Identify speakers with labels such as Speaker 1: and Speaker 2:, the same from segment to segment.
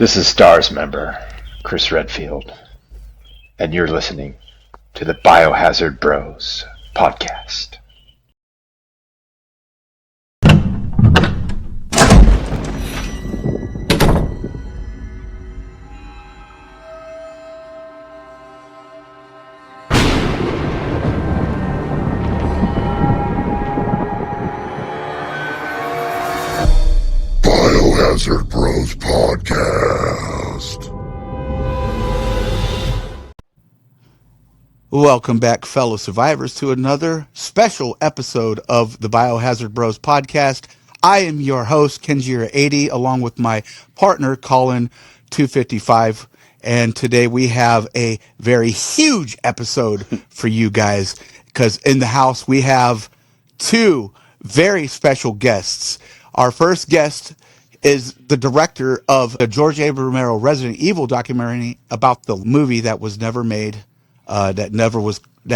Speaker 1: This is STARS member Chris Redfield, and you're listening to the Biohazard Bros podcast.
Speaker 2: Biohazard Bros podcast.
Speaker 3: Welcome back, fellow survivors, to another special episode of the Biohazard Bros podcast. I am your host, Kenjira80, along with my partner, Colin255. And today we have a very huge episode for you guys, because in the house we have two very special guests. Our first guest is the director of the George A. Romero Resident Evil documentary about the movie that was never made. That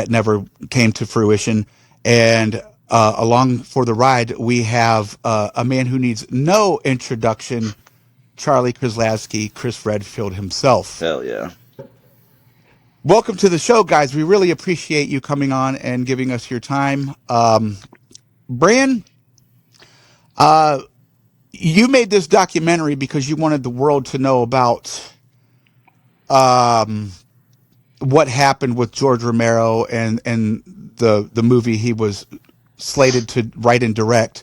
Speaker 3: never came to fruition. And along for the ride, we have a man who needs no introduction, Charlie Kraslavsky, Chris Redfield himself.
Speaker 4: Hell yeah.
Speaker 3: Welcome to the show, guys. We really appreciate you coming on and giving us your time. Bran, you made this documentary because you wanted the world to know about what happened with George Romero and the movie he was slated to write and direct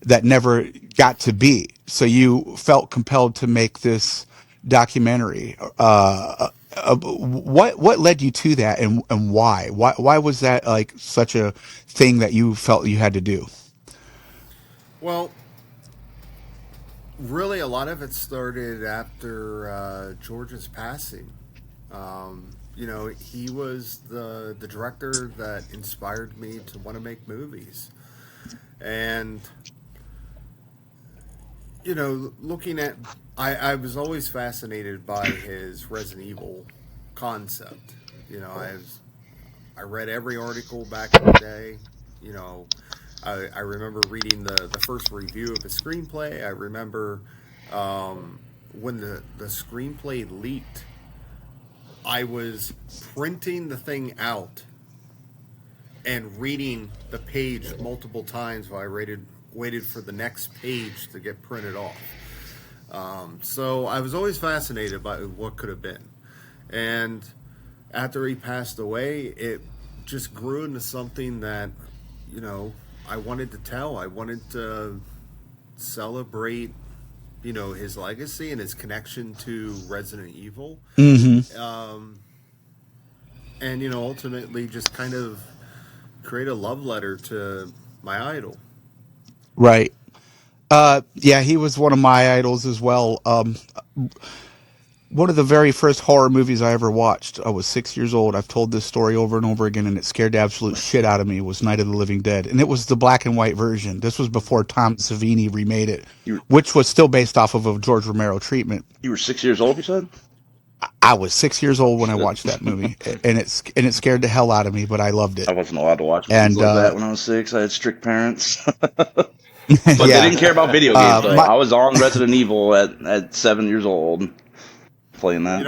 Speaker 3: that never got to be. So you felt compelled to make this documentary. What led you to that, and why? Why was that like such a thing that you felt you had to do?
Speaker 5: Well, really, a lot of it started after George's passing. He was the director that inspired me to want to make movies. And, looking at, I was always fascinated by his Resident Evil concept. I read every article back in the day. I remember reading the first review of the screenplay. I remember when the screenplay leaked, I was printing the thing out and reading the page multiple times while I waited for the next page to get printed off. So I was always fascinated by what could have been. And after he passed away, it just grew into something that, I wanted to tell. I wanted to celebrate his legacy and his connection to Resident Evil.
Speaker 3: Mm-hmm.
Speaker 5: And, ultimately just kind of create a love letter to my idol.
Speaker 3: Right. Yeah, he was one of my idols as well. One of the very first horror movies I ever watched, I was 6 years old. I've told this story over and over again, and it scared the absolute shit out of me, was Night of the Living Dead. And it was the black and white version. This was before Tom Savini remade it, which was still based off of a George Romero treatment.
Speaker 4: You were 6 years old, you said?
Speaker 3: I was 6 years old when I watched that movie, and it scared the hell out of me, but I loved it.
Speaker 4: I wasn't allowed to watch movies like that when I was 6. I had strict parents. But
Speaker 3: Yeah.
Speaker 4: they didn't care about video games. I was on Resident Evil at 7 years old playing that.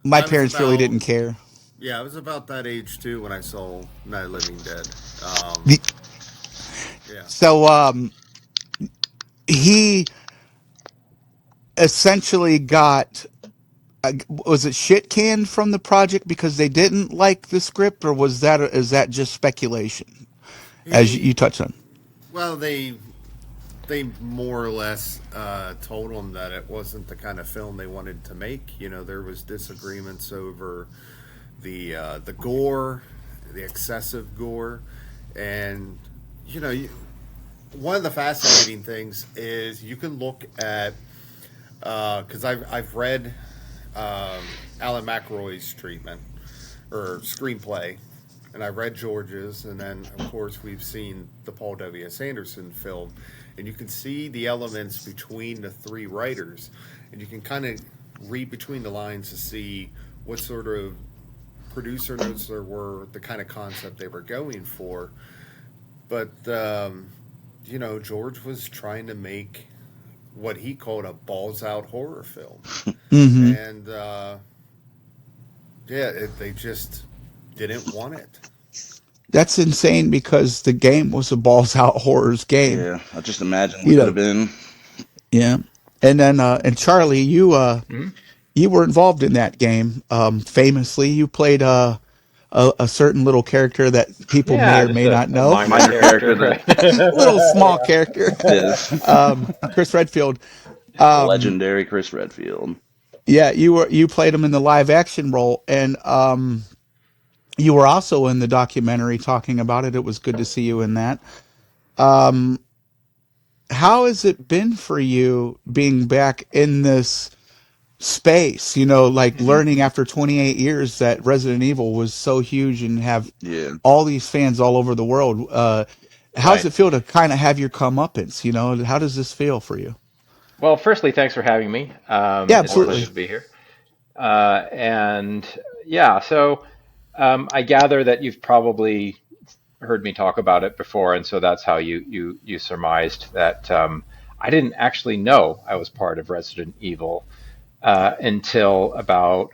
Speaker 3: My parents really didn't care.
Speaker 5: Yeah, I was about that age too when I saw Night of the Living Dead.
Speaker 3: So he essentially got, was it shit canned from the project because they didn't like the script, or is that just speculation, as you touched on?
Speaker 5: Well, they more or less told him that it wasn't the kind of film they wanted to make. There was disagreements over the gore, the excessive gore, and one of the fascinating things is you can look at, because I've read Alan McElroy's treatment or screenplay, and I read George's, and then of course we've seen the Paul W.S. Anderson film, and you can see the elements between the three writers, and you can kind of read between the lines to see what sort of producer notes there were, the kind of concept they were going for. But George was trying to make what he called a balls out horror film.
Speaker 3: Mm-hmm.
Speaker 5: And they just didn't want it.
Speaker 3: That's insane because the game was a balls out horrors game.
Speaker 4: Yeah, I just imagine what could have been.
Speaker 3: Yeah. And then and Charlie, you were involved in that game. Famously, you played a certain little character that people may or may not know.
Speaker 4: Minor character,
Speaker 3: Little small character.
Speaker 4: Yes.
Speaker 3: Chris Redfield.
Speaker 4: Legendary Chris Redfield.
Speaker 3: Yeah, you played him in the live action role, and you were also in the documentary talking about it. It was good to see you in that. How has it been for you being back in this space? Like learning after 28 years that Resident Evil was so huge and have all these fans all over the world. How does it feel to kind of have your comeuppance? How does this feel for you?
Speaker 6: Well, firstly, thanks for having me.
Speaker 3: Yeah,
Speaker 6: It's a
Speaker 3: absolutely.
Speaker 6: pleasure to be here. And yeah, so I gather that you've probably heard me talk about it before, and so that's how you surmised that I didn't actually know I was part of Resident Evil until I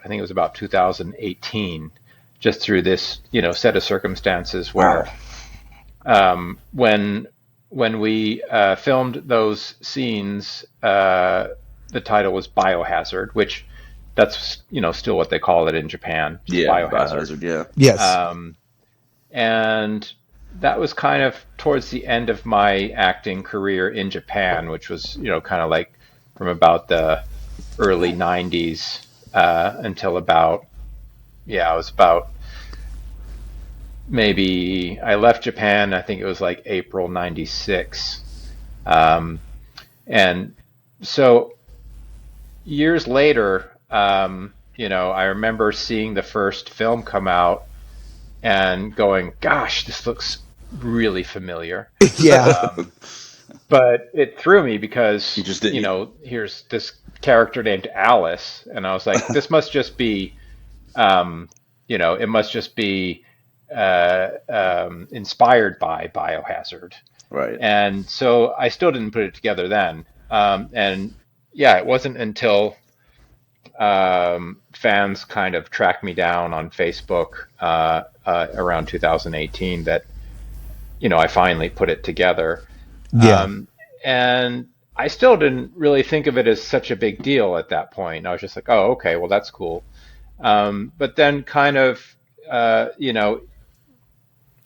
Speaker 6: think it was about 2018, just through this set of circumstances where when we filmed those scenes, the title was Biohazard, which that's still what they call it in Japan. Biohazard.
Speaker 4: Yeah.
Speaker 3: Yes.
Speaker 6: And that was kind of towards the end of my acting career in Japan, which was kind of like from about the early 90s until about I was about maybe I left Japan. I think it was like April '96, and so years later, I remember seeing the first film come out and going, "Gosh, this looks really familiar."
Speaker 3: Yeah.
Speaker 6: But it threw me because here's this character named Alice, and I was like, "This must just be, it must just be inspired by Biohazard."
Speaker 4: Right.
Speaker 6: And so I still didn't put it together then. And yeah, it wasn't until fans kind of tracked me down on Facebook around 2018 that I finally put it together.
Speaker 3: Yeah.
Speaker 6: And I still didn't really think of it as such a big deal at that point. I was just like, oh, okay, well, that's cool. But then kind of,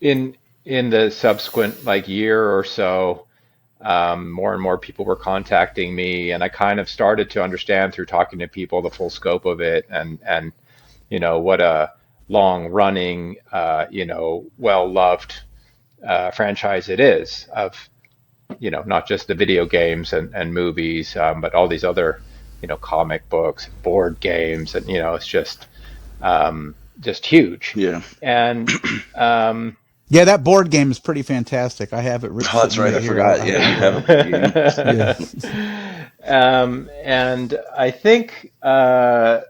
Speaker 6: in the subsequent year or so, more and more people were contacting me, and I kind of started to understand through talking to people the full scope of it, and what a long running, well loved franchise it is of not just the video games and movies, but all these other comic books, board games, and it's just huge.
Speaker 4: Yeah.
Speaker 6: And
Speaker 3: yeah, that board game is pretty fantastic. I have it written.
Speaker 4: Oh, that's right. I forgot. Yeah, you have a
Speaker 6: game. And I think, I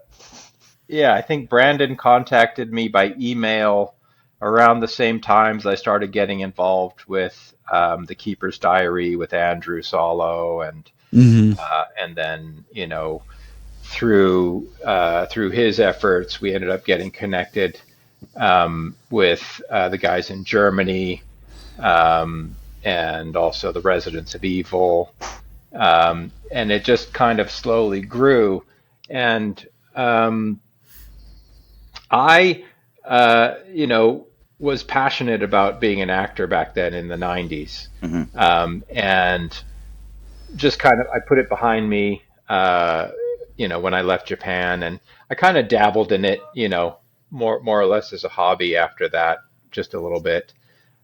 Speaker 6: think Brandon contacted me by email around the same times I started getting involved with the Keeper's Diary with Andrew Solo, and then through his efforts, we ended up getting connected with the guys in Germany, and also the Residents of Evil, and it just kind of slowly grew. And I, was passionate about being an actor back then in the 90s, and just kind of I put it behind me, when I left Japan, and I kind of dabbled in it, more or less as a hobby after that, just a little bit.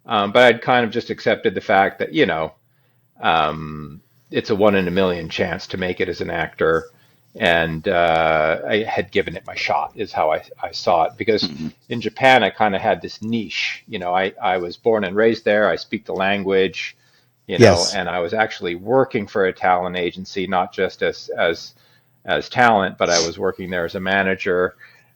Speaker 6: But I'd kind of just accepted the fact that, it's a 1 in a million chance to make it as an actor. And I had given it my shot, is how I saw it. Because in Japan, I kind of had this niche. I was born and raised there. I speak the language,
Speaker 3: Yes.
Speaker 6: and I was actually working for a talent agency, not just as talent, but I was working there as a manager.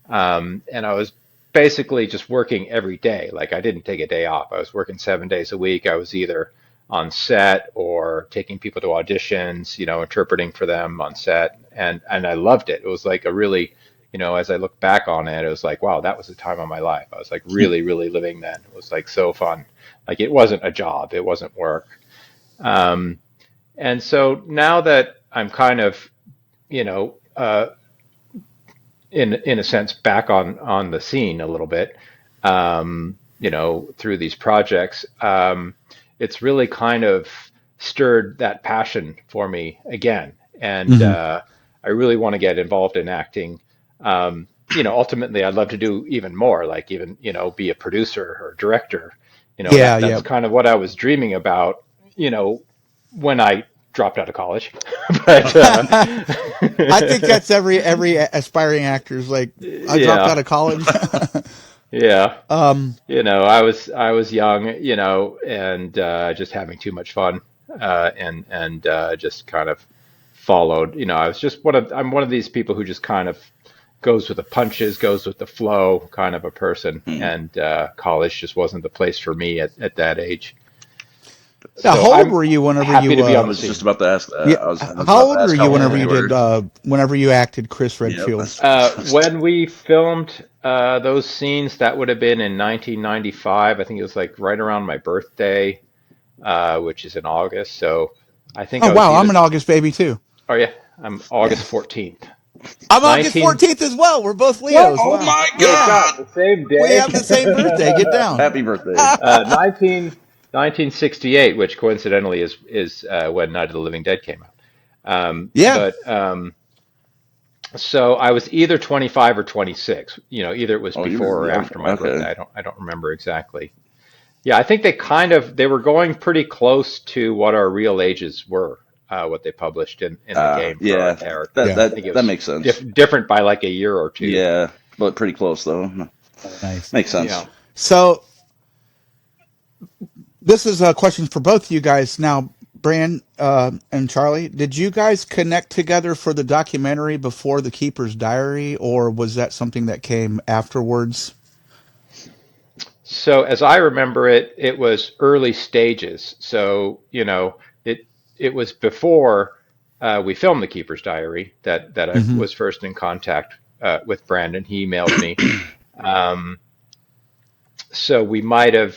Speaker 6: And I was basically just working every day. Like, I didn't take a day off. I was working 7 days a week. I was either on set or taking people to auditions, interpreting for them on set. And I loved it. It was like a really, as I look back on it, it was like, wow, that was the time of my life. I was like really, really living then. It was like so fun. Like it wasn't a job. It wasn't work. And so now that I'm kind of, in a sense, back on the scene a little bit, through these projects, it's really kind of stirred that passion for me again. And I really want to get involved in acting. Ultimately, I'd love to do even more, like even, be a producer or director. That's kind of what I was dreaming about, when I dropped out of college. But
Speaker 3: I think that's every aspiring actor's like, I dropped out of college.
Speaker 6: Yeah. I was young, and just having too much fun, and just kind of followed. I was just I'm one of these people who just kind of goes with the punches, goes with the flow kind of a person, and college just wasn't the place for me at that age.
Speaker 3: Now,
Speaker 6: So
Speaker 3: how old
Speaker 6: I'm
Speaker 3: were you whenever
Speaker 6: happy
Speaker 3: you?
Speaker 6: to be on
Speaker 4: I
Speaker 6: the
Speaker 4: was
Speaker 6: scene.
Speaker 4: just about to ask that.
Speaker 3: Yeah, how old were you whenever you did?
Speaker 4: were.
Speaker 3: Whenever you acted Chris Redfield?
Speaker 6: When we filmed those scenes, that would have been in 1995. I think it was like right around my birthday, which is in August. So I think I
Speaker 3: Oh
Speaker 6: was
Speaker 3: wow, I'm
Speaker 6: either.
Speaker 3: an August baby too.
Speaker 6: Oh yeah, I'm August 14th.
Speaker 3: I'm August
Speaker 6: 19.
Speaker 3: 14th as well. We're both
Speaker 6: What?
Speaker 3: Leos.
Speaker 2: Oh
Speaker 3: Wow.
Speaker 2: my
Speaker 6: Good
Speaker 3: Yeah,
Speaker 6: God,
Speaker 2: God!
Speaker 6: the same
Speaker 3: we
Speaker 6: day.
Speaker 3: have the same birthday. Get down.
Speaker 4: Happy birthday.
Speaker 6: 1968, which coincidentally is when Night of the Living Dead came out.
Speaker 3: Yeah.
Speaker 6: But So I was either 25 or 26. Either it was
Speaker 4: Oh, you
Speaker 6: before
Speaker 4: were
Speaker 6: or
Speaker 4: young.
Speaker 6: after my
Speaker 4: Okay.
Speaker 6: birthday. I don't remember exactly. Yeah, I think they were going pretty close to what our real ages were, what they published in the game for our
Speaker 4: Yeah,
Speaker 6: character.
Speaker 3: Yeah.
Speaker 6: I think it
Speaker 4: that
Speaker 6: was
Speaker 4: makes sense.
Speaker 6: different by like a year or two.
Speaker 4: Yeah, but pretty close though.
Speaker 3: Nice.
Speaker 4: Makes sense.
Speaker 6: Yeah.
Speaker 3: So this is a question for both you guys. Now, Bran and Charlie, did you guys connect together for the documentary before The Keeper's Diary, or was that something that came afterwards?
Speaker 6: So as I remember it, it was early stages. So, it was before we filmed The Keeper's Diary that I
Speaker 3: Mm-hmm.
Speaker 6: was first in contact with Brandon. He emailed me. Um, so we might have,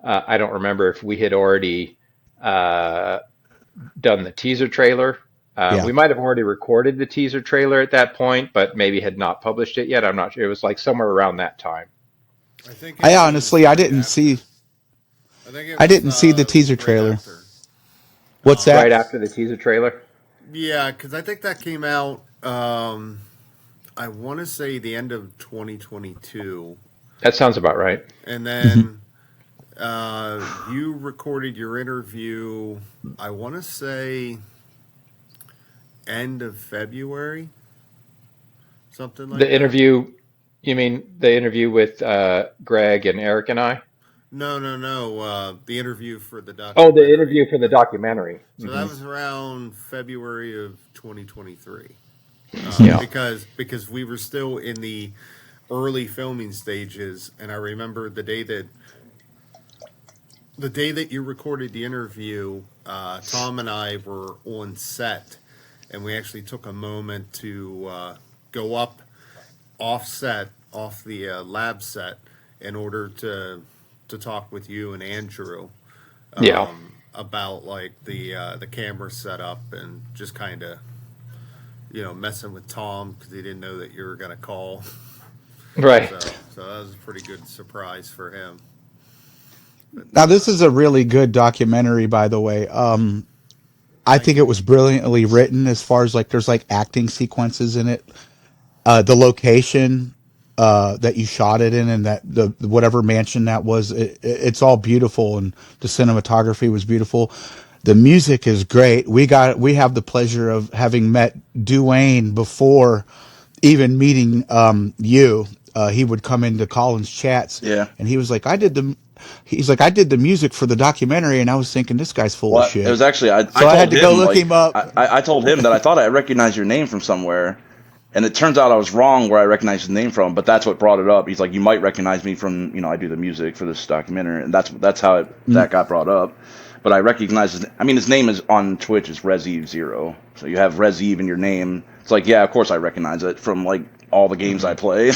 Speaker 6: I don't remember if we had already done the teaser trailer.
Speaker 3: Yeah.
Speaker 6: We might have already recorded the teaser trailer at that point, but maybe had not published it yet. I'm not sure. It was like somewhere around that time.
Speaker 5: I think
Speaker 3: I honestly, I didn't see the teaser
Speaker 5: right
Speaker 3: trailer.
Speaker 5: after.
Speaker 3: What's that?
Speaker 6: Right after the teaser trailer.
Speaker 5: Yeah, because I think that came out. I want to say the end of 2022,
Speaker 6: That sounds about right.
Speaker 5: and then you recorded your interview. I want to say end of February, something like
Speaker 6: The
Speaker 5: that.
Speaker 6: interview, you mean the interview with Greg and Eric and I?
Speaker 5: No. The interview for the
Speaker 6: Oh,
Speaker 5: documentary.
Speaker 6: the interview for the documentary.
Speaker 5: So that was around February of 2023.
Speaker 6: Yeah.
Speaker 5: Because we were still in the early filming stages, and I remember the day that you recorded the interview, Tom and I were on set, and we actually took a moment to go up off the lab set, in order to talk with you and Andrew.
Speaker 6: Yeah.
Speaker 5: About like the camera setup, and just kind of messing with Tom because he didn't know that you were gonna call.
Speaker 6: Right.
Speaker 5: So that was a pretty good surprise for him.
Speaker 3: Now, this is a really good documentary, by the way. I think it was brilliantly written as far as like there's like acting sequences in it. The location that you shot it in, and that the whatever mansion that was, it's all beautiful, and the cinematography was beautiful. The music is great. We have the pleasure of having met Duane before even meeting you. He would come into Colin's chats,
Speaker 4: Yeah.
Speaker 3: and he was like, I did the music for the documentary, and I was thinking, this guy's full of
Speaker 4: Well,
Speaker 3: shit.
Speaker 4: it was actually I
Speaker 3: I
Speaker 4: told
Speaker 3: had to
Speaker 4: him,
Speaker 3: go look
Speaker 4: like,
Speaker 3: him up.
Speaker 4: I told him that I thought I recognized your name from somewhere, and it turns out I was wrong where I recognized his name from. But that's what brought it up. He's like, you might recognize me from I do the music for this documentary, and that's how that got brought up. but I recognize his name is on Twitch is ResEve0. So you have ResEve in your name. It's like, yeah, of course I recognize it from like all the games I play,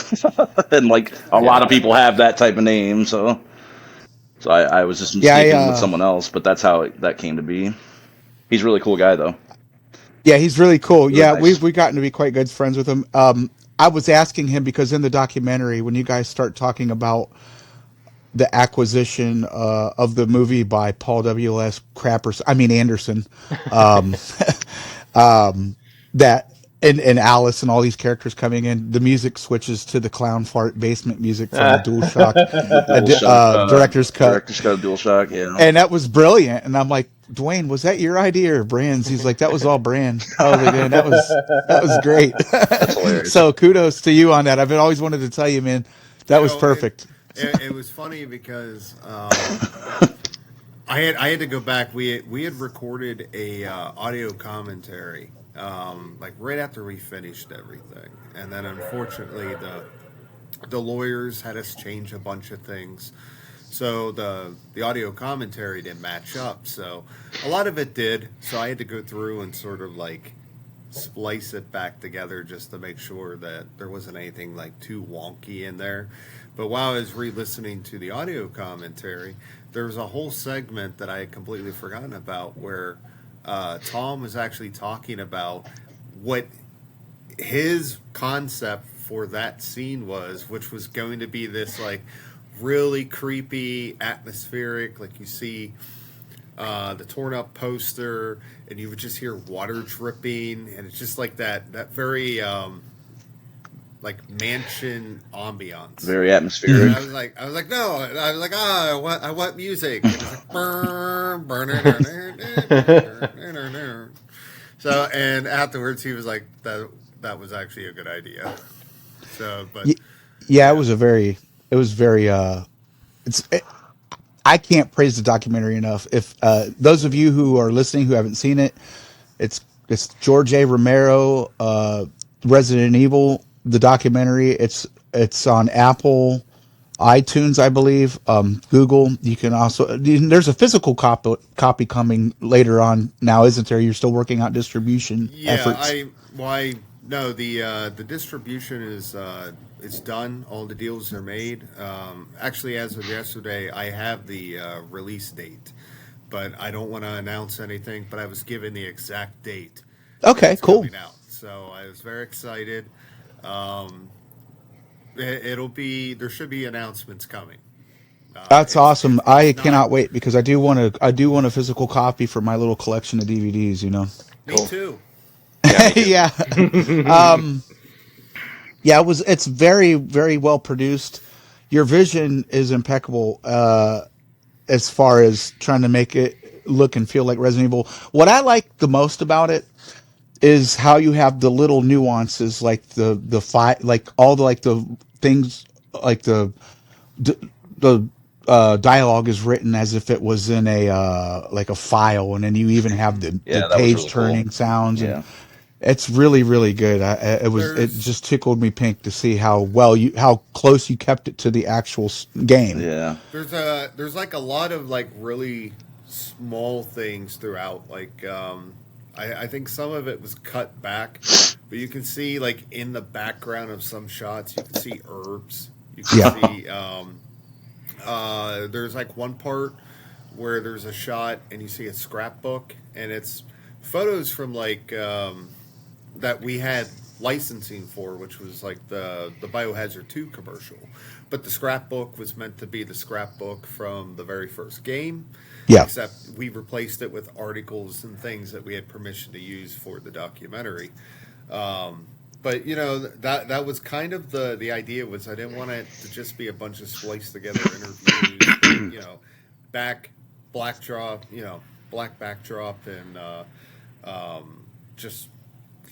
Speaker 4: and like a lot of people have that type of name. So I was just
Speaker 3: Yeah,
Speaker 4: mistaken with someone else, but that's how that came to be. He's a really cool guy though.
Speaker 3: yeah, he's really cool.
Speaker 4: Really
Speaker 3: Yeah,
Speaker 4: nice.
Speaker 3: we've gotten to be quite good friends with him. I was asking him because in the documentary, when you guys start talking about the acquisition of the movie by Paul W.S. Anderson, um, that and Alice and all these characters coming in, the music switches to the clown fart basement music from the DualShock
Speaker 4: The DualShock
Speaker 3: director's cut,
Speaker 4: director's cut of DualShock. Yeah.
Speaker 3: and that was brilliant. And I'm like, Dwayne, was that your idea or Brand's? He's like, that was all Brand. I was like, man, that was great.
Speaker 4: That's hilarious.
Speaker 3: So kudos to you on that. I've always wanted to tell you, man, that was perfect.
Speaker 5: It was funny because I had to go back. We had recorded a audio commentary like right after we finished everything, and then unfortunately the lawyers had us change a bunch of things. So the audio commentary didn't match up. So a lot of it did. So I had to go through and sort of like splice it back together just to make sure that there wasn't anything like too wonky in there. But while I was re-listening to the audio commentary, there was a whole segment that I had completely forgotten about where Tom was actually talking about what his concept for that scene was, which was going to be this like really creepy, atmospheric, like you see the torn up poster and you would just hear water dripping, and it's just like that very like mansion ambiance,
Speaker 4: very atmospheric.
Speaker 5: And I was like no, I was like I want music. And it was like burn, burn. So and afterwards he was like that was actually a good idea. So but
Speaker 3: Yeah, it was very I can't praise the documentary enough. If those of you who are listening who haven't seen it, it's George A. Romero, Resident Evil, the documentary. It's on Apple, iTunes, I believe, Google. You can also there's a physical copy coming later on now, isn't there? You're still working out distribution efforts.
Speaker 5: No, the distribution is it's done. All the deals are made. Actually, as of yesterday, I have the release date, but I don't want to announce anything. But I was given the exact date.
Speaker 3: Okay, cool.
Speaker 5: Out. So I was very excited. It'll be there should be announcements coming.
Speaker 3: That's awesome. I cannot wait because I do want a physical copy for my little collection of DVDs. You know.
Speaker 5: Me too.
Speaker 3: Yeah. Yeah, it's very, very well produced. Your vision is impeccable as far as trying to make it look and feel like Resident Evil. What I like the most about it is how you have the little nuances, like the fight, like all the like the things, like the dialogue is written as if it was in a like a file, and then you even have the page really turning sounds.
Speaker 4: Yeah.
Speaker 3: And it's really, really good. It just tickled me pink to see how close you kept it to the actual game.
Speaker 4: Yeah.
Speaker 5: There's like a lot of like really small things throughout. Like I think some of it was cut back, but you can see like in the background of some shots, you can see herbs. You can see there's like one part where there's a shot and you see a scrapbook, and it's photos from like that we had licensing for, which was like the Biohazard 2 commercial. But the scrapbook was meant to be the scrapbook from the very first game.
Speaker 3: Yeah.
Speaker 5: Except we replaced it with articles and things that we had permission to use for the documentary. But you know that was kind of the idea was I didn't want it to just be a bunch of spliced together interviews, you know, black backdrop and just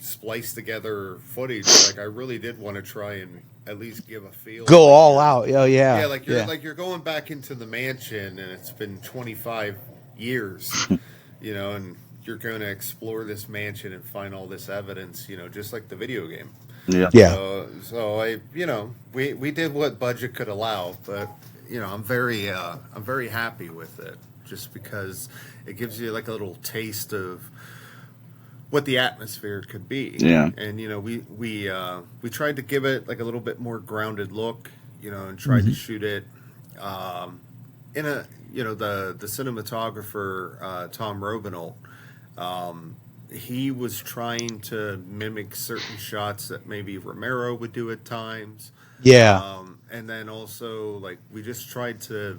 Speaker 5: spliced together footage. Like I really did want to try and at least give a feel.
Speaker 3: Go all out. Oh yeah.
Speaker 5: Yeah, like you're going back into the mansion and it's been 25 years, you know, and you're going to explore this mansion and find all this evidence, you know, just like the video game.
Speaker 4: Yeah.
Speaker 3: Yeah.
Speaker 5: So I, you know, we did what budget could allow, but you know, I'm very happy with it. just because it gives you like a little taste of what the atmosphere could be.
Speaker 4: Yeah.
Speaker 5: And we tried to give it like a little bit more grounded look, and tried to shoot it in a the cinematographer Tom Robinault. He was trying to mimic certain shots that maybe Romero would do at times.
Speaker 3: Yeah.
Speaker 5: And then also, like, we just tried to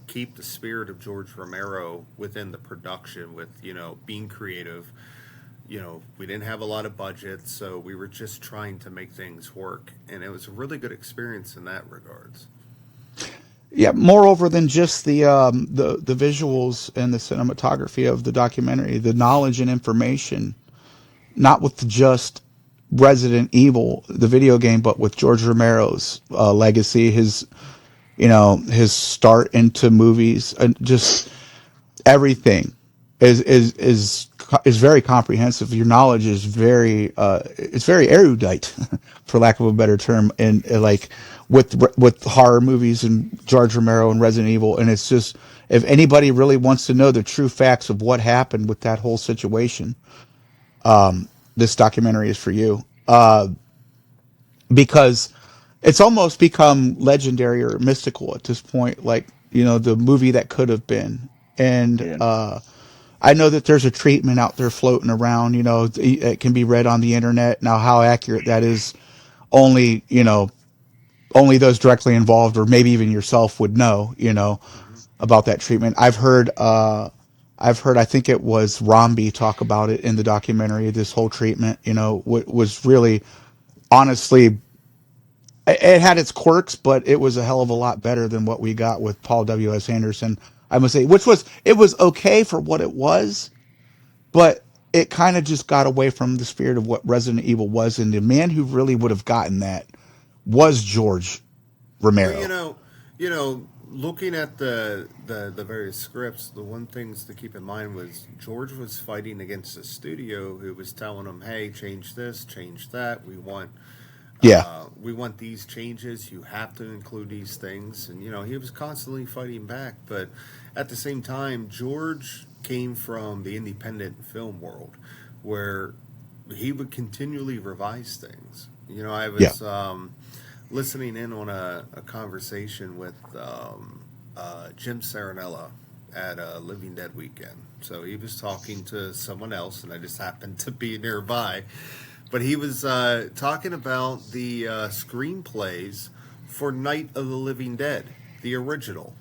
Speaker 5: keep the spirit of George Romero within the production with, being creative. We didn't have a lot of budget, so we were just trying to make things work. And it was a really good experience in that regards.
Speaker 3: Yeah, moreover than just the visuals and the cinematography of the documentary, the knowledge and information, not with just Resident Evil, the video game, but with George Romero's legacy, his start into movies, and just everything is very comprehensive. Your knowledge is very it's very erudite, for lack of a better term, and like with horror movies and George Romero and Resident Evil. And it's just, if anybody really wants to know the true facts of what happened with that whole situation, this documentary is for you, because it's almost become legendary or mystical at this point, like the movie that could have been. And I know that there's a treatment out there floating around, it can be read on the internet. Now, how accurate that is, only those directly involved, or maybe even yourself, would know, about that treatment. I've heard, I think it was Romby talk about it in the documentary. This whole treatment, was really, honestly, it had its quirks, but it was a hell of a lot better than what we got with Paul W.S. Anderson, I must say, it was okay for what it was, but it kind of just got away from the spirit of what Resident Evil was. And the man who really would have gotten that was George Romero.
Speaker 5: Well, looking at the various scripts, the one things to keep in mind was George was fighting against the studio who was telling him, "Hey, change this, change that. We want these changes. You have to include these things." And he was constantly fighting back. But at the same time, George came from the independent film world, where he would continually revise things. I was listening in on a conversation with Jim Saranella at a Living Dead weekend. So he was talking to someone else, and I just happened to be nearby. But he was talking about the screenplays for Night of the Living Dead, the original.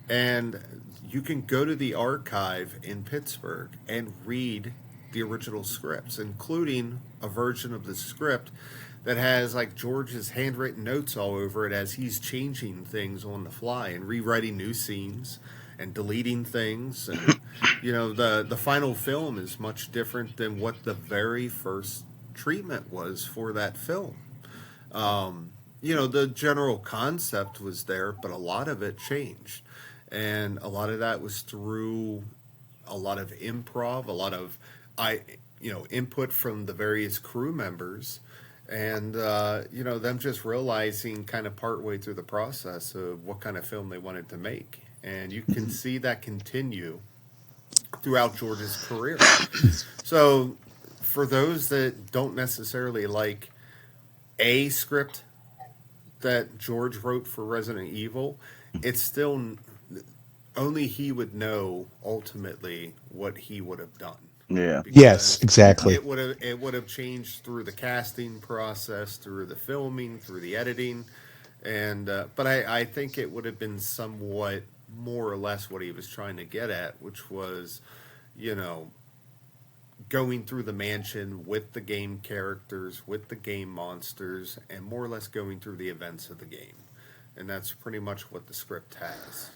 Speaker 5: And you can go to the archive in Pittsburgh and read the original scripts, including a version of the script that has like George's handwritten notes all over it as he's changing things on the fly and rewriting new scenes and deleting things. And the final film is much different than what the very first treatment was for that film. The general concept was there, but a lot of it changed. And a lot of that was through a lot of improv, a lot of input from the various crew members, and them just realizing kind of partway through the process of what kind of film they wanted to make. And you can see that continue throughout George's career. So for those that don't necessarily like a script that George wrote for Resident Evil, it's still only he would know ultimately what he would have done.
Speaker 4: Yeah.
Speaker 3: Yes, exactly.
Speaker 5: It would have changed through the casting process, through the filming, through the editing, and but I think it would have been somewhat more or less what he was trying to get at, which was, going through the mansion with the game characters, with the game monsters, and more or less going through the events of the game, and that's pretty much what the script has.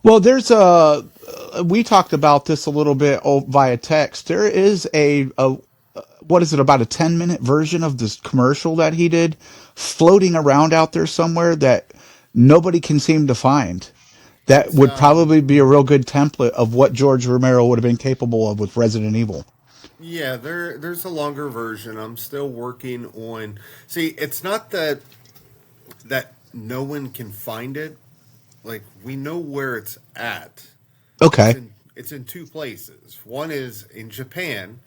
Speaker 3: Well, there's we talked about this a little bit via text. There is a what is it, about a 10-minute version of this commercial that he did floating around out there somewhere that nobody can seem to find. That would probably be a real good template of what George Romero would have been capable of with Resident Evil.
Speaker 5: Yeah, there's a longer version. I'm still working on. See, it's not that no one can find it. Like, we know where it's at.
Speaker 3: Okay.
Speaker 5: It's in two places. One is in Japan.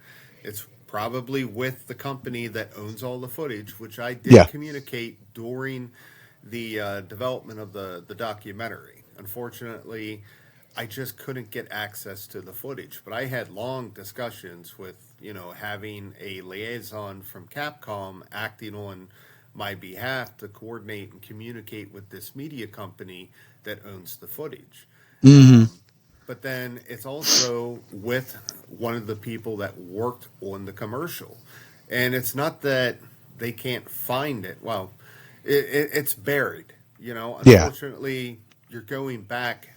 Speaker 5: It's probably with the company that owns all the footage, which I did
Speaker 3: Yeah.
Speaker 5: communicate during the development of the documentary. Unfortunately, I just couldn't get access to the footage, but I had long discussions with, having a liaison from Capcom acting on my behalf to coordinate and communicate with this media company that owns the footage.
Speaker 3: Hmm.
Speaker 5: But then it's also with one of the people that worked on the commercial. And it's not that they can't find it. Well, it's buried.
Speaker 3: Yeah.
Speaker 5: Unfortunately, you're going back,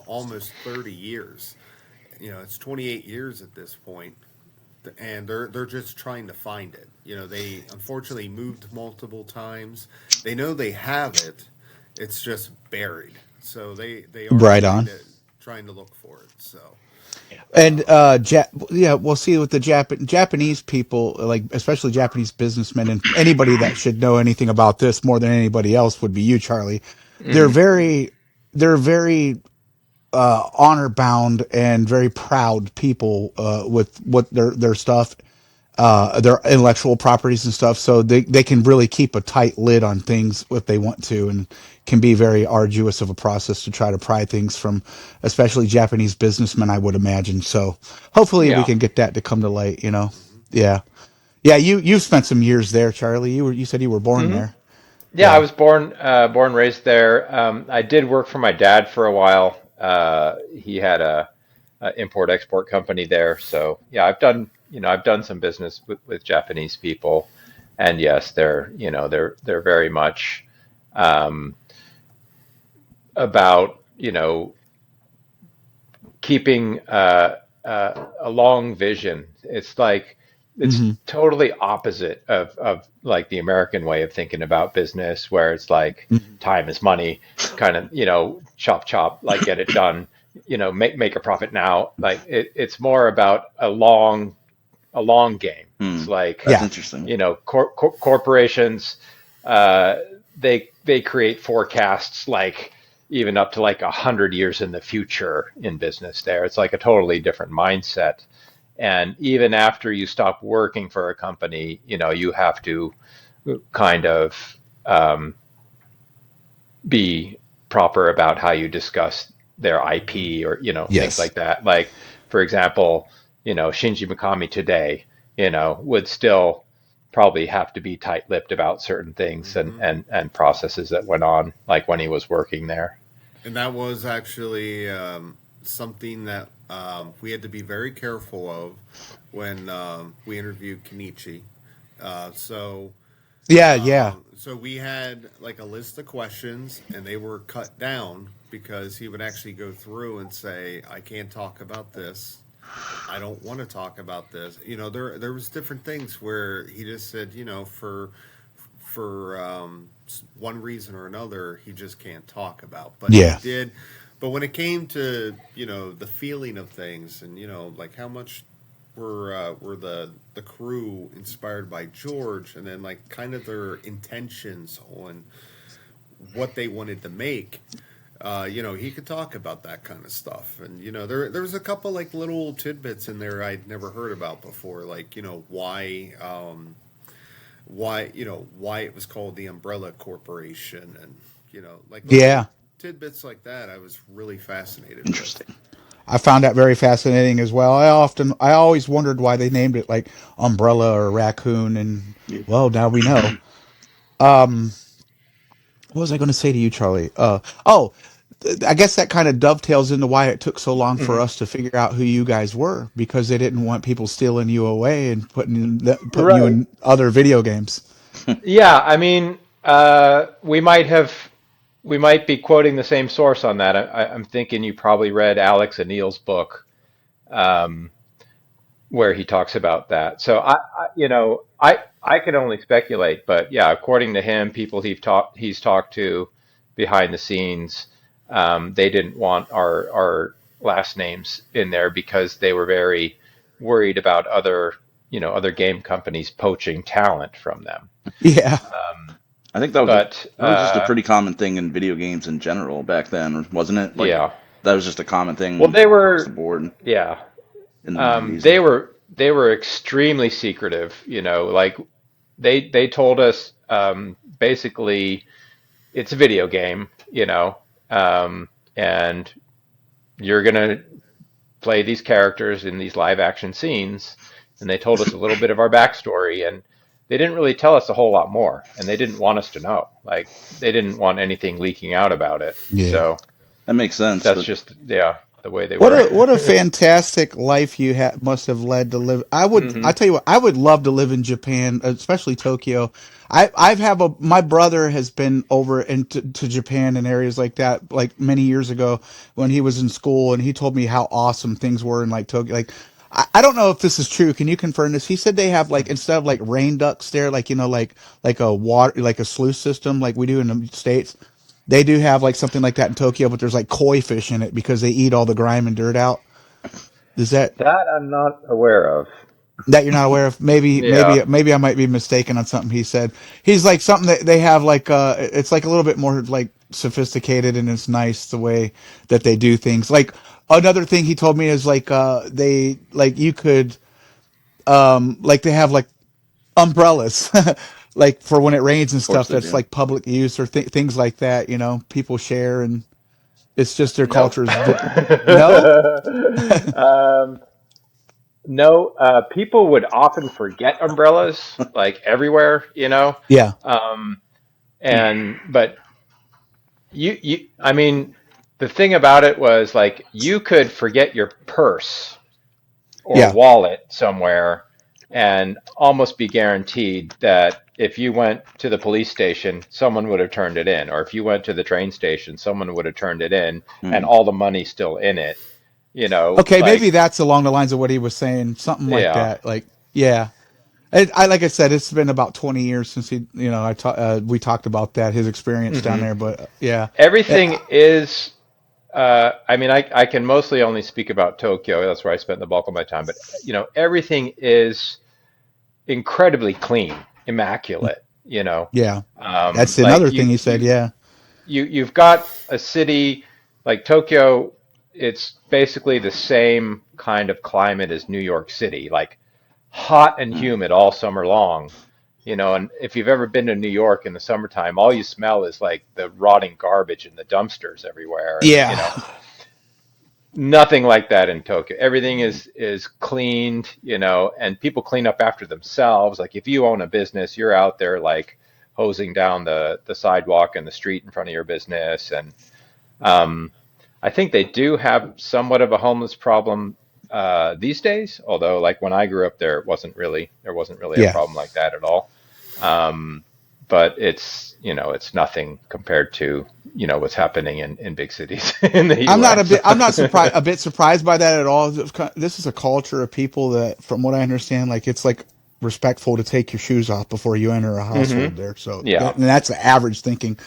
Speaker 5: almost 30 years. It's 28 years at this point, and they're just trying to find it. They unfortunately moved multiple times. They know they have it. It's just buried. So they are
Speaker 3: Right on.
Speaker 5: trying to look for it. So
Speaker 3: And yeah, we'll see with the Japanese people, like especially Japanese businessmen, and anybody that should know anything about this more than anybody else would be you, Charlie. They're
Speaker 6: Hmm.
Speaker 3: very, they're very honor bound and very proud people with what their stuff, their intellectual properties and stuff. So they can really keep a tight lid on things if they want to, and can be very arduous of a process to try to pry things from, especially Japanese businessmen, I would imagine. So hopefully we
Speaker 6: Yeah.
Speaker 3: can get that to come to light.
Speaker 5: hmm
Speaker 3: Yeah, yeah. You've spent some years there, Charlie. You said you were born
Speaker 6: Hmm.
Speaker 3: there.
Speaker 6: Yeah, I
Speaker 3: Yeah.
Speaker 6: was born raised there. I did work for my dad for a while. He had a import export company there. So yeah, I've done some business with Japanese people, and yes, they're very much um, about keeping a long vision. It's
Speaker 3: Hmm.
Speaker 6: totally opposite of like the American way of thinking about business, where it's like time is money, kind of, chop chop, like get it done, make a profit now. Like it's more about a long game. It's like,
Speaker 4: That's
Speaker 3: Yeah.
Speaker 4: interesting.
Speaker 6: corporations, uh, they create forecasts like even up to like 100 years in the future in business. There, it's like a totally different mindset. And even after you stop working for a company, you have to kind of be proper about how you discuss their IP, or things
Speaker 3: Yes.
Speaker 6: like that. Like, for example, Shinji Mikami today, would still probably have to be tight-lipped about certain things and
Speaker 5: hmm
Speaker 6: and processes that went on, like when he was working there.
Speaker 5: and that was actually something that we had to be very careful of when we interviewed Kenichi. So
Speaker 3: Yeah. Yeah.
Speaker 5: so we had like a list of questions, and they were cut down because he would actually go through and say, "I can't talk about this. I don't want to talk about this." There was different things where he just said, for one reason or another, he just can't talk about. But he
Speaker 3: Yeah.
Speaker 5: did. But when it came to the feeling of things, and like how much were the crew inspired by George, and then like kind of their intentions on what they wanted to make. He could talk about that kind of stuff, and there was a couple like little tidbits in there I'd never heard about before, like why it was called the Umbrella Corporation, and like little
Speaker 3: Yeah.
Speaker 5: tidbits like that. I was really fascinated with.
Speaker 4: Interesting.
Speaker 3: I found that very fascinating as well. I always wondered why they named it like umbrella or raccoon, and
Speaker 4: Yeah.
Speaker 3: well, now we know. Um, what was I going to say to you, Charlie? I guess that kind of dovetails into why it took so long for
Speaker 6: Hmm.
Speaker 3: us to figure out who you guys were, because they didn't want people stealing you away and putting you
Speaker 6: Right.
Speaker 3: in other video games.
Speaker 6: Yeah, I mean, we might be quoting the same source on that. I'm thinking you probably read Alex Anil's book, um, where he talks about that. So I can only speculate, but yeah, according to him, people he's talked to behind the scenes, they didn't want our last names in there because they were very worried about other game companies poaching talent from them.
Speaker 3: Yeah,
Speaker 4: I think
Speaker 6: But
Speaker 4: that was just a pretty common thing in video games in general back then, wasn't it? Like
Speaker 6: yeah.
Speaker 4: that was just a common thing
Speaker 6: Well, they
Speaker 4: across the
Speaker 6: were,
Speaker 4: board
Speaker 6: yeah,
Speaker 4: in the 90s.
Speaker 6: they were extremely secretive. Like they told us basically it's a video game, and you're gonna play these characters in these live action scenes, and they told us a little bit of our backstory, and they didn't really tell us a whole lot more, and they didn't want us to know. Like they didn't want anything leaking out about it.
Speaker 3: Yeah.
Speaker 6: So
Speaker 4: That makes sense.
Speaker 6: that's
Speaker 4: But
Speaker 6: just the way they
Speaker 3: What
Speaker 6: were.
Speaker 3: a fantastic life you must have led to live.
Speaker 6: Hmm.
Speaker 3: I tell you what, I would love to live in Japan, especially Tokyo. I've have my brother has been over into to Japan and areas like that, like many years ago when he was in school, and he told me how awesome things were in like Tokyo. Like, I don't know if this is true. Can you confirm this? He said they have like, instead of like rain ducts there, like, like a water, like a sluice system, like we do in the States. They do have like something like that in Tokyo, but there's like koi fish in it because they eat all the grime and dirt out. Is that
Speaker 6: That I'm not aware of.
Speaker 3: that you're not aware of?
Speaker 6: Yeah.
Speaker 3: Maybe I might be mistaken on something he said. He's like something that they have like it's like a little bit more like sophisticated, and it's nice the way that they do things. Like another thing he told me is like they like you could like they have like umbrellas like for when it rains and
Speaker 4: of course
Speaker 3: stuff
Speaker 4: they
Speaker 3: that's
Speaker 4: do.
Speaker 3: like public use or things like that, people share, and it's just their
Speaker 6: Nope.
Speaker 3: culture is no.
Speaker 6: um, no, people would often forget umbrellas like everywhere,
Speaker 3: Yeah.
Speaker 6: Um, but I mean, the thing about it was like you could forget your purse or
Speaker 3: Yeah.
Speaker 6: wallet somewhere and almost be guaranteed that if you went to the police station, someone would have turned it in, or if you went to the train station, someone would have turned it in, and
Speaker 4: Hmm.
Speaker 6: all the money's still in it.
Speaker 3: Okay, maybe
Speaker 6: Like,
Speaker 3: that's along the lines of what he was saying, something like
Speaker 6: yeah.
Speaker 3: that. Like, yeah. Like I said, it's been about 20 years since we talked about that, his experience down
Speaker 6: Hmm.
Speaker 3: there, but yeah.
Speaker 6: Everything is, I mean, I can mostly only speak about Tokyo. That's where I spent the bulk of my time. But, everything is incredibly clean, immaculate,
Speaker 3: Yeah. That's
Speaker 6: Like
Speaker 3: another thing he said, yeah.
Speaker 6: you've got a city like Tokyo. It's basically the same kind of climate as New York City, like hot and
Speaker 4: Hmm.
Speaker 6: humid all summer long. And if you've ever been to New York in the summertime, all you smell is like the rotting garbage in the dumpsters everywhere. And,
Speaker 3: Yeah.
Speaker 6: nothing like that in Tokyo. Everything is cleaned, and people clean up after themselves. Like if you own a business, you're out there like hosing down the sidewalk and the street in front of your business. And I think they do have somewhat of a homeless problem these days. Although, like when I grew up, there wasn't really a
Speaker 3: Yeah.
Speaker 6: problem like that at all. Um, but it's nothing compared to what's happening in big cities in the U.S.
Speaker 3: I'm not surprised, a bit surprised by that at all. This is a culture of people that, from what I understand, like it's like respectful to take your shoes off before you enter a
Speaker 6: Hmm.
Speaker 3: household there. So
Speaker 6: Yeah.
Speaker 3: and that's the average thinking.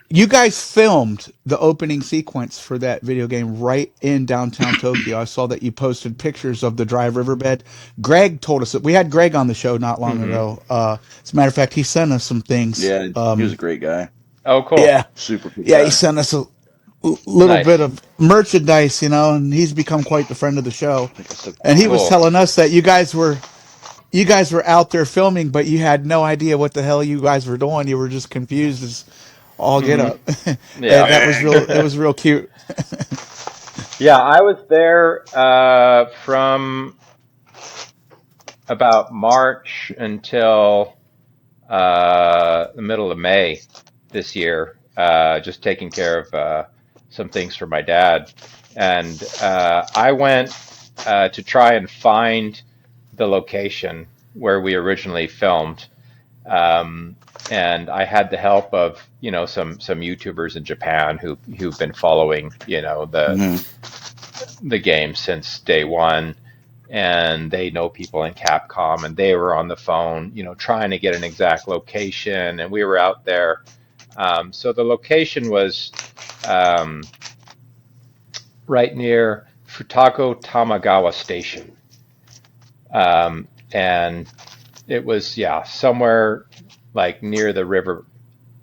Speaker 3: You guys filmed the opening sequence for that video game right in downtown Tokyo. I saw that you posted pictures of the dry riverbed. Greg told us that we had Greg on the show not long
Speaker 6: Hmm.
Speaker 3: ago. As a matter of fact, he sent us some things.
Speaker 4: Yeah, he was a great guy.
Speaker 6: Oh, cool.
Speaker 3: Yeah,
Speaker 4: Super cool
Speaker 3: yeah, he
Speaker 4: guy.
Speaker 3: sent us a little bit
Speaker 6: Nice.
Speaker 3: of merchandise, and he's become quite the friend of the show.
Speaker 4: I think I took
Speaker 3: And
Speaker 4: one
Speaker 3: he
Speaker 4: of
Speaker 3: was
Speaker 6: Cool.
Speaker 3: telling us that you guys were out there filming, but you had no idea what the hell you guys were doing. You were just confused as all get
Speaker 6: Hmm.
Speaker 3: up.
Speaker 6: Yeah.
Speaker 3: That was real. It was real cute.
Speaker 6: Yeah, I was there from about March until the middle of May this year, just taking care of some things for my dad. And I went to try and find the location where we originally filmed. Um, and I had the help of, some YouTubers in Japan who've been following,
Speaker 4: Hmm.
Speaker 6: the game since day one, and they know people in Capcom, and they were on the phone, trying to get an exact location, and we were out there. So the location was um, right near Futago Tamagawa Station, and it was, yeah, somewhere like near the river.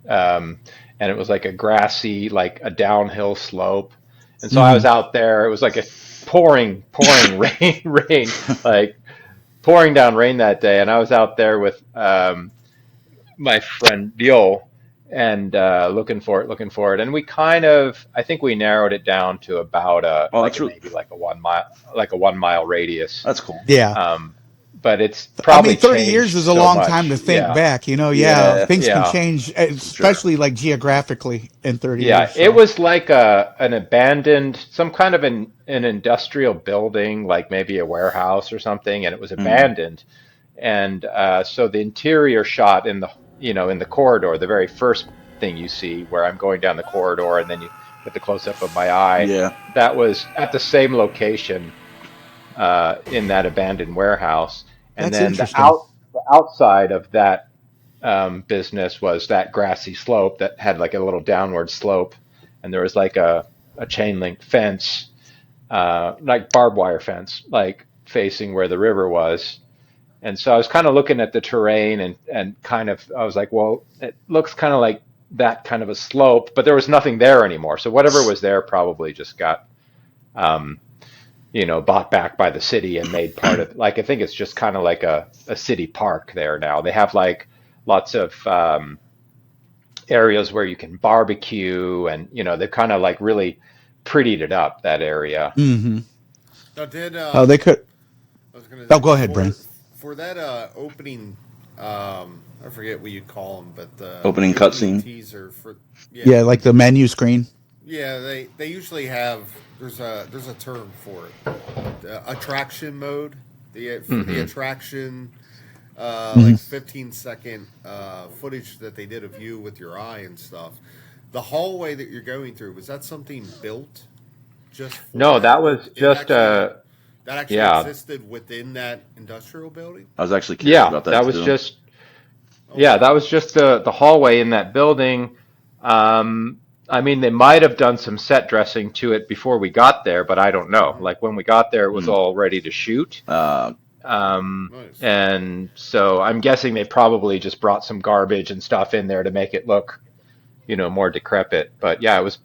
Speaker 6: Um, and it was like a grassy, like a downhill slope. And so I was
Speaker 3: Mhm.
Speaker 6: out there. It was like a pouring rain, like pouring down rain that day. And I was out there with my friend Biol and looking for it. And we kind of, I think we narrowed it down to about
Speaker 4: Oh, that's really,
Speaker 6: maybe like a 1 mile, like a 1 mile radius.
Speaker 4: that's cool.
Speaker 3: Yeah.
Speaker 6: But it's
Speaker 3: I mean,
Speaker 6: probably
Speaker 3: 30 years
Speaker 6: changed
Speaker 3: is a
Speaker 6: so
Speaker 3: long time
Speaker 6: much.
Speaker 3: to think
Speaker 6: Yeah.
Speaker 3: back.
Speaker 4: Yeah.
Speaker 3: Things can
Speaker 6: Yeah.
Speaker 3: change, especially like geographically in 30
Speaker 6: Yeah,
Speaker 3: years.
Speaker 6: it
Speaker 3: So
Speaker 6: was like an abandoned, some kind of an industrial building, like maybe a warehouse or something, and it was
Speaker 4: Mm.
Speaker 6: abandoned. And so the interior shot in the, in the corridor, the very first thing you see where I'm going down the corridor, and then you get the close up of my eye,
Speaker 4: Yeah.
Speaker 6: that was at the same location in that abandoned warehouse. And
Speaker 3: that's
Speaker 6: then
Speaker 3: interesting.
Speaker 6: the outside of that business was that grassy slope that had like a little downward slope, and there was like a chain link fence, like barbed wire fence, like facing where the river was. And so I was kind of looking at the terrain and kind of, I was like, well, it looks kind of like that kind of a slope, but there was nothing there anymore. So whatever was there probably just got, um, bought back by the city and made part of, like, I think it's just kind of like a city park there now. They have like lots of areas where you can barbecue, and, they've kind of like really prettied it up, that area.
Speaker 3: Hmm.
Speaker 5: Now, did
Speaker 3: Oh, they could.
Speaker 5: I was gonna
Speaker 3: Oh, go ahead, Brian.
Speaker 5: for that opening, I forget what you call them, but
Speaker 4: Opening
Speaker 5: the
Speaker 4: cutscene.
Speaker 5: teaser for
Speaker 3: Yeah, like the menu screen.
Speaker 5: yeah, they usually have there's a term for it, attraction mode. For the attraction, like 15-second footage that they did of you with your eye and stuff. The hallway that you're going through, was that something built just for
Speaker 6: No, that was
Speaker 5: it
Speaker 6: just
Speaker 5: that actually
Speaker 6: yeah,
Speaker 5: existed within that industrial building?
Speaker 4: I was actually curious
Speaker 6: yeah,
Speaker 4: about that
Speaker 6: that was
Speaker 4: too.
Speaker 6: just yeah, that was just the hallway in that building. I mean, they might have done some set dressing to it before we got there, but I don't know. Like when we got there, it was
Speaker 4: Mm.
Speaker 6: all ready to shoot.
Speaker 5: Nice.
Speaker 6: And so I'm guessing they probably just brought some garbage and stuff in there to make it look, more decrepit. But yeah, it was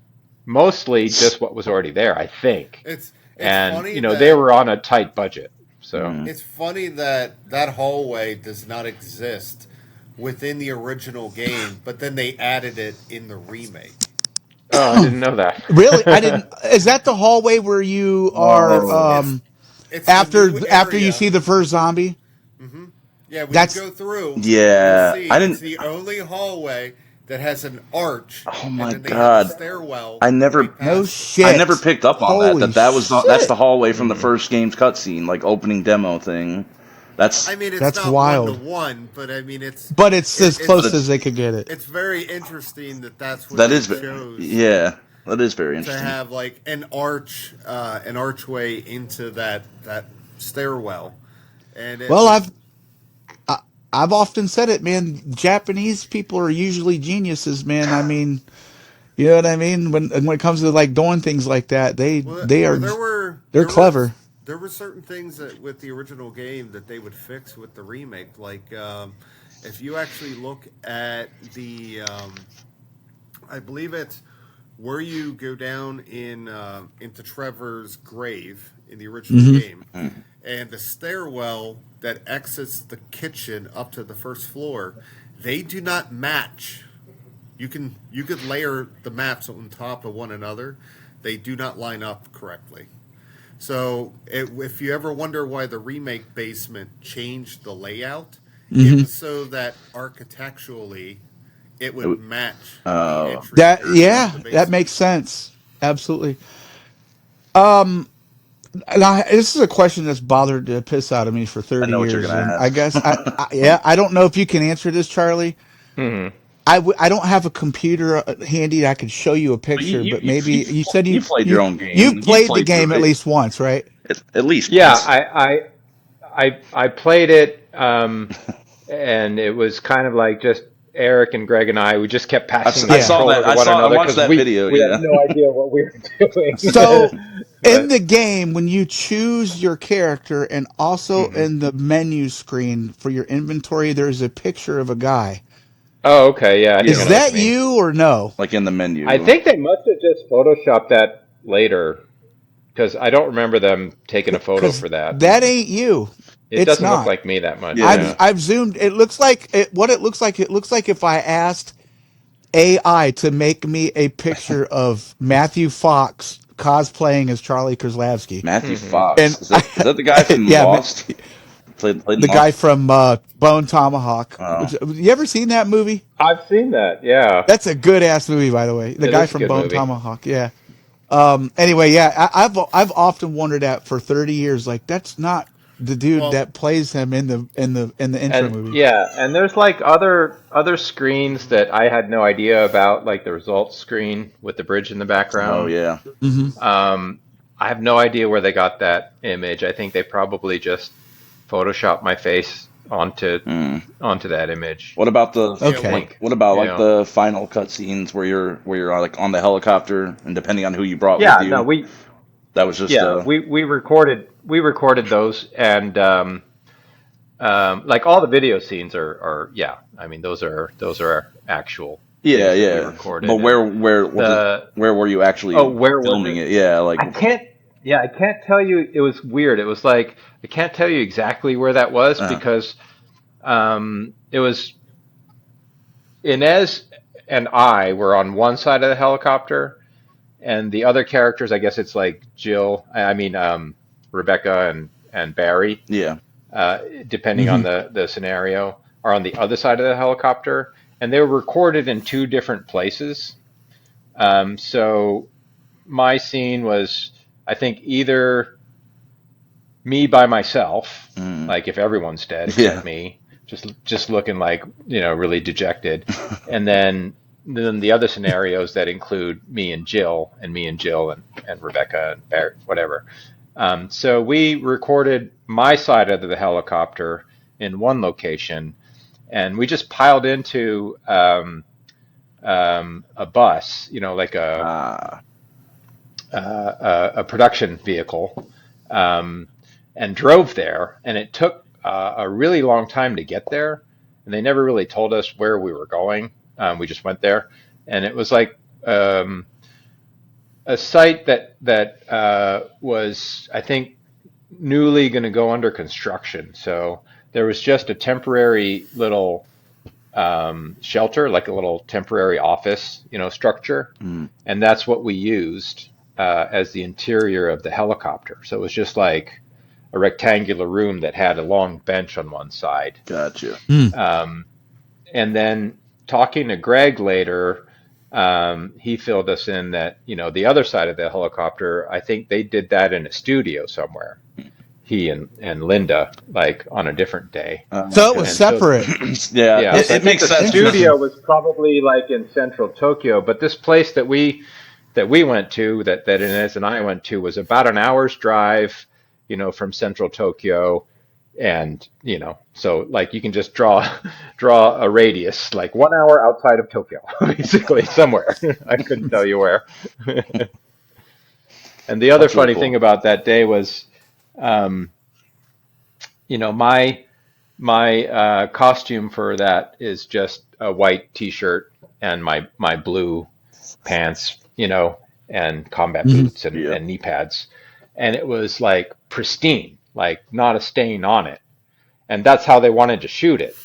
Speaker 6: mostly just what was already there, I think.
Speaker 5: It's
Speaker 6: And,
Speaker 5: funny
Speaker 6: they
Speaker 5: that
Speaker 6: were on a tight budget. So,
Speaker 5: it's funny that that hallway does not exist within the original game, but then they added it in the remake.
Speaker 6: oh, I didn't know that.
Speaker 3: Really, I didn't. Is that the hallway where you are
Speaker 5: It's
Speaker 4: Oh.
Speaker 5: it's it's the new
Speaker 3: after you
Speaker 5: area.
Speaker 3: see the first zombie?
Speaker 5: Yeah, when you
Speaker 3: That's
Speaker 5: go through,
Speaker 4: Yeah.
Speaker 5: you'll see
Speaker 4: I
Speaker 5: it's
Speaker 4: didn't.
Speaker 5: the only hallway that has an arch,
Speaker 4: Oh
Speaker 5: and
Speaker 4: my
Speaker 5: then they have a
Speaker 4: God.
Speaker 5: stairwell.
Speaker 4: I never.
Speaker 5: right
Speaker 3: No
Speaker 5: past it.
Speaker 3: shit.
Speaker 4: I never picked up on that.
Speaker 3: Holy
Speaker 4: That was that's
Speaker 3: shit.
Speaker 4: the hallway from the first game's cutscene, like opening demo thing. That's
Speaker 5: I mean, it's
Speaker 3: That's
Speaker 5: not
Speaker 3: wild.
Speaker 5: 1-to-1, but I mean,
Speaker 3: But it's as close
Speaker 5: it's
Speaker 3: as they could get it.
Speaker 5: it's very interesting that that's what
Speaker 4: that
Speaker 5: they
Speaker 4: is.
Speaker 5: chose
Speaker 4: Yeah, that is very
Speaker 5: to
Speaker 4: interesting.
Speaker 5: have, like an archway into that stairwell, and it
Speaker 3: Well,
Speaker 5: was,
Speaker 3: I've often said it, man. Japanese people are usually geniuses, man. I mean, you know what I mean? When it comes to like doing things like that, they are they're clever.
Speaker 5: there were certain things that with the original game that they would fix with the remake, like if you actually look at the I believe it's where you go down in into Trevor's grave in the original game, and the stairwell that exits the kitchen up to the first floor, they do not match. You could layer the maps on top of one another. They do not line up correctly. So if you ever wonder why the remake basement changed the layout, it was so that architecturally it would match the entry
Speaker 3: That
Speaker 5: area
Speaker 3: yeah,
Speaker 5: of the
Speaker 3: that
Speaker 5: basement.
Speaker 3: makes sense. Absolutely. And this is a question that's bothered the piss out of me for
Speaker 4: I
Speaker 3: 30
Speaker 4: know what you're
Speaker 3: years,
Speaker 4: gonna
Speaker 3: and
Speaker 4: ask.
Speaker 3: I guess I don't know if you can answer this, Charlie.
Speaker 6: Hmm.
Speaker 3: I don't have a computer handy. I could show you a
Speaker 4: But
Speaker 3: picture, but maybe you said
Speaker 4: you played your own
Speaker 3: you've
Speaker 4: game. You
Speaker 3: played the
Speaker 4: played
Speaker 3: game
Speaker 4: through
Speaker 3: at
Speaker 4: it
Speaker 3: least once, right?
Speaker 4: at least
Speaker 6: Yeah,
Speaker 4: once.
Speaker 6: I played it, and it was kind of like just Eric and Greg and we just kept passing the
Speaker 4: I saw
Speaker 6: controller
Speaker 4: that.
Speaker 6: to one
Speaker 4: I
Speaker 6: another
Speaker 4: watched
Speaker 6: because
Speaker 4: that video.
Speaker 6: we had
Speaker 4: Yeah.
Speaker 6: no idea what we were doing.
Speaker 3: So in
Speaker 6: But
Speaker 3: the game, when you choose your character and also
Speaker 6: mhm.
Speaker 3: in the menu screen for your inventory, there's a picture of a guy.
Speaker 6: Oh, okay, yeah. I think
Speaker 3: Is
Speaker 6: I know what
Speaker 3: that
Speaker 6: you mean.
Speaker 3: you or no?
Speaker 4: Like in the menu.
Speaker 6: I think they must have just photoshopped that later because I don't remember them taking a photo
Speaker 3: Because
Speaker 6: for that.
Speaker 3: that ain't you.
Speaker 6: It
Speaker 3: It's
Speaker 6: doesn't look
Speaker 3: not.
Speaker 6: like me that much.
Speaker 4: Yeah.
Speaker 3: I've zoomed. It looks like what it looks like. It looks like if I asked AI to make me a picture of Matthew Fox cosplaying as Charlie Kraslavsky,
Speaker 4: Matthew
Speaker 6: Hmm.
Speaker 3: and
Speaker 4: Fox. Is that the guy from
Speaker 3: yeah,
Speaker 4: Lost? Played in
Speaker 3: the guy
Speaker 4: Lost?
Speaker 3: from Bone Tomahawk.
Speaker 4: Oh.
Speaker 3: You ever seen that movie?
Speaker 6: I've seen that. Yeah,
Speaker 3: That's a good ass movie, by the way. The
Speaker 6: it
Speaker 3: guy
Speaker 6: is a
Speaker 3: from
Speaker 6: good
Speaker 3: Bone
Speaker 6: movie.
Speaker 3: Tomahawk. Yeah. Anyway, yeah, I've often wondered that for 30 years. Like, that's not the dude
Speaker 5: Well,
Speaker 3: that plays him in the intro
Speaker 6: And
Speaker 3: movie.
Speaker 6: yeah, and there's like other screens that I had no idea about, like the results screen with the bridge in the
Speaker 4: Oh,
Speaker 6: background.
Speaker 4: yeah.
Speaker 6: I have no idea where they got that image. I think they probably just photoshopped my face onto that image.
Speaker 4: What about the
Speaker 3: Okay.
Speaker 6: Like,
Speaker 4: what about
Speaker 6: you
Speaker 4: like
Speaker 6: know.
Speaker 4: the final cutscenes where you're like on the helicopter and depending on who you brought
Speaker 6: Yeah,
Speaker 4: with
Speaker 6: no,
Speaker 4: you, that was just
Speaker 6: we recorded those, and like all the video scenes are yeah. I mean, those are actual
Speaker 4: yeah,
Speaker 6: things that we
Speaker 4: yeah.
Speaker 6: recorded.
Speaker 4: But where was
Speaker 6: The
Speaker 4: it, where were you actually
Speaker 6: where was
Speaker 4: filming
Speaker 6: it?
Speaker 4: it? Yeah, like
Speaker 6: I can't tell you. It was weird. It was like I can't tell you exactly where that was
Speaker 4: uh,
Speaker 6: because it was Inez and I were on one side of the helicopter, and the other characters, I guess it's like Jill. I mean, Rebecca and Barry,
Speaker 4: yeah.
Speaker 6: depending on the scenario, are on the other side of the helicopter, and they were recorded in two different places. So my scene was, I think, either me by myself, like if everyone's dead except
Speaker 4: Yeah.
Speaker 6: me, just looking like, really dejected, and then the other scenarios that include me and Jill and Rebecca and Barrett, whatever. So we recorded my side of the helicopter in one location, and we just piled into a bus, like a production vehicle, and drove there. And it took a really long time to get there, and they never really told us where we were going. We just went there, and it was like a site that was, I think, newly going to go under construction. So there was just a temporary little shelter, like a little temporary office, structure, and that's what we used as the interior of the helicopter. So it was just like a rectangular room that had a long bench on one side.
Speaker 4: Gotcha.
Speaker 6: And then talking to Greg later, he filled us in that, the other side of the helicopter, I think they did that in a studio somewhere. He and Linda, like on a different day.
Speaker 3: So it was separate.
Speaker 4: Yeah,
Speaker 6: Yeah, so I
Speaker 4: it
Speaker 6: think
Speaker 4: makes
Speaker 6: the
Speaker 4: sense.
Speaker 6: studio was probably like in central Tokyo, but this place that we went to, that Inez and I went to, was about an hour's drive, from central Tokyo, and so like you can just draw a radius, like 1 hour outside of Tokyo, basically somewhere. I couldn't tell you where. And the other
Speaker 4: That's really
Speaker 6: funny
Speaker 4: cool.
Speaker 6: thing about that day was, my costume for that is just a white T-shirt and my blue pants, and combat boots and,
Speaker 4: Yeah.
Speaker 6: and knee pads, and it was like pristine, like not a stain on it, and that's how they wanted to shoot it.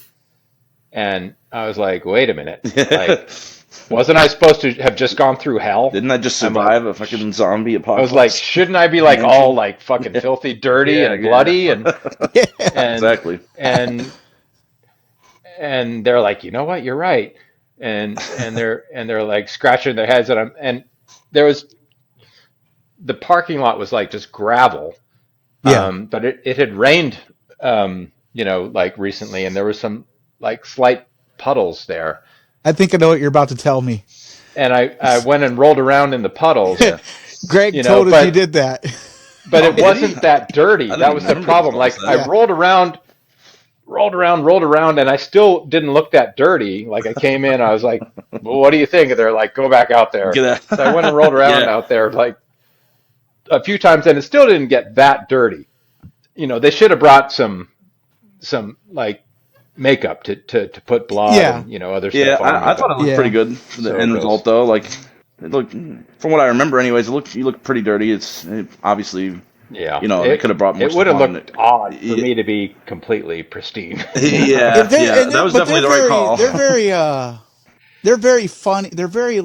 Speaker 6: And I was like, wait a minute, like, wasn't I supposed to have just gone through hell?
Speaker 4: Didn't I just
Speaker 6: I'm
Speaker 4: survive a fucking zombie
Speaker 6: I
Speaker 4: apocalypse?
Speaker 6: was like, shouldn't I be like all like fucking filthy, dirty,
Speaker 4: Yeah,
Speaker 6: and bloody, and
Speaker 4: exactly.
Speaker 6: and they're like, you know what, you're right, and they're like scratching their heads, and there was, the parking lot was like just gravel,
Speaker 3: Yeah.
Speaker 6: but it had rained, like recently, and there was some like slight puddles there,
Speaker 3: I think I know what you're about to tell me.
Speaker 6: and I went and rolled around in the puddles,
Speaker 3: Greg told us
Speaker 6: but
Speaker 3: you did that.
Speaker 6: but
Speaker 4: Oh,
Speaker 6: it
Speaker 4: did
Speaker 6: wasn't
Speaker 4: he?
Speaker 6: that dirty.
Speaker 4: I didn't
Speaker 6: That was the
Speaker 4: remember
Speaker 6: problem.
Speaker 4: all
Speaker 6: Like
Speaker 4: that.
Speaker 6: I
Speaker 3: Yeah.
Speaker 6: rolled around, and I still didn't look that dirty. Like I came in, I was like, well, "What do you think?" And they're like, "Go back out there."
Speaker 4: Get out.
Speaker 6: So I went and rolled around
Speaker 4: Yeah.
Speaker 6: out there like a few times, and it still didn't get that dirty. They should have brought some like, makeup to put blood
Speaker 3: Yeah.
Speaker 6: and other
Speaker 4: Yeah,
Speaker 6: stuff on.
Speaker 4: I thought it looked
Speaker 3: Yeah.
Speaker 4: pretty good for the
Speaker 6: So
Speaker 4: end
Speaker 6: it
Speaker 4: result, though. Like, it looked, from what I remember, anyways, you look pretty dirty. Obviously,
Speaker 6: Yeah,
Speaker 4: they could have brought more
Speaker 6: it would
Speaker 4: stuff
Speaker 6: have
Speaker 4: on
Speaker 6: looked odd for
Speaker 4: Yeah,
Speaker 6: me to be completely pristine.
Speaker 4: yeah, that was
Speaker 3: But
Speaker 4: definitely the right call.
Speaker 3: they're very funny. They're very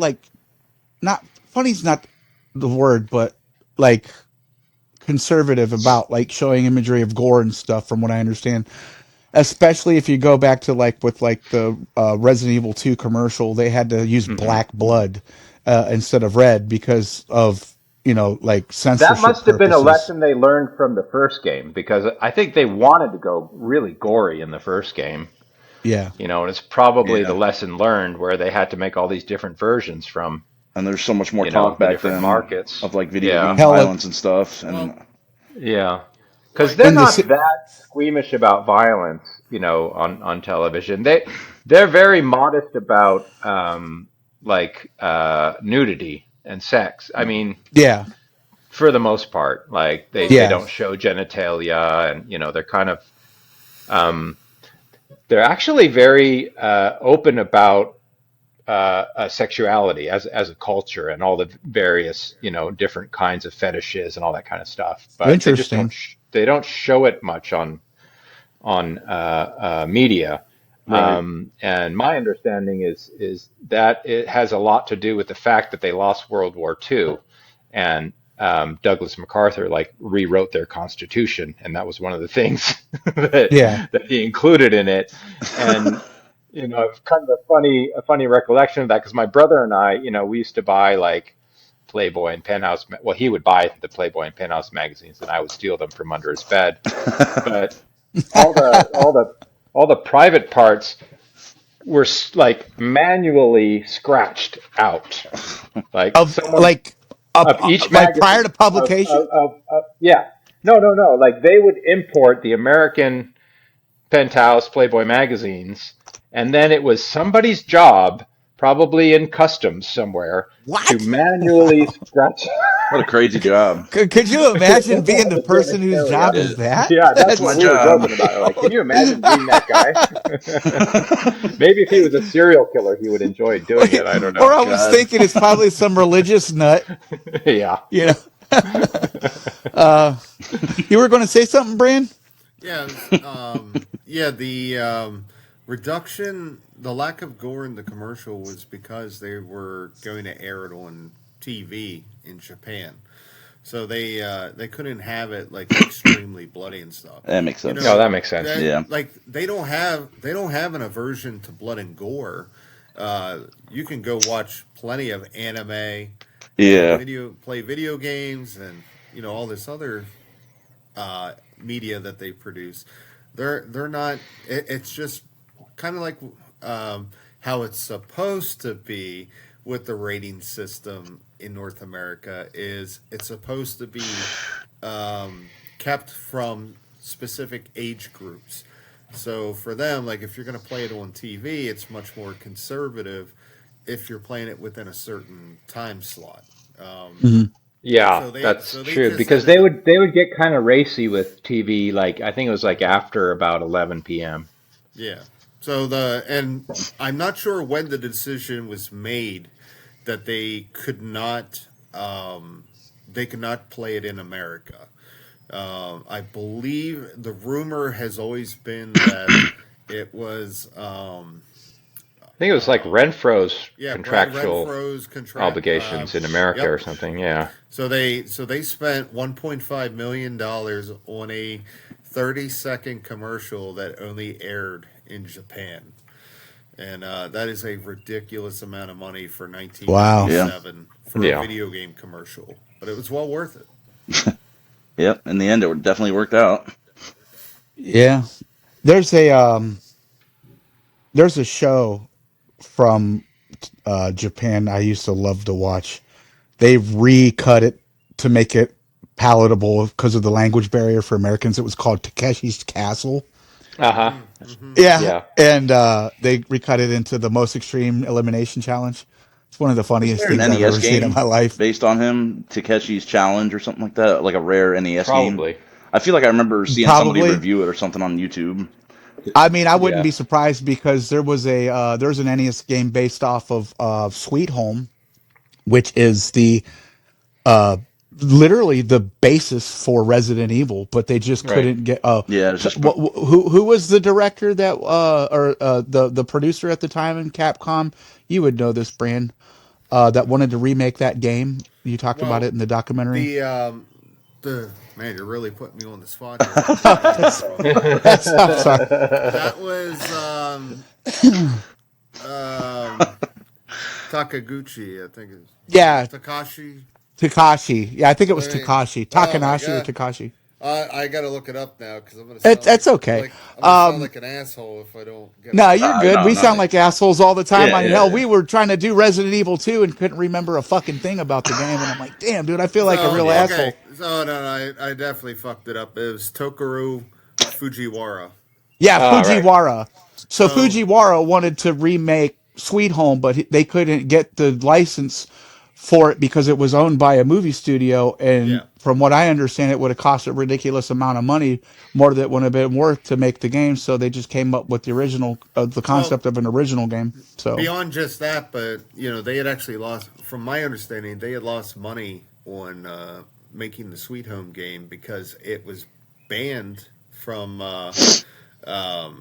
Speaker 3: not funny's not the word, but like conservative about like showing imagery of gore and stuff. From what I understand, especially if you go back to with the Resident Evil 2 commercial, they had to use black blood instead of red because of like
Speaker 6: That
Speaker 3: censorship
Speaker 6: must have been a
Speaker 3: purposes.
Speaker 6: lesson they learned from the first game, because I think they wanted to go really gory in the first game.
Speaker 3: Yeah.
Speaker 6: And it's probably
Speaker 4: Yeah.
Speaker 6: the lesson learned where they had to make all these different versions from
Speaker 4: And there's so much more talk
Speaker 6: the
Speaker 4: back
Speaker 6: different
Speaker 4: then
Speaker 6: markets.
Speaker 4: of like video
Speaker 6: Yeah.
Speaker 4: game
Speaker 3: Hell,
Speaker 4: violence and stuff. And
Speaker 6: Yeah, because they're
Speaker 3: When the
Speaker 6: not
Speaker 3: si-
Speaker 6: that squeamish about violence, on television. They're very modest about nudity and sex. I mean,
Speaker 3: Yeah.
Speaker 6: for the most part, like they
Speaker 3: Yeah.
Speaker 6: don't show genitalia, and they're kind of they're actually very open about sexuality as a culture and all the various different kinds of fetishes and all that kind of stuff. But they just
Speaker 3: Interesting.
Speaker 6: they don't show it much on media.
Speaker 4: Right.
Speaker 6: And my understanding is that it has a lot to do with the fact that they lost World War II, and Douglas MacArthur rewrote their constitution, and that was one of the things that he included in it. And it's kind of a funny recollection of that, because my brother and I, we used to buy Playboy and Penthouse. Well, he would buy the Playboy and Penthouse magazines, and I would steal them from under his bed. But all the private parts were manually scratched out,
Speaker 3: Of
Speaker 6: each
Speaker 3: prior to publication.
Speaker 6: Yeah, no, they would import the American Penthouse Playboy magazines, and then it was somebody's job, probably in customs somewhere, to manually scratch.
Speaker 4: what a crazy job.
Speaker 3: Could you imagine being the person whose job is that?
Speaker 6: Yeah, that's
Speaker 4: my
Speaker 6: what we were
Speaker 4: job.
Speaker 6: joking about. Can you imagine being that guy? Maybe if he was a serial killer, he would enjoy doing it. I don't know.
Speaker 3: Or I was thinking it's probably some religious nut.
Speaker 6: Yeah.
Speaker 3: You were going to say something, Bran?
Speaker 5: Yeah, the reduction, the lack of gore in the commercial was because they were going to air it on TV in Japan, so they couldn't have it extremely bloody and stuff.
Speaker 4: That makes sense.
Speaker 6: No, that makes sense.
Speaker 4: Yeah.
Speaker 5: They don't have an aversion to blood and gore. You can go watch plenty of anime,
Speaker 4: Yeah.
Speaker 5: play video games, and all this other media that they produce. They're not. It's just kind of like how it's supposed to be with the rating system in North America. It's supposed to be kept from specific age groups. So for them, if you're going to play it on TV, it's much more conservative if you're playing it within a certain time slot.
Speaker 6: Yeah, that's true, because they would get kind of racy with TV. I think it was after about 11 p.m.
Speaker 5: Yeah. So and I'm not sure when the decision was made that they could not play it in America. I believe the rumor has always been that it was.
Speaker 6: I think it was Renfro's contractual
Speaker 5: Renfro's
Speaker 6: obligations in America or something. Yeah.
Speaker 5: So they spent $1.5 million on a 30-second commercial that only aired in Japan, and that is a ridiculous amount of money for 1997 for a video game commercial. But it was well worth it.
Speaker 4: Yep. In the end, it definitely worked out.
Speaker 3: Yeah. There's a show from Japan I used to love to watch. They've recut it to make it palatable because of the language barrier for Americans. It was called Takeshi's Castle.
Speaker 6: Uh-huh.
Speaker 3: Yeah. And they recut it into the Most Extreme Elimination Challenge. It's one of the funniest things I've ever seen in my life.
Speaker 4: Based on him, Takeshi's Challenge or something like that, like a rare NES
Speaker 6: Probably.
Speaker 4: game. I feel like I remember seeing somebody review it or something on YouTube.
Speaker 3: I mean, I wouldn't
Speaker 6: Yeah.
Speaker 3: be surprised because there's an NES game based off of Sweet Home, which is the uh, literally the basis for Resident Evil, but they just
Speaker 6: Right.
Speaker 3: couldn't get.
Speaker 4: Yeah, it's just
Speaker 3: Who was the director that or the producer at the time in Capcom? You would know this, brand that wanted to remake that game. You talked about
Speaker 5: Well,
Speaker 3: it in the documentary.
Speaker 5: the man, you're really putting me on the spot here. I'm
Speaker 3: I'm sorry.
Speaker 5: that was Takaguchi, I think it's
Speaker 3: Yeah,
Speaker 5: Takashi.
Speaker 3: Takashi. Yeah, I think it was
Speaker 5: I mean,
Speaker 3: Takashi,
Speaker 5: oh my
Speaker 3: Takanashi or
Speaker 5: god,
Speaker 3: Takashi.
Speaker 5: I gotta look it up now because I'm gonna
Speaker 3: It's
Speaker 5: sound
Speaker 3: that's okay.
Speaker 5: I'm gonna sound like an asshole if I don't get it
Speaker 3: No,
Speaker 5: right.
Speaker 3: you're good.
Speaker 4: no,
Speaker 3: We sound
Speaker 4: no.
Speaker 3: like assholes all the time.
Speaker 4: Yeah,
Speaker 3: I mean,
Speaker 4: yeah,
Speaker 3: hell,
Speaker 4: yeah.
Speaker 3: we were trying to do Resident Evil 2 and couldn't remember a fucking thing about the game, and I'm like, damn, dude, I feel like a
Speaker 5: So
Speaker 3: real asshole.
Speaker 5: okay, so no, I definitely fucked it up. It was Tokaru Fujiwara.
Speaker 3: Yeah,
Speaker 6: Right.
Speaker 3: Fujiwara. So
Speaker 5: So
Speaker 3: Fujiwara wanted to remake Sweet Home, but they couldn't get the license for it because it was owned by a movie studio. And
Speaker 5: yeah.
Speaker 3: from what I understand, it would have cost a ridiculous amount of money, more than it would have been worth to make the game. So they just came up with the original, the
Speaker 5: Well,
Speaker 3: concept of an original game. So
Speaker 5: beyond just that, but they had actually lost. From my understanding, they had lost money on making the Sweet Home game because it was banned from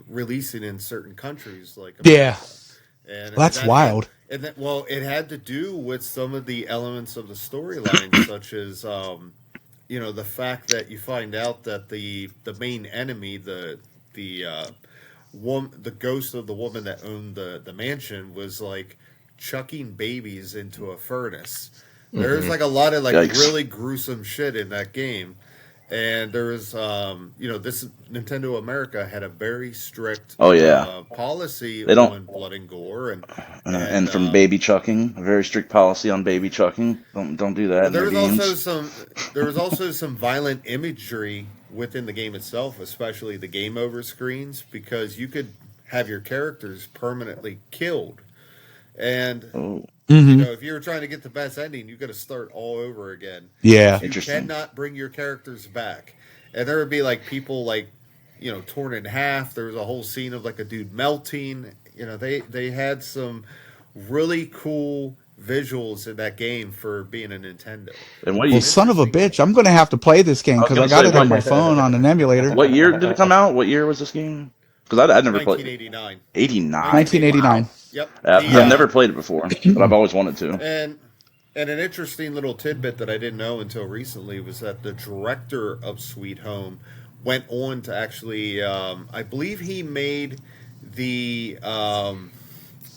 Speaker 5: releasing in certain countries like
Speaker 3: yeah,
Speaker 5: America. And
Speaker 3: that's
Speaker 5: that had,
Speaker 3: wild.
Speaker 5: and that, well, it had to do with some of the elements of the storyline, such as the fact that you find out that the main enemy, the ghost of the woman that owned the mansion, was like chucking babies into a furnace. There's like a lot of like
Speaker 4: Yikes.
Speaker 5: really gruesome shit in that game. And there was, this Nintendo America had a very strict
Speaker 4: Oh, yeah.
Speaker 5: policy
Speaker 4: They don't-
Speaker 5: on blood and gore,
Speaker 4: and from baby chucking, a very strict policy on baby chucking. Don't do that in
Speaker 5: there
Speaker 4: their
Speaker 5: was
Speaker 4: games.
Speaker 5: there was also some violent imagery within the game itself, especially the game over screens, because you could have your characters permanently killed, and
Speaker 4: Oh,
Speaker 5: if you were trying to get the best ending, you got to start all over again.
Speaker 3: Yeah.
Speaker 5: You
Speaker 4: Interesting.
Speaker 5: cannot bring your characters back, and there would be like people like torn in half. There was a whole scene of like a dude melting. They had some really cool visuals in that game for being a Nintendo.
Speaker 4: and what
Speaker 3: Well, son of a bitch, I'm going to have to play this game because I got it on my phone on an emulator.
Speaker 4: What year did it come out? What year was this game? Because I never played.
Speaker 5: 1989.
Speaker 4: 89.
Speaker 3: 1989.
Speaker 5: Yep.
Speaker 4: I've never played it before, but I've always wanted to.
Speaker 5: And an interesting little tidbit that I didn't know until recently was that the director of Sweet Home went on to actually, I believe he made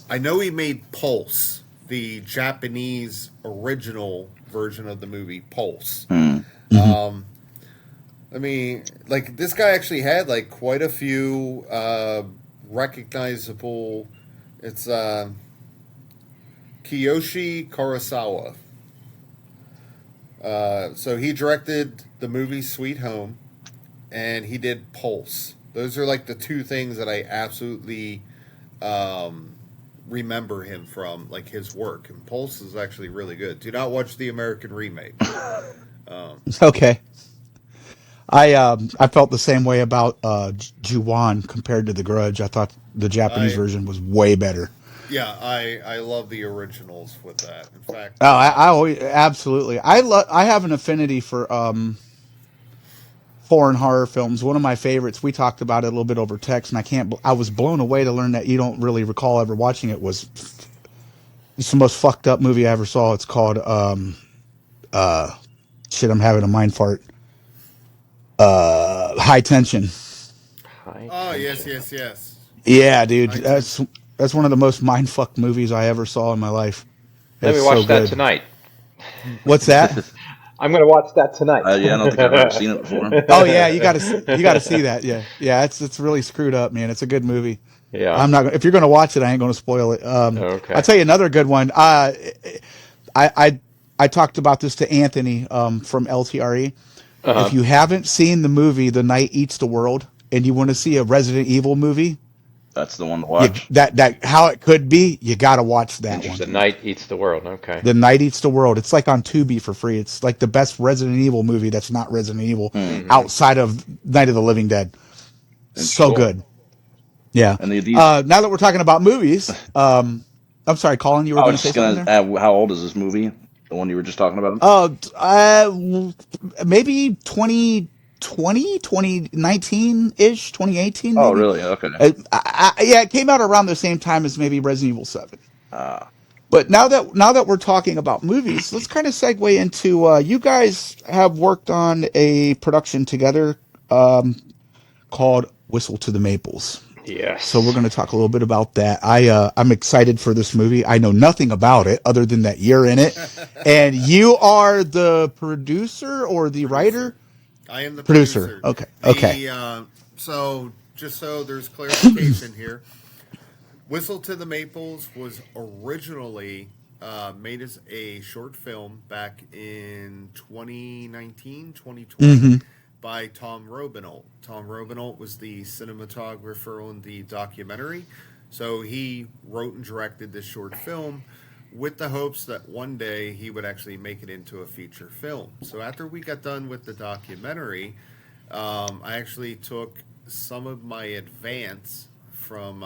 Speaker 5: I know he made Pulse, the Japanese original version of the movie Pulse. I mean, like, this guy actually had like quite a few recognizable. It's Kiyoshi Kurosawa. So he directed the movie Sweet Home, and he did Pulse. Those are like the two things that I absolutely remember him from, like his work. And Pulse is actually really good. Do not watch the American remake.
Speaker 3: Okay. I felt the same way about Ju-On compared to The Grudge. I thought the Japanese version was way better.
Speaker 5: Yeah, I love the originals with that. In fact,
Speaker 3: Oh, I always absolutely. I have an affinity for foreign horror films. One of my favorites. We talked about it a little bit over text, and I was blown away to learn that you don't really recall ever watching it. It's the most fucked up movie I ever saw. It's called shit. I'm having a mind fart. High Tension.
Speaker 5: oh yes.
Speaker 3: Yeah, dude.
Speaker 5: High
Speaker 3: That's one of the most mind fucked movies I ever saw in my life.
Speaker 6: Let me
Speaker 3: It's
Speaker 6: watch
Speaker 3: so
Speaker 6: that
Speaker 3: good.
Speaker 6: tonight.
Speaker 3: What's that?
Speaker 6: I'm going to watch that tonight.
Speaker 4: Yeah, I don't think I've ever seen it before.
Speaker 3: Oh yeah, you gotta see that. Yeah. It's really screwed up, man. It's a good movie.
Speaker 6: Yeah.
Speaker 3: I'm not. If you're gonna watch it, I ain't gonna spoil it.
Speaker 6: Okay.
Speaker 3: I'll tell you another good one. I talked about this to Anthony from LTRE. If you haven't seen the movie The Night Eats the World and you want to see a Resident Evil movie,
Speaker 4: That's the one to watch.
Speaker 3: that how it could be, you got to watch that
Speaker 6: The
Speaker 3: one.
Speaker 6: Night Eats the World. Okay.
Speaker 3: The Night Eats the World. It's like on Tubi for free. It's like the best Resident Evil movie that's not Resident Evil outside of Night of the Living Dead. So
Speaker 6: Cool.
Speaker 3: good. Yeah.
Speaker 4: And these,
Speaker 3: Now that we're talking about movies, I'm sorry, Colin, you were
Speaker 4: I
Speaker 3: going
Speaker 4: was
Speaker 3: to say
Speaker 4: just
Speaker 3: something
Speaker 4: gonna
Speaker 3: there?
Speaker 4: add, how old is this movie? The one you were just talking about?
Speaker 3: Maybe 2020, 2019-ish, 2018
Speaker 4: Oh,
Speaker 3: maybe.
Speaker 4: really? Okay.
Speaker 3: Yeah, it came out around the same time as maybe Resident Evil 7.
Speaker 4: Uh,
Speaker 3: But now that we're talking about movies, let's kind of segue into you guys have worked on a production together called Whistle to the Maples. So we're
Speaker 6: Yes.
Speaker 3: going to talk a little bit about that. I'm excited for this movie. I know nothing about it other than that you're in it, and you are the producer or the
Speaker 5: Producer.
Speaker 3: writer.
Speaker 5: I am the
Speaker 3: Producer.
Speaker 5: producer.
Speaker 3: Okay. Okay.
Speaker 5: So just so there's clarification here, Whistle to the Maples was originally made as a short film back in 2019, 2020
Speaker 3: Mm-hmm.
Speaker 5: by Tom Robinault. Tom Robinault was the cinematographer on the documentary. So he wrote and directed this short film with the hopes that one day he would actually make it into a feature film. So after we got done with the documentary, I actually took some of my advance from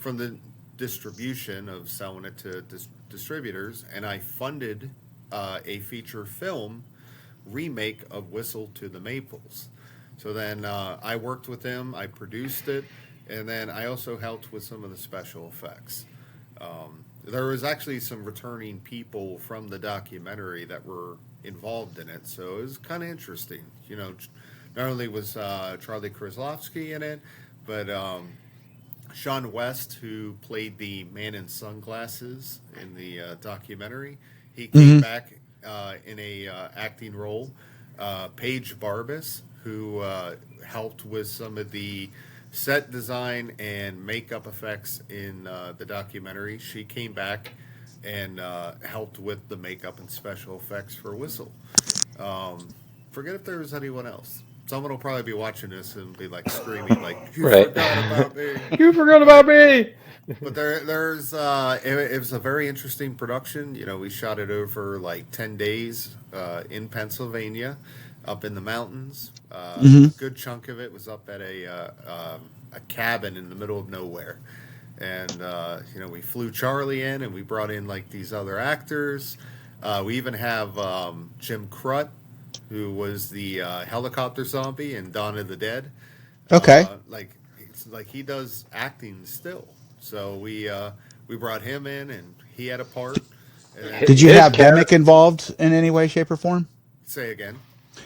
Speaker 5: the distribution of selling it to distributors, and I funded a feature film remake of Whistle to the Maples. So then I worked with him, I produced it, and then I also helped with some of the special effects. There was actually some returning people from the documentary that were involved in it, so it was kind of interesting. You know, not only was Charlie Kraslavsky in it, but Sean West, who played the man in sunglasses in the documentary, he came back in a acting role. Paige Barbas, who helped with some of the set design and makeup effects in the documentary, she came back and helped with the makeup and special effects for Whistle. Forget if there was anyone else. Someone will probably be watching this and be like screaming, like, "You
Speaker 6: Right.
Speaker 5: forgot about me!"
Speaker 6: You forgot about me.
Speaker 5: But it was a very interesting production. You know, we shot it over like 10 days in Pennsylvania, up in the mountains. A good chunk of it was up at a cabin in the middle of nowhere. And you know, we flew Charlie in, and we brought in like these other actors. We even have Jim Crut, who was the helicopter zombie in Dawn of the Dead.
Speaker 3: Okay.
Speaker 5: It's like he does acting still. So we brought him in, and he had a part. And
Speaker 3: Did you
Speaker 6: His
Speaker 3: have
Speaker 6: character.
Speaker 3: Demick involved in any way, shape, or form?
Speaker 5: say again.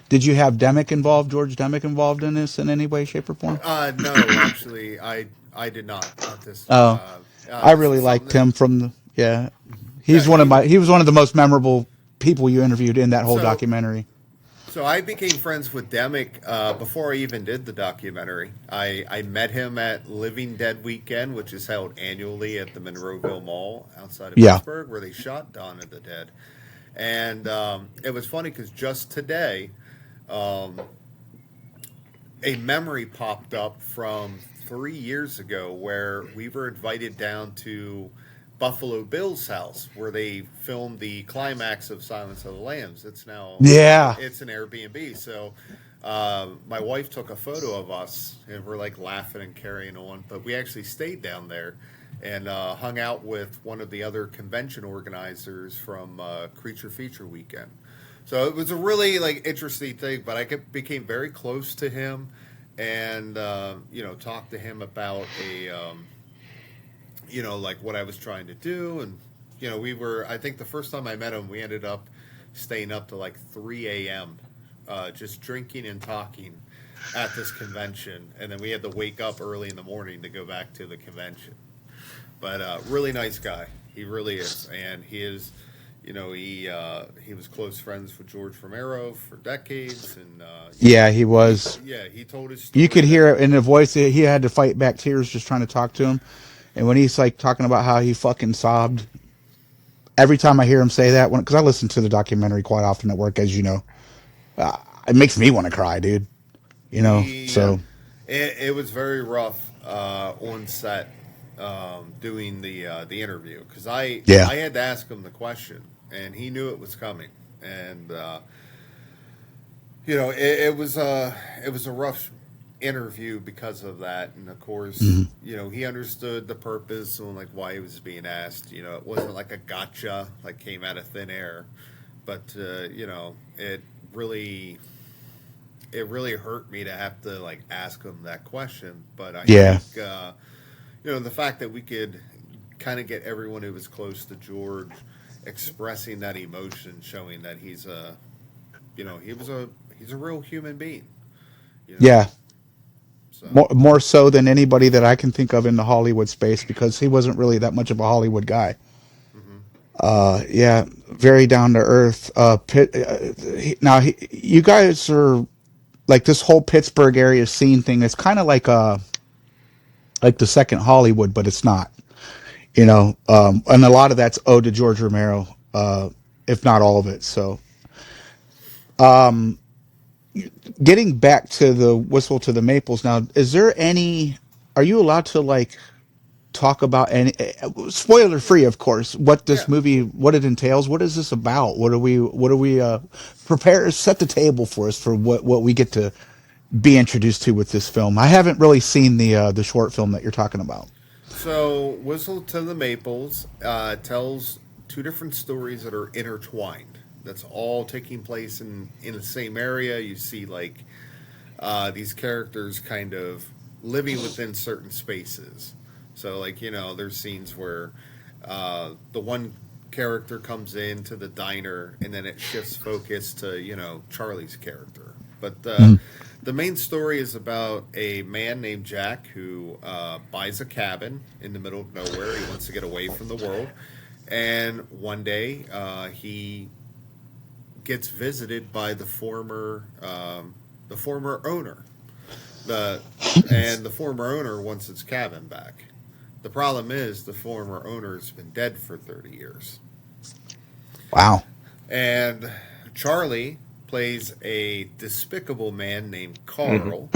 Speaker 3: Did you have Demick involved, George Demick involved in this in any way, shape, or form?
Speaker 5: No, actually, I did not at this.
Speaker 3: Oh, I
Speaker 5: This
Speaker 3: really
Speaker 5: is something
Speaker 3: liked
Speaker 5: that,
Speaker 3: him from the yeah.
Speaker 5: yeah.
Speaker 3: He was one of the most memorable people you interviewed in that whole
Speaker 5: So
Speaker 3: documentary.
Speaker 5: So I became friends with Demick before I even did the documentary. I met him at Living Dead Weekend, which is held annually at the Monroeville Mall outside of
Speaker 3: Yeah.
Speaker 5: Pittsburgh, where they shot Dawn of the Dead. And it was funny because just today, a memory popped up from 3 years ago where we were invited down to Buffalo Bill's house where they filmed the climax of Silence of the Lambs. It's now it's an Airbnb. So my wife took a photo of us and we're like laughing and carrying on. But we actually stayed down there and hung out with one of the other convention organizers from Creature Feature Weekend. So it was a really like interesting thing. But I became very close to him and talked to him about like what I was trying to do. And, I think the first time I met him, we ended up staying up to like 3 a.m., just drinking and talking at this convention. And then we had to wake up early in the morning to go back to the convention. But really nice guy. He really is. And he is, he was close friends with George Romero for decades. And
Speaker 3: He was.
Speaker 5: he told his story.
Speaker 3: You could hear it in the voice. He had to fight back tears just trying to talk to him. And when he's like talking about how he fucking sobbed, every time I hear him say that, because I listen to the documentary quite often at work, as you know, it makes me want to cry, dude. So
Speaker 5: it was very rough on set doing the interview because I had to ask him the question and he knew it was coming and it was a rough interview because of that, and of course, he understood the purpose and like why he was being asked. It wasn't like a gotcha, like came out of thin air, but it really hurt me to have to like ask him that question. But I think the fact that we could kind of get everyone who was close to George expressing that emotion, showing that he's a real human being.
Speaker 3: Yeah.
Speaker 5: So.
Speaker 3: More so than anybody that I can think of in the Hollywood space, because he wasn't really that much of a Hollywood guy. Very down to earth. You guys are like this whole Pittsburgh area scene thing. It's kind of like the second Hollywood, but it's not. And a lot of that's owed to George Romero, if not all of it. So, getting back to the Whistle to the Maples now, are you allowed to like talk about any, spoiler free, of course, what this movie, what it entails? What is this about? What do we prepare, set the table for us for what we get to be introduced to with this film? I haven't really seen the short film that you're talking about.
Speaker 5: So, Whistle to the Maples tells two different stories that are intertwined. That's all taking place in the same area. You see, like, these characters kind of living within certain spaces. So, like, there's scenes where the one character comes into the diner and then it shifts focus to, Charlie's character. But the main story is about a man named Jack who buys a cabin in the middle of nowhere. He wants to get away from the world. And one day he gets visited by the former owner. And the former owner wants his cabin back. The problem is the former owner's been dead for 30 years.
Speaker 3: Wow.
Speaker 5: And Charlie plays a despicable man named Carl,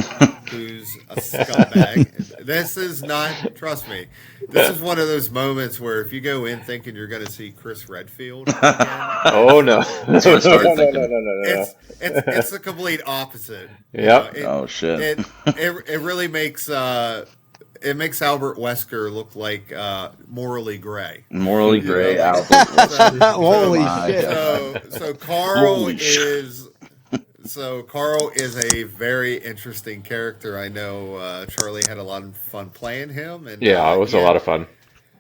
Speaker 5: who's a scumbag. This is not, trust me, this is one of those moments where if you go in thinking you're going to see Chris Redfield again,
Speaker 6: Oh no!
Speaker 4: That's what I started
Speaker 6: no,
Speaker 4: thinking.
Speaker 5: it's the complete opposite.
Speaker 6: Yep.
Speaker 4: Oh shit!
Speaker 5: It really makes Albert Wesker look like morally gray.
Speaker 4: Morally gray Albert.
Speaker 3: Holy shit!
Speaker 5: So Carl
Speaker 4: Holy
Speaker 5: is. So Carl is a very interesting character. I know Charlie had a lot of fun playing him, and
Speaker 6: Yeah, it was a lot of fun.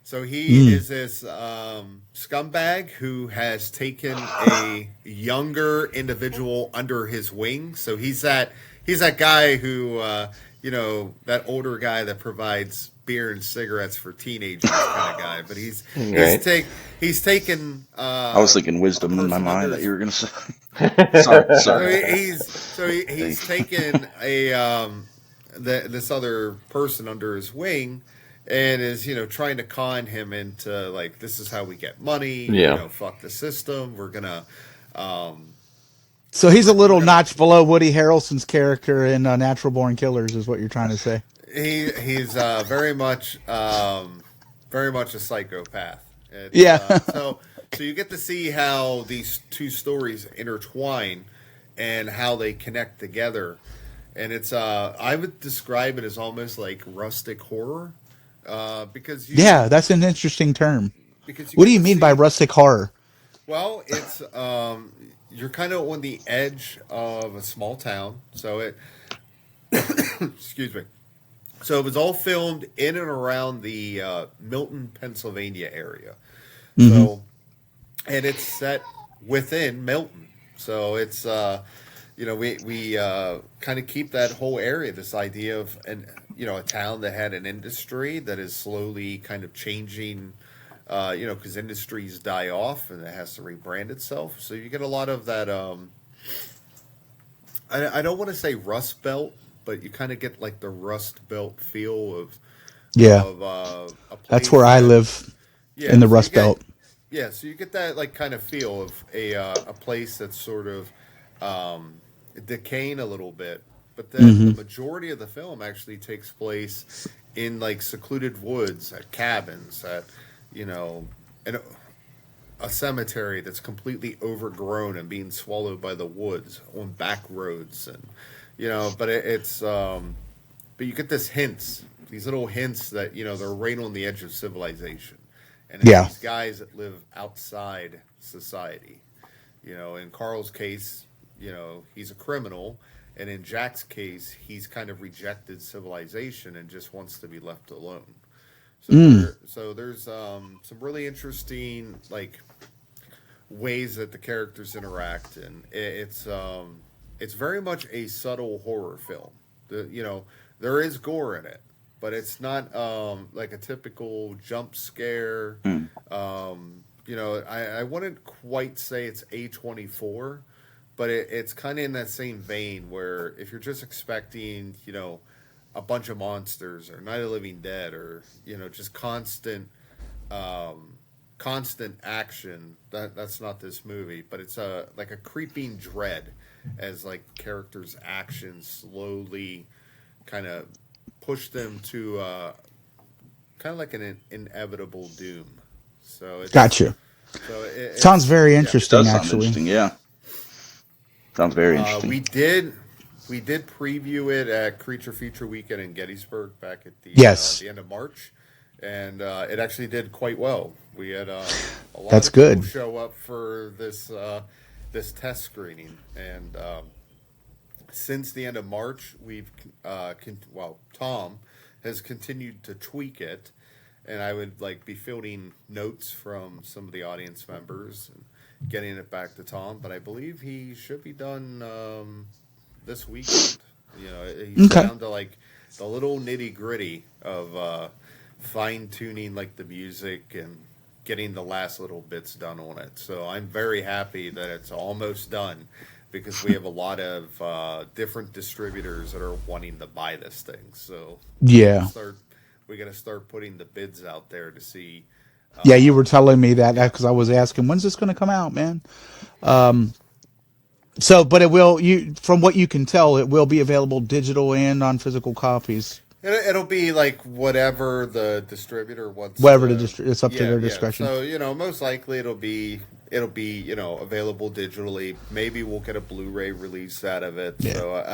Speaker 5: so he is this scumbag who has taken a younger individual under his wing. So he's that guy who that older guy that provides beer and cigarettes for teenagers kind of guy. But he's taken.
Speaker 4: I was thinking wisdom in my mind that you were going to say. Sorry.
Speaker 5: So he's taken this other person under his wing. And is trying to con him into like, this is how we get money.
Speaker 6: Yeah.
Speaker 5: Fuck the system. We're gonna.
Speaker 3: So he's a little notch below Woody Harrelson's character in Natural Born Killers, is what you're trying to say.
Speaker 5: He's very much a psychopath. So you get to see how these two stories intertwine and how they connect together, and it's I would describe it as almost like rustic horror. Because
Speaker 3: that's an interesting term.
Speaker 5: Because
Speaker 3: what do you mean by rustic horror?
Speaker 5: Well, it's you're kind of on the edge of a small town, so it excuse me. So it was all filmed in and around the Milton, Pennsylvania area. So, and it's set within Milton. So it's we kind of keep that whole area, this idea of a town that had an industry that is slowly kind of changing, because industries die off and it has to rebrand itself. So you get a lot of that. I don't want to say Rust Belt, but you kind of get like the Rust Belt feel of a place.
Speaker 3: That's where I live, in the Rust Belt.
Speaker 5: Yeah, so you get that like kind of feel of a place that's sort of decaying a little bit. But then the majority of the film actually takes place in like secluded woods, at cabins, at in a cemetery that's completely overgrown and being swallowed by the woods, on back roads, and but it's but you get these little hints that they're right on the edge of civilization, and it's
Speaker 3: Yeah.
Speaker 5: these guys that live outside society. In Carl's case, he's a criminal, and in Jack's case, he's kind of rejected civilization and just wants to be left alone. So there's some really interesting ways that the characters interact, and it's very much a subtle horror film. There is gore in it, but it's not like a typical jump scare. I wouldn't quite say it's A24, but it's kind of in that same vein where if you're just expecting, a bunch of monsters or Night of the Living Dead or, just constant action, that's not this movie, but it's like a creeping dread as characters' actions slowly kind of push them to kind of like an inevitable doom. So
Speaker 3: Gotcha.
Speaker 5: So it
Speaker 3: Sounds very
Speaker 4: It
Speaker 3: interesting,
Speaker 4: does sound
Speaker 3: actually.
Speaker 4: interesting. Yeah, sounds very interesting.
Speaker 5: we did preview it at Creature Feature Weekend in Gettysburg back at
Speaker 3: Yes.
Speaker 5: the end of March, and it actually did quite well. We had a lot
Speaker 3: That's
Speaker 5: of people
Speaker 3: good.
Speaker 5: show up for this test screening, and since the end of March, Tom has continued to tweak it, and I would be fielding notes from some of the audience members and getting it back to Tom. But I believe he should be done this weekend. He's
Speaker 3: Okay.
Speaker 5: down to the little nitty gritty of fine tuning the music and getting the last little bits done on it. So I'm very happy that it's almost done, because we have a lot of different distributors that are wanting to buy this thing. So
Speaker 3: Yeah.
Speaker 5: we got to start putting the bids out there to see.
Speaker 3: Yeah, you were telling me that because I was asking, when's this going to come out, man? But it will. From what you can tell, it will be available digital and on physical copies.
Speaker 5: It'll be whatever the distributor wants.
Speaker 3: Whatever it's up to their
Speaker 5: Yeah.
Speaker 3: discretion.
Speaker 5: So most likely it'll be available digitally. Maybe we'll get a Blu-ray release out of it.
Speaker 3: Yeah.
Speaker 5: So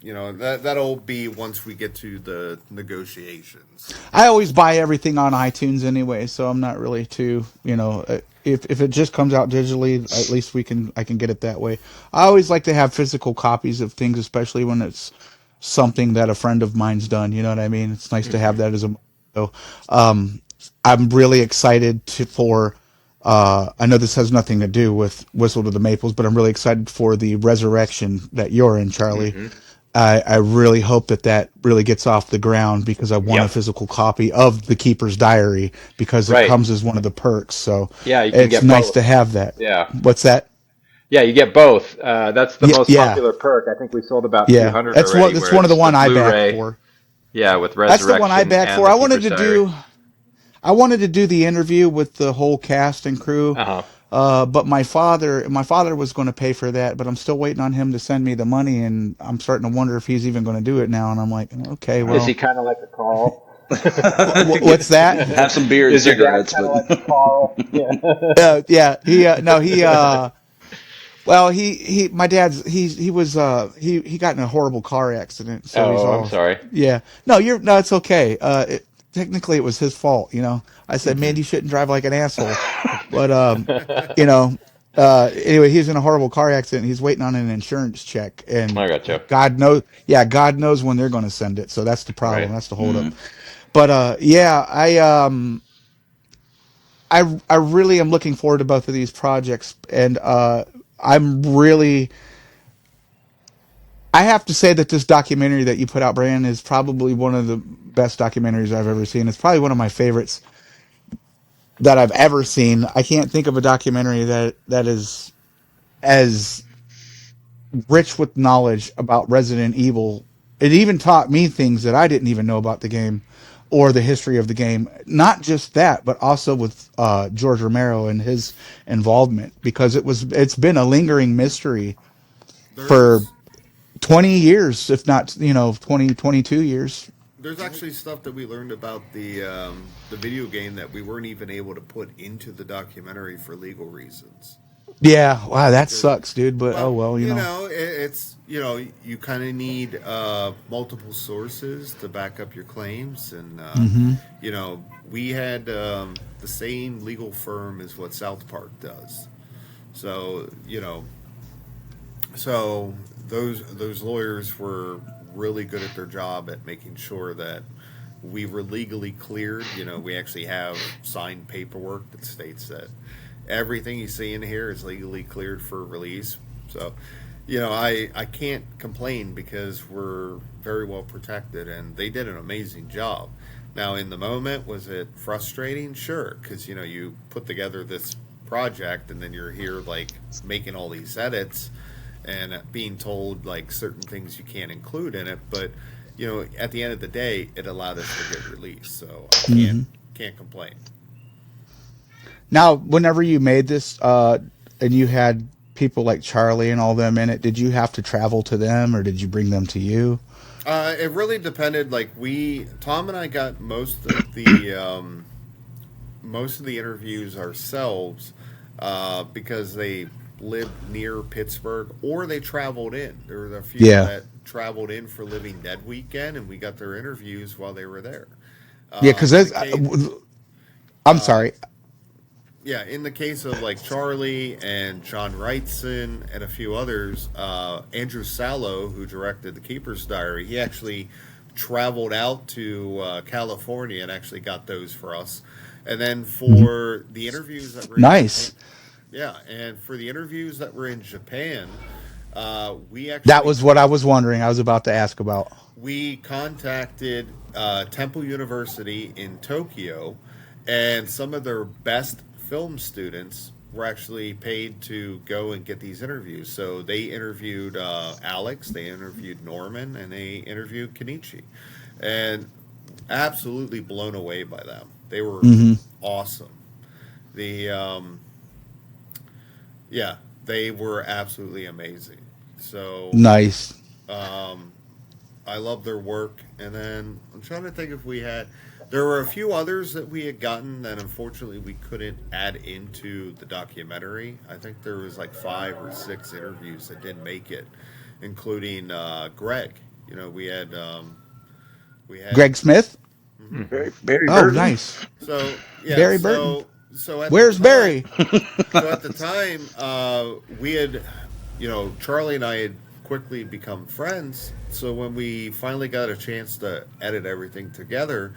Speaker 5: that'll be once we get to the negotiations.
Speaker 3: I always buy everything on iTunes anyway, so I'm not really too, if it just comes out digitally, at least I can get it that way. I always like to have physical copies of things, especially when it's something that a friend of mine's done. You know what I mean? It's nice to have that as a. So, I'm really excited for. I know this has nothing to do with Whistle to the Maples, but I'm really excited for the resurrection that you're in, Charlie. I really hope that really gets off the ground, because I want a physical copy of The Keeper's Diary, because it comes as one of the perks. So
Speaker 6: Yeah, you can
Speaker 3: it's
Speaker 6: get
Speaker 3: nice
Speaker 6: both.
Speaker 3: to have that.
Speaker 6: Yeah.
Speaker 3: What's that?
Speaker 6: Yeah, you get both. That's the most
Speaker 3: yeah.
Speaker 6: popular perk. I think we sold about
Speaker 3: Yeah,
Speaker 6: 200
Speaker 3: that's
Speaker 6: already.
Speaker 3: That's one of the one I backed for.
Speaker 6: Yeah, with
Speaker 3: That's
Speaker 6: Resurrection.
Speaker 3: the one I backed
Speaker 6: and
Speaker 3: for.
Speaker 6: The
Speaker 3: I wanted
Speaker 6: Keeper's
Speaker 3: to
Speaker 6: Diary.
Speaker 3: do. I wanted to do the interview with the whole cast and crew. But my father was going to pay for that, but I'm still waiting on him to send me the money, and I'm starting to wonder if he's even going to do it now. And I'm like, okay, well.
Speaker 6: Is he kind of like a Carl?
Speaker 3: What's that?
Speaker 4: Have some beer and
Speaker 6: Is your dad
Speaker 4: cigarettes,
Speaker 6: kind of
Speaker 4: but
Speaker 6: like a Carl? Yeah.
Speaker 3: Yeah. Well, my dad's, he got in a horrible car accident. So he's all,
Speaker 6: I'm sorry.
Speaker 3: Yeah. No, it's okay. Technically it was his fault, I said, man, you shouldn't drive like an asshole. But, anyway, he's in a horrible car accident. He's waiting on an insurance check, and
Speaker 6: I gotcha.
Speaker 3: God knows when they're going to send it. So that's the problem.
Speaker 6: Right.
Speaker 3: That's the holdup. But, I really am looking forward to both of these projects, and I have to say that this documentary that you put out, Brandon, is probably one of the best documentaries I've ever seen. It's probably one of my favorites that I've ever seen. I can't think of a documentary that is as rich with knowledge about Resident Evil. It even taught me things that I didn't even know about the game or the history of the game. Not just that, but also with George Romero and his involvement, because it's been a lingering mystery for 20 years, if not 20, 22 years.
Speaker 5: There's actually stuff that we learned about the video game that we weren't even able to put into the documentary for legal reasons.
Speaker 3: Yeah, wow, that
Speaker 5: Because,
Speaker 3: sucks, dude. But oh
Speaker 5: well,
Speaker 3: well, you
Speaker 5: you
Speaker 3: know.
Speaker 5: know, it's, you kind of need multiple sources to back up your claims. And,
Speaker 3: Hmm.
Speaker 5: we had the same legal firm as what South Park does. So, so those lawyers were really good at their job at making sure that we were legally cleared. We actually have signed paperwork that states that everything you see in here is legally cleared for release. So, I can't complain because we're very well protected, and they did an amazing job. Now, in the moment, was it frustrating? Sure, because you put together this project, and then you're here like making all these edits and being told like certain things you can't include in it. But at the end of the day, it allowed us to get released, so I can't
Speaker 3: Hmm.
Speaker 5: can't complain.
Speaker 3: Now, whenever you made this, and you had people like Charlie and all them in it, did you have to travel to them, or did you bring them to you?
Speaker 5: It really depended. Like Tom and I got most of the interviews ourselves because they lived near Pittsburgh or they traveled in. There were a few
Speaker 3: Yeah,
Speaker 5: that traveled in for Living Dead weekend, and we got their interviews while they were there.
Speaker 3: yeah, because
Speaker 5: In the case,
Speaker 3: I'm sorry.
Speaker 5: in the case of like Charlie and John Wrightson and a few others, Andrew Sallow, who directed The Keeper's Diary, he actually traveled out to California and actually got those for us. And then
Speaker 3: Mhm.
Speaker 5: for the interviews that were in Japan,
Speaker 3: Nice.
Speaker 5: yeah, and for the interviews that were in Japan, we
Speaker 3: That
Speaker 5: actually
Speaker 3: was what I was wondering. I was about to ask about.
Speaker 5: we contacted Temple University in Tokyo, and some of their best film students were actually paid to go and get these interviews. So they interviewed Alex, they interviewed Norman, and they interviewed Kenichi, and absolutely blown away by them. They were
Speaker 3: Hmm.
Speaker 5: awesome. The Yeah, they were absolutely amazing. So
Speaker 3: Nice.
Speaker 5: um, I love their work. And then I'm trying to think if we had. There were a few others that we had gotten that unfortunately we couldn't add into the documentary. I think there was like 5 or 6 interviews that didn't make it, including Greg. We had.
Speaker 3: Greg Smith.
Speaker 5: Mhm.
Speaker 1: Barry
Speaker 3: Oh,
Speaker 1: Burton.
Speaker 3: nice.
Speaker 5: So yeah,
Speaker 3: Barry Burton.
Speaker 5: so at the
Speaker 3: Where's
Speaker 5: time,
Speaker 3: Barry?
Speaker 5: we had, Charlie and I had quickly become friends. So when we finally got a chance to edit everything together,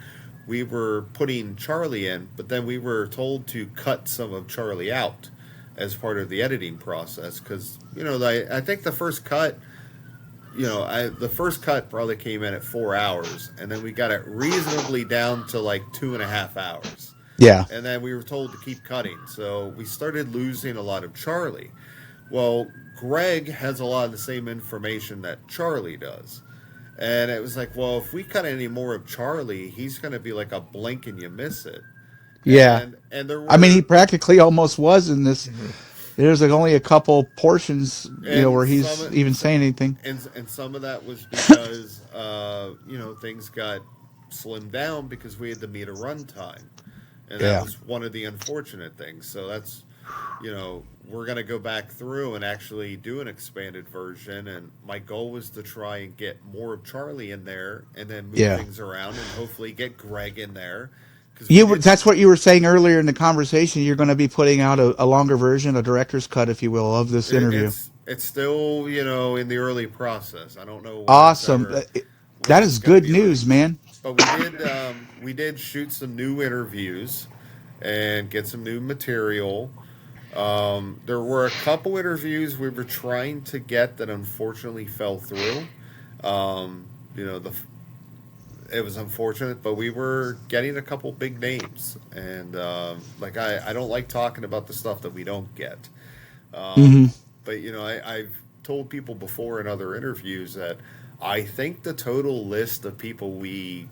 Speaker 5: we were putting Charlie in, but then we were told to cut some of Charlie out as part of the editing process because I think the first cut probably came in at 4 hours, and then we got it reasonably down to like 2.5 hours.
Speaker 3: Yeah.
Speaker 5: And then we were told to keep cutting. So we started losing a lot of Charlie. Well, Greg has a lot of the same information that Charlie does. And it was like, well, if we cut any more of Charlie, he's going to be like a blink and you miss it.
Speaker 3: Yeah.
Speaker 5: And there
Speaker 3: I mean, he
Speaker 5: were
Speaker 3: practically almost was in this.
Speaker 6: Mhm.
Speaker 3: There's like only a couple portions,
Speaker 5: and
Speaker 3: where
Speaker 5: some
Speaker 3: he's even saying anything.
Speaker 5: and some of that was because things got slimmed down because we had to meet a runtime, and that
Speaker 3: Yeah.
Speaker 5: was one of the unfortunate things. So that's we're going to go back through and actually do an expanded version, and my goal was to try and get more of Charlie in there and then move
Speaker 3: Yeah.
Speaker 5: things around and hopefully get Greg in there because we
Speaker 3: You were,
Speaker 5: did.
Speaker 3: that's what you were saying earlier in the conversation. You're going to be putting out a longer version, a director's cut, if you will, of this interview.
Speaker 5: It's still in the early process. I don't know
Speaker 3: Awesome.
Speaker 5: when
Speaker 3: That
Speaker 5: it's
Speaker 3: is
Speaker 5: going to
Speaker 3: good
Speaker 5: be
Speaker 3: news,
Speaker 5: released.
Speaker 3: man.
Speaker 5: But we did shoot some new interviews and get some new material. There were a couple interviews we were trying to get that unfortunately fell through. Um, you know, the it was unfortunate, but we were getting a couple big names, and like I don't like talking about the stuff that we don't get. Um,
Speaker 3: Hmm.
Speaker 5: but I've told people before in other interviews that I think the total list of people we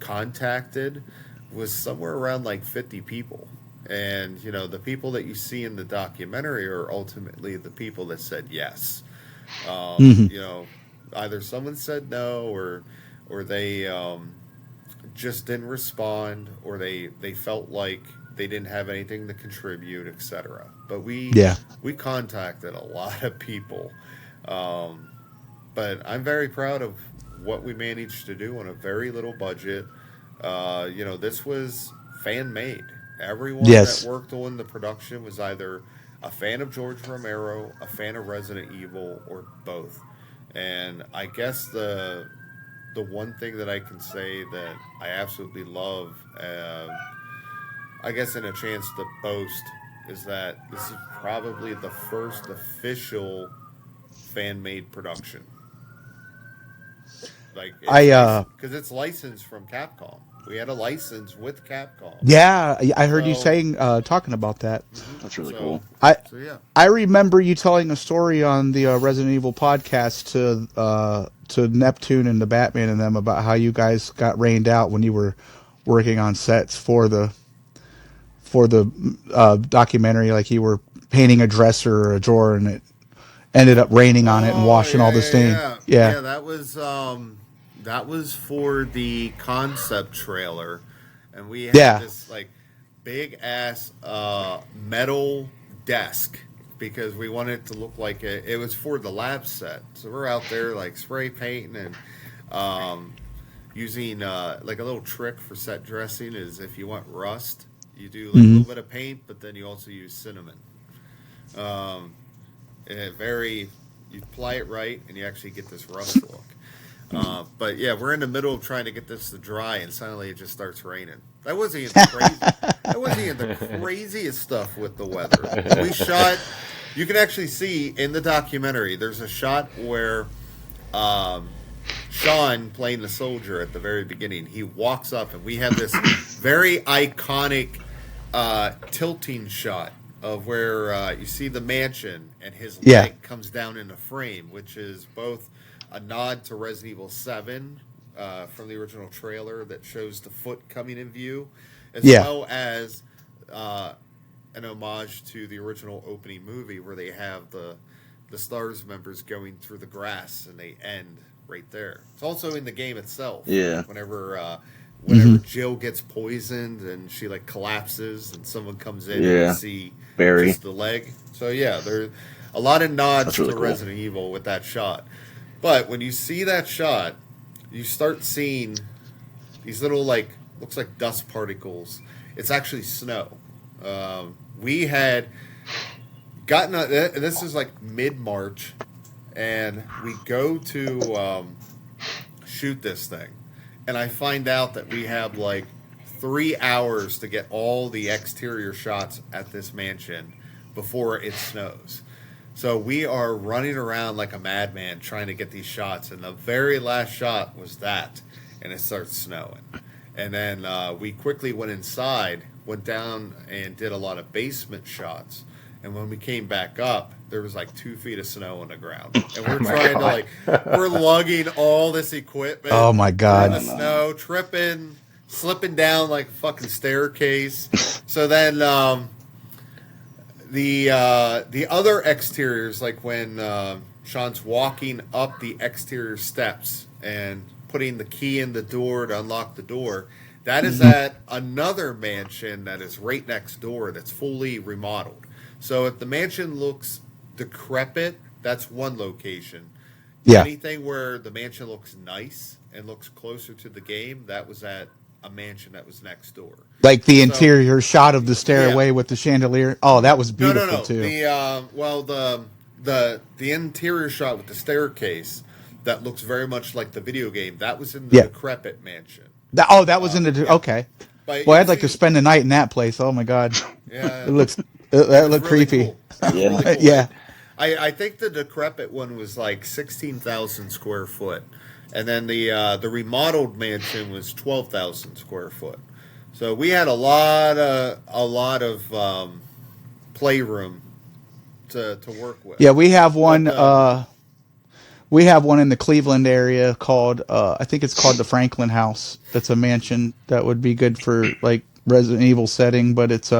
Speaker 5: contacted was somewhere around like 50 people. And the people that you see in the documentary are ultimately the people that said yes. Um,
Speaker 3: Hmm.
Speaker 5: you know, Either someone said no, or they just didn't respond, or they felt like they didn't have anything to contribute, etc. But
Speaker 3: Yeah.
Speaker 5: we contacted a lot of people. But I'm very proud of what we managed to do on a very little budget. This was fan made. Everyone
Speaker 3: Yes.
Speaker 5: that worked on the production was either a fan of George Romero, a fan of Resident Evil, or both. And I guess the one thing that I can say that I absolutely love, I guess in a chance to boast, is that this is probably the first official fan-made production. Like, because it's licensed from Capcom. We had a license with Capcom.
Speaker 3: Yeah, I heard you talking about that.
Speaker 4: That's really cool.
Speaker 5: Yeah.
Speaker 3: I remember you telling a story on the Resident Evil podcast to Neptune and the Batman and them about how you guys got rained out when you were working on sets for the documentary. Like you were painting a dresser or a drawer, and it ended up raining on it and washing all the stain.
Speaker 5: Yeah, that was for the concept trailer, and we had this like big ass metal desk because we wanted it to look like it was for the lab set. So we're out there like spray painting and using like a little trick for set dressing is if you want rust, you do like a little bit of paint, but then you also use cinnamon. And you apply it right, and you actually get this rust look. But yeah, we're in the middle of trying to get this to dry, and suddenly it just starts raining. That wasn't even crazy. That wasn't even the craziest stuff with the weather. We shot. You can actually see in the documentary. There's a shot where Sean, playing the soldier at the very beginning, he walks up, and we have this very iconic tilting shot of where you see the mansion and his leg comes down in a frame, which is both a nod to Resident Evil 7 from the original trailer that shows the foot coming in view, as well as an homage to the original opening movie where they have the STARS members going through the grass and they end right there. It's also in the game itself.
Speaker 4: Yeah.
Speaker 5: Whenever Jill gets poisoned and she like collapses and someone comes in and you see
Speaker 4: Barry.
Speaker 5: just the leg. So yeah, there's a lot of nods
Speaker 4: really
Speaker 5: to
Speaker 4: cool.
Speaker 5: Resident Evil with that shot. But when you see that shot, you start seeing these little like looks like dust particles. It's actually snow. We had gotten this is like mid-March, and we go to shoot this thing, and I find out that we have like 3 hours to get all the exterior shots at this mansion before it snows. So we are running around like a madman trying to get these shots, and the very last shot was that, and it starts snowing. And then we quickly went inside, went down and did a lot of basement shots. And when we came back up, there was like 2 feet of snow on the ground. And we're trying to like, we're lugging all this equipment.
Speaker 3: Oh my God.
Speaker 5: In the snow, tripping, slipping down like a fucking staircase. So then the other exteriors, like when Sean's walking up the exterior steps and putting the key in the door to unlock the door, that is at another mansion that is right next door that's fully remodeled. So if the mansion looks decrepit, that's one location.
Speaker 3: Yeah.
Speaker 5: Anything where the mansion looks nice and looks closer to the game, that was at a mansion that was next door.
Speaker 3: Like the interior shot of the stairway with the chandelier. Oh, that was beautiful too.
Speaker 5: The interior shot with the staircase that looks very much like the video game, that was in the decrepit mansion.
Speaker 3: That was in the okay.
Speaker 5: But
Speaker 3: Well, I'd like to spend the night in that place. Oh my God.
Speaker 5: Yeah,
Speaker 3: It looks that looked
Speaker 5: really
Speaker 3: creepy.
Speaker 5: cool. Really cool.
Speaker 3: Yeah.
Speaker 5: I think the decrepit one was like 16,000 square foot, and then the remodeled mansion was 12,000 square foot. So we had a lot of playroom to work with.
Speaker 3: Yeah, we have one. We have one in the Cleveland area called I think it's called the Franklin House. That's a mansion that would be good for like Resident Evil setting, but it's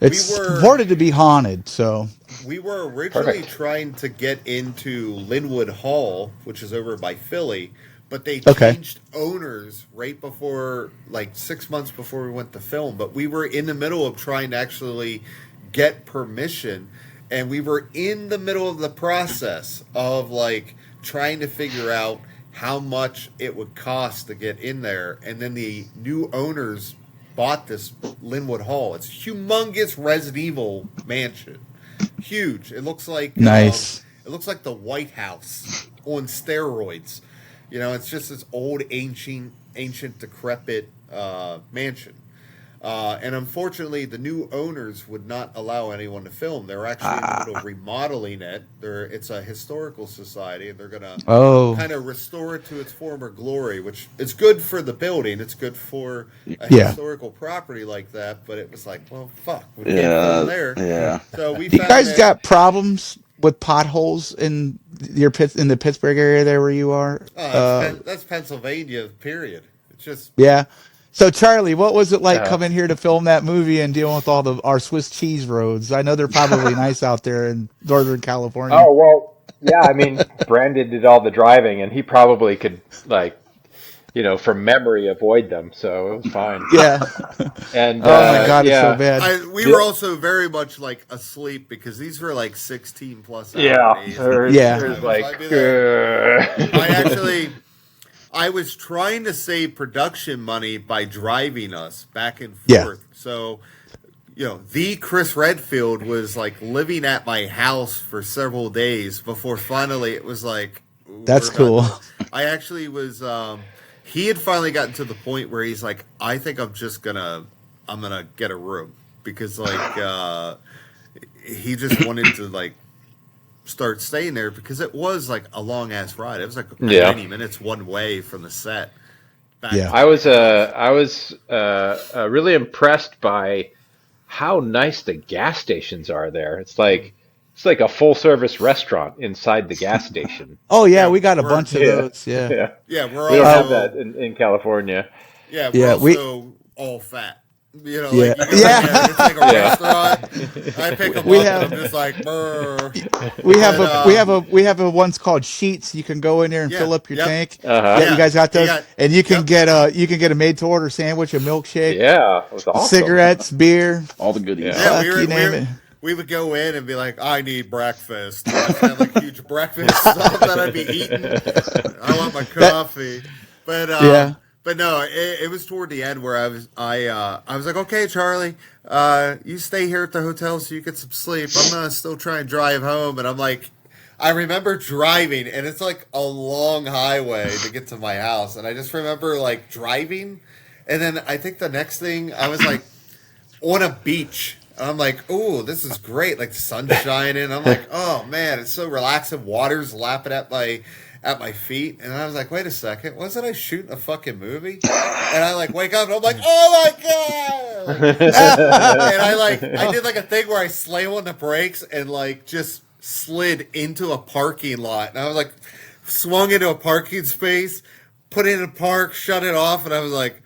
Speaker 3: reported to be haunted. So
Speaker 5: we were originally trying to get into Linwood Hall, which is over by Philly, but they
Speaker 3: Okay.
Speaker 5: changed owners right before, like 6 months before we went to film. But we were in the middle of trying to actually get permission, and we were in the middle of the process of like trying to figure out how much it would cost to get in there. And then the new owners bought this Linwood Hall. It's a humongous Resident Evil mansion. Huge. It looks like
Speaker 3: Nice.
Speaker 5: it looks like the White House on steroids. You know, it's just this old, ancient, decrepit mansion. And unfortunately, the new owners would not allow anyone to film. They're actually in the middle of remodeling it. It's a historical society, and they're going to kind of restore it to its former glory, which is good for the building. It's good for a historical property like that. But it was like, well, fuck, we can't film there.
Speaker 4: Yeah.
Speaker 5: So we
Speaker 3: You
Speaker 5: found
Speaker 3: guys
Speaker 5: that-
Speaker 3: got problems with potholes in the Pittsburgh area there where you are?
Speaker 5: that's Pennsylvania, period. It's just
Speaker 3: Yeah. So Charlie, what was it like coming here to film that movie and dealing with all our Swiss cheese roads? I know they're probably nice out there in Northern California.
Speaker 6: Oh, well, yeah, I mean, Brandon did all the driving, and he probably could, like, from memory avoid them, so it was fine.
Speaker 3: Yeah.
Speaker 6: And
Speaker 3: oh my God, it's so bad.
Speaker 5: we were also very much like asleep because these were like 16 plus hour days.
Speaker 6: There's like
Speaker 5: I was trying to save production money by driving us back and forth. So, the Chris Redfield was like living at my house for several days before finally it was like,
Speaker 3: that's cool.
Speaker 5: I actually was, he had finally gotten to the point where he's like, I think I'm gonna get a room because like, he just wanted to like, start staying there because it was like a long ass ride. It was like 90 minutes one way from the set.
Speaker 6: I was really impressed by how nice the gas stations are there. It's like a full service restaurant inside the gas station.
Speaker 3: Oh yeah, we got a bunch of those. Yeah.
Speaker 6: We don't have that in California.
Speaker 5: Yeah, we're also all fat. It's like a restaurant. I pick them up and I'm just like, brr.
Speaker 3: We have a one's called Sheets. You can go in there and fill up your tank. You guys got those, and you can get a made to order sandwich, a milkshake.
Speaker 6: Yeah, it was awesome.
Speaker 3: Cigarettes, beer,
Speaker 4: all the goodies.
Speaker 5: Yeah, we would go in and be like, I need breakfast. I'd have like huge breakfast stuff that I'd be eating. I want my coffee, But no, it was toward the end where I was like, okay, Charlie, you stay here at the hotel so you get some sleep. I'm gonna still try and drive home. And I'm like, I remember driving, and it's like a long highway to get to my house. And I just remember like driving, and then I think the next thing I was like on a beach. And I'm like, oh, this is great. Like the sun's shining. I'm like, oh man, it's so relaxing. Water's lapping at my feet, and I was like, wait a second, wasn't I shooting a fucking movie? And I like wake up and I'm like, oh my God. And I did like a thing where I slam on the brakes and like just slid into a parking lot. And I was like swung into a parking space, put it in a park, shut it off, and I was like,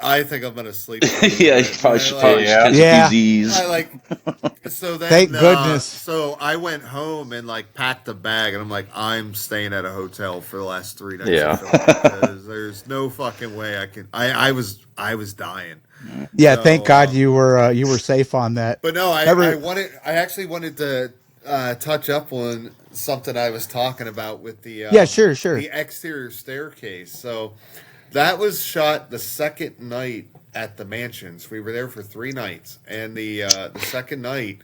Speaker 5: I think I'm gonna sleep.
Speaker 4: Yeah, you probably should catch a disease.
Speaker 5: So then,
Speaker 3: thank goodness.
Speaker 5: So I went home and like packed a bag, and I'm like, I'm staying at a hotel for the last 3 nights.
Speaker 6: Yeah,
Speaker 5: because there's no fucking way I can. I was dying.
Speaker 3: Yeah, so, thank God you were safe on that.
Speaker 5: But no, I actually wanted to touch up on something I was talking about with the
Speaker 3: sure
Speaker 5: the exterior staircase. So. That was shot the second night at the mansions. We were there for 3 nights, and the second night,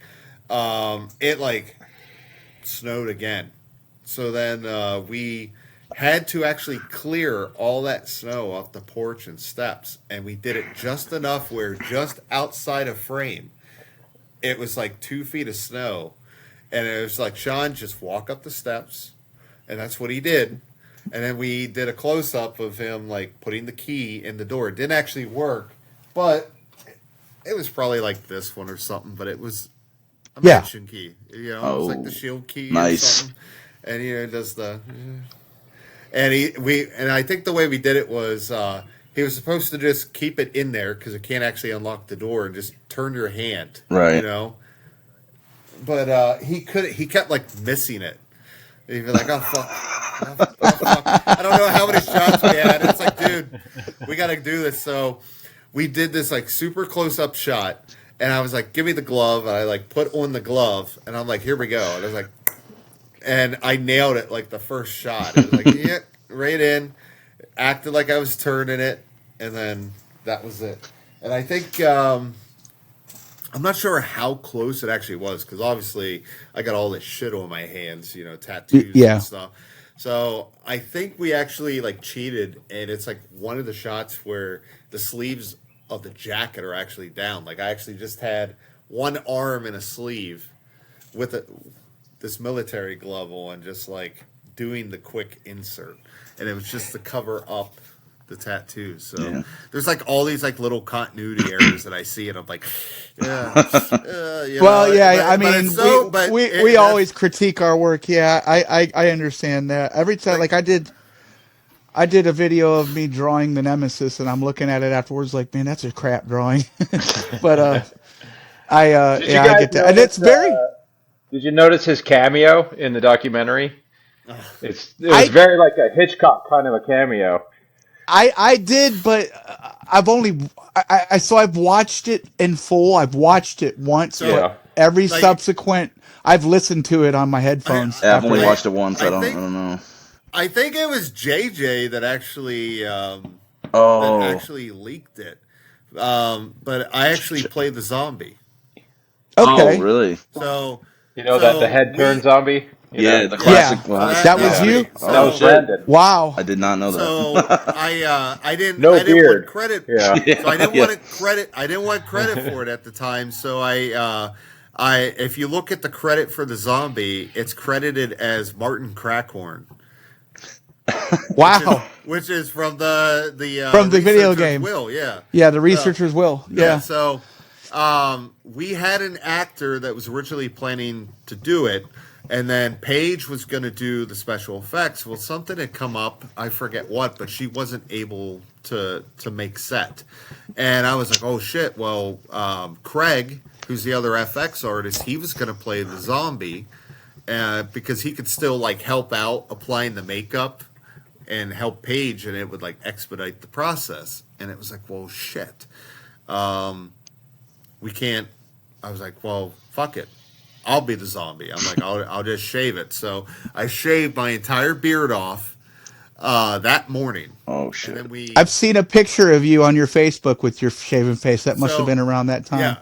Speaker 5: it like snowed again. So then we had to actually clear all that snow off the porch and steps, and we did it just enough where just outside of frame, it was like 2 feet of snow, and it was like, Sean, just walk up the steps, and that's what he did. And then we did a close-up of him, like, putting the key in the door. It didn't actually work, but it was probably like this one or something, but it was a mansion key. It was like the shield key or something. And it does the... And I think the way we did it was he was supposed to just keep it in there because it can't actually unlock the door and just turn your hand.
Speaker 4: Right.
Speaker 5: But he kept, like, missing it. He'd be like, oh, fuck. I don't know how many shots we had. It's like, dude, we got to do this. So we did this like super close up shot, and I was like, give me the glove. And I like put on the glove, and I'm like, here we go. And I was like, and I nailed it like the first shot. It was like, yeah, right in. Acted like I was turning it, and then that was it. And I think I'm not sure how close it actually was, because obviously I got all this shit on my hands, tattoos and stuff. So I think we actually like cheated, and it's like one of the shots where the sleeves of the jacket are actually down. Like I actually just had one arm in a sleeve with this military glove on, just like doing the quick insert, and it was just to cover up the tattoos. So there's like all these like little continuity errors that I see, and I'm like,
Speaker 3: we always critique our work. Yeah, I understand that. Every time, like I did a video of me drawing the Nemesis, and I'm looking at it afterwards, like, man, that's a crap drawing. But I get that, and it's very.
Speaker 6: Did you notice his cameo in the documentary? It was very like a Hitchcock kind of a cameo.
Speaker 3: I did, but I've watched it in full. I've watched it once, but every subsequent, I've listened to it on my headphones.
Speaker 4: I've only watched it once. I don't know.
Speaker 5: I think it was JJ that actually leaked it. But I actually played the zombie.
Speaker 3: Okay.
Speaker 4: Oh, really?
Speaker 5: So
Speaker 6: that the head turn zombie.
Speaker 4: The classic.
Speaker 3: Yeah. That was you.
Speaker 6: That was Brandon.
Speaker 3: Wow.
Speaker 4: I did not know that.
Speaker 5: So I didn't.
Speaker 6: No
Speaker 5: I didn't
Speaker 6: beard.
Speaker 5: want credit.
Speaker 6: Yeah.
Speaker 5: So I didn't want credit. I didn't want credit for it at the time. So if you look at the credit for the zombie, it's credited as Martin Crackhorn.
Speaker 3: Wow.
Speaker 5: Which is from the
Speaker 3: video game.
Speaker 5: Will, yeah.
Speaker 3: Yeah, the researcher's will. Yeah.
Speaker 5: So we had an actor that was originally planning to do it, and then Paige was going to do the special effects. Well, something had come up, I forget what, but she wasn't able to make set. And I was like, oh shit, well, Craig, who's the other FX artist, he was going to play the zombie because he could still like help out applying the makeup and help Paige, and it would like expedite the process. And it was like, well, shit. We can't. I was like, well, fuck it. I'll be the zombie. I'm like, I'll just shave it. So I shaved my entire beard off that morning.
Speaker 4: Oh shit!
Speaker 5: And then
Speaker 3: I've seen a picture of you on your Facebook with your shaven face. That must have been around that time.
Speaker 5: Yeah.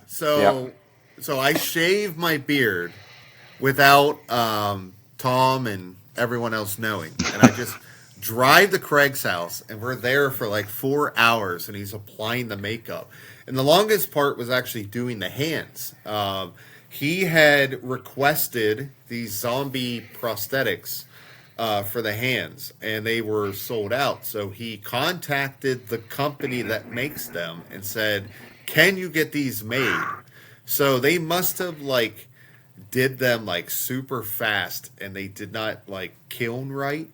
Speaker 5: So I shaved my beard without Tom and everyone else knowing, and I just drive to Craig's house, and we're there for like 4 hours, and he's applying the makeup. And the longest part was actually doing the hands. He had requested these zombie prosthetics for the hands, and they were sold out. So he contacted the company that makes them and said, can you get these made? So they must have like did them like super fast, and they did not like kiln right.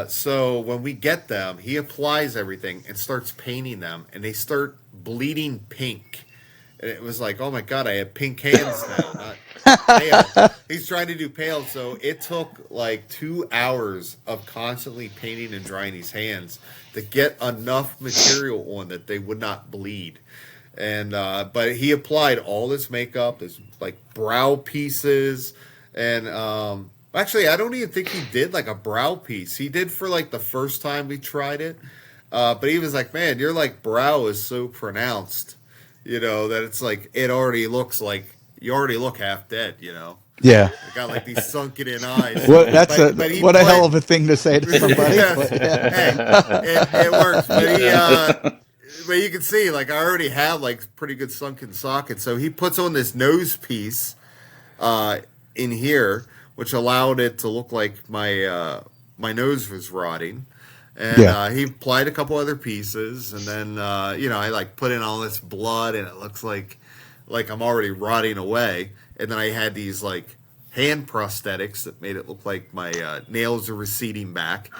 Speaker 5: So when we get them, he applies everything and starts painting them, and they start bleeding pink. And it was like, oh my God, I have pink hands now, not pale. He's trying to do pale. So it took like 2 hours of constantly painting and drying his hands to get enough material on that they would not bleed. And, but he applied all this makeup, his like brow pieces. And, actually, I don't even think he did like a brow piece. He did for like the first time we tried it. But he was like, man, your like brow is so pronounced, that it's like, it already looks like you already look half dead,
Speaker 3: Yeah.
Speaker 5: You got like these sunken in eyes.
Speaker 3: Well, what a hell of a thing to say to somebody.
Speaker 5: Hey, it works. But you can see, like, I already have like pretty good sunken sockets. So he puts on this nose piece in here, which allowed it to look like my nose was rotting. And he applied a couple other pieces, and then I like put in all this blood, and it looks like I'm already rotting away. And then I had these like hand prosthetics that made it look like my nails are receding back.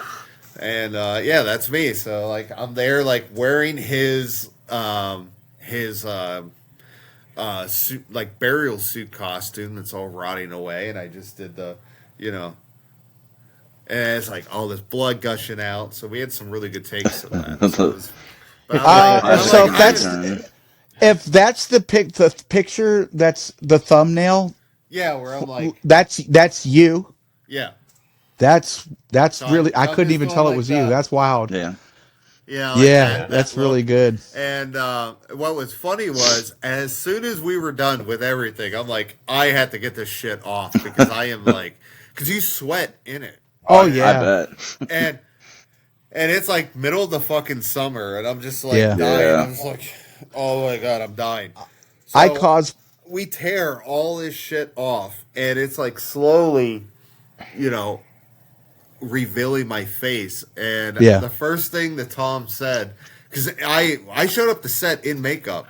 Speaker 5: And that's me. So like I'm there like wearing his suit, like burial suit costume that's all rotting away, and I just did the and it's like all this blood gushing out. So we had some really good takes of that. So
Speaker 3: if that's the picture, that's the thumbnail.
Speaker 5: Yeah, where I'm like,
Speaker 3: that's you.
Speaker 5: Yeah,
Speaker 3: that's really. I couldn't even tell it was you. That's wild.
Speaker 4: Yeah.
Speaker 5: Yeah,
Speaker 3: that's really good.
Speaker 5: And what was funny was, as soon as we were done with everything, I'm like, I had to get this shit off because I am like, because you sweat in it.
Speaker 3: Oh yeah,
Speaker 4: I bet.
Speaker 5: and it's like middle of the fucking summer, and I'm just like dying.
Speaker 4: Yeah.
Speaker 5: I'm just like, oh my god, I'm dying. So we tear all this shit off, and it's like slowly, revealing my face. And the first thing that Tom said, because I showed up to set in makeup,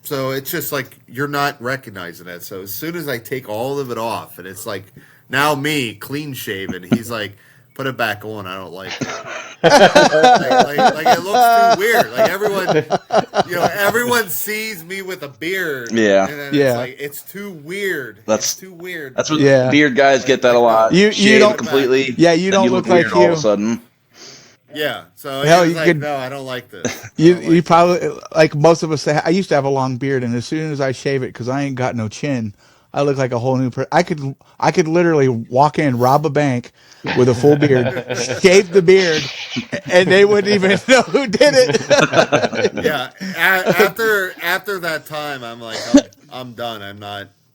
Speaker 5: so it's just like you're not recognizing it. So as soon as I take all of it off, and it's like now me clean shaven, he's like, put it back on. I don't like it. like it looks too weird. Like everyone sees me with a beard.
Speaker 4: Yeah.
Speaker 5: And then it's like, it's too weird. It's too weird.
Speaker 4: That's what beard guys get that a lot.
Speaker 3: You don't
Speaker 4: completely.
Speaker 3: Yeah, you don't look like you.
Speaker 4: All of a sudden.
Speaker 5: Yeah. So
Speaker 3: hell,
Speaker 5: he's like, no, I don't like this.
Speaker 3: You probably, like most of us, I used to have a long beard, and as soon as I shave it, because I ain't got no chin, I look like a whole new person. I could literally walk in, rob a bank with a full beard, shave the beard, and they wouldn't even know who did it.
Speaker 5: Yeah. After that time, I'm like, I'm done.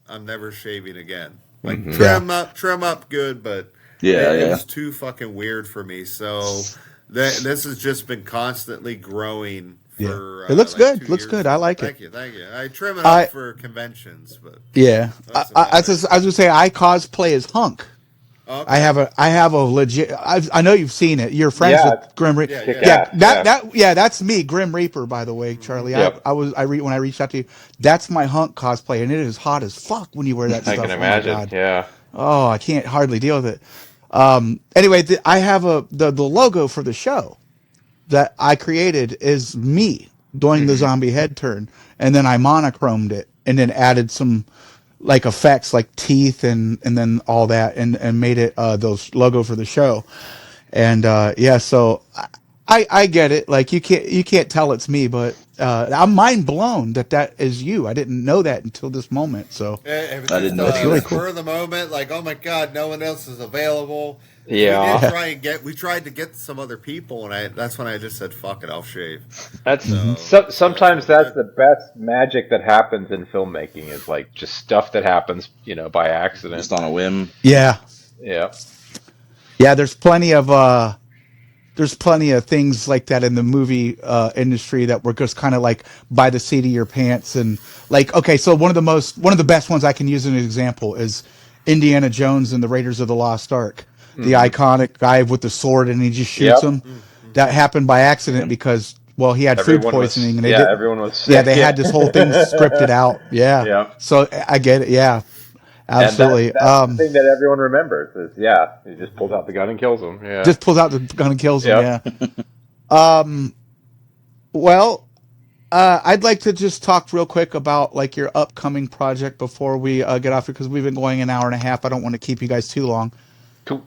Speaker 5: I'm never shaving again. Like trim up good, but it was too fucking weird for me. So this has just been constantly growing. For,
Speaker 3: it looks
Speaker 5: like
Speaker 3: good. Looks good. I like it.
Speaker 5: Thank you. I trim it up for conventions, but
Speaker 3: I was gonna say I cosplay as Hunk.
Speaker 5: Okay.
Speaker 3: I have a legit. I know you've seen it. You're friends with Grim Reaper. That's me, Grim Reaper. By the way, Charlie.
Speaker 6: Yep.
Speaker 3: When I reached out to you, that's my Hunk cosplay, and it is hot as fuck when you wear that stuff.
Speaker 6: I can imagine. Yeah.
Speaker 3: Oh, I can't hardly deal with it. Anyway, I have the logo for the show that I created is me doing the zombie head turn, and then I monochromed it, and then added some like effects like teeth and then all that, and made it those logo for the show. And so I get it. Like you can't tell it's me, but I'm mind blown that is you. I didn't know that until this moment. So
Speaker 5: I didn't know. That's really cool. For the moment, like, oh my god, no one else is available.
Speaker 6: Yeah,
Speaker 5: we tried to get some other people, and that's when I just said, "Fuck it, I'll shave."
Speaker 6: That's sometimes that's the best magic that happens in filmmaking is like just stuff that happens, by accident,
Speaker 4: just on a whim.
Speaker 3: Yeah. There's plenty of things like that in the movie industry that were just kind of like by the seat of your pants, and like, okay, so one of the best ones I can use as an example is Indiana Jones and the Raiders of the Lost Ark. The iconic guy with the sword, and he just shoots him. That happened by accident because, he had food poisoning, and
Speaker 6: everyone was sick.
Speaker 3: Yeah, they had this whole thing scripted out. Yeah. So I get it. Yeah, absolutely.
Speaker 6: And that's the thing that everyone remembers is, he just pulls out the gun and kills him. Yeah,
Speaker 3: just pulls out the gun and kills him. Yeah. I'd like to just talk real quick about like your upcoming project before we get off, because we've been going an hour and a half. I don't want to keep you guys too long.
Speaker 6: Cool.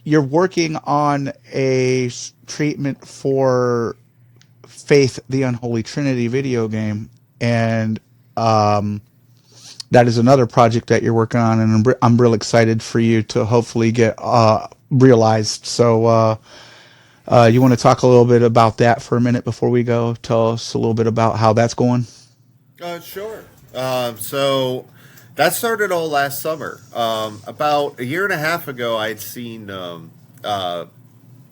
Speaker 3: You're working on a treatment for Faith, the Unholy Trinity video game, and that is another project that you're working on, and I'm real excited for you to hopefully get realized. So you want to talk a little bit about that for a minute before we go? Tell us a little bit about how that's going.
Speaker 5: Sure. So that started all last summer. About a year and a half ago, I'd seen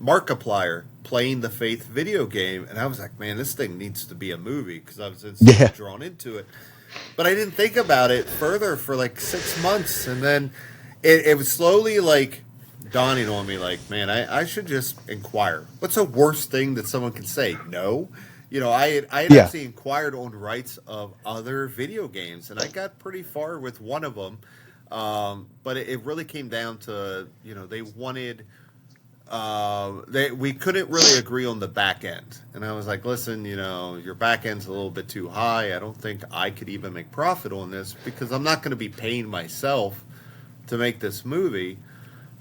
Speaker 5: Markiplier playing the Faith video game, and I was like, man, this thing needs to be a movie, because I was drawn into it. But I didn't think about it further for like 6 months, and then it was slowly like dawning on me, like, man, I should just inquire. What's the worst thing that someone can say? No. I had actually inquired on rights of other video games, and I got pretty far with one of them. But it really came down to, they wanted, we couldn't really agree on the back end. And I was like, listen, your back end's a little bit too high. I don't think I could even make profit on this, because I'm not going to be paying myself to make this movie.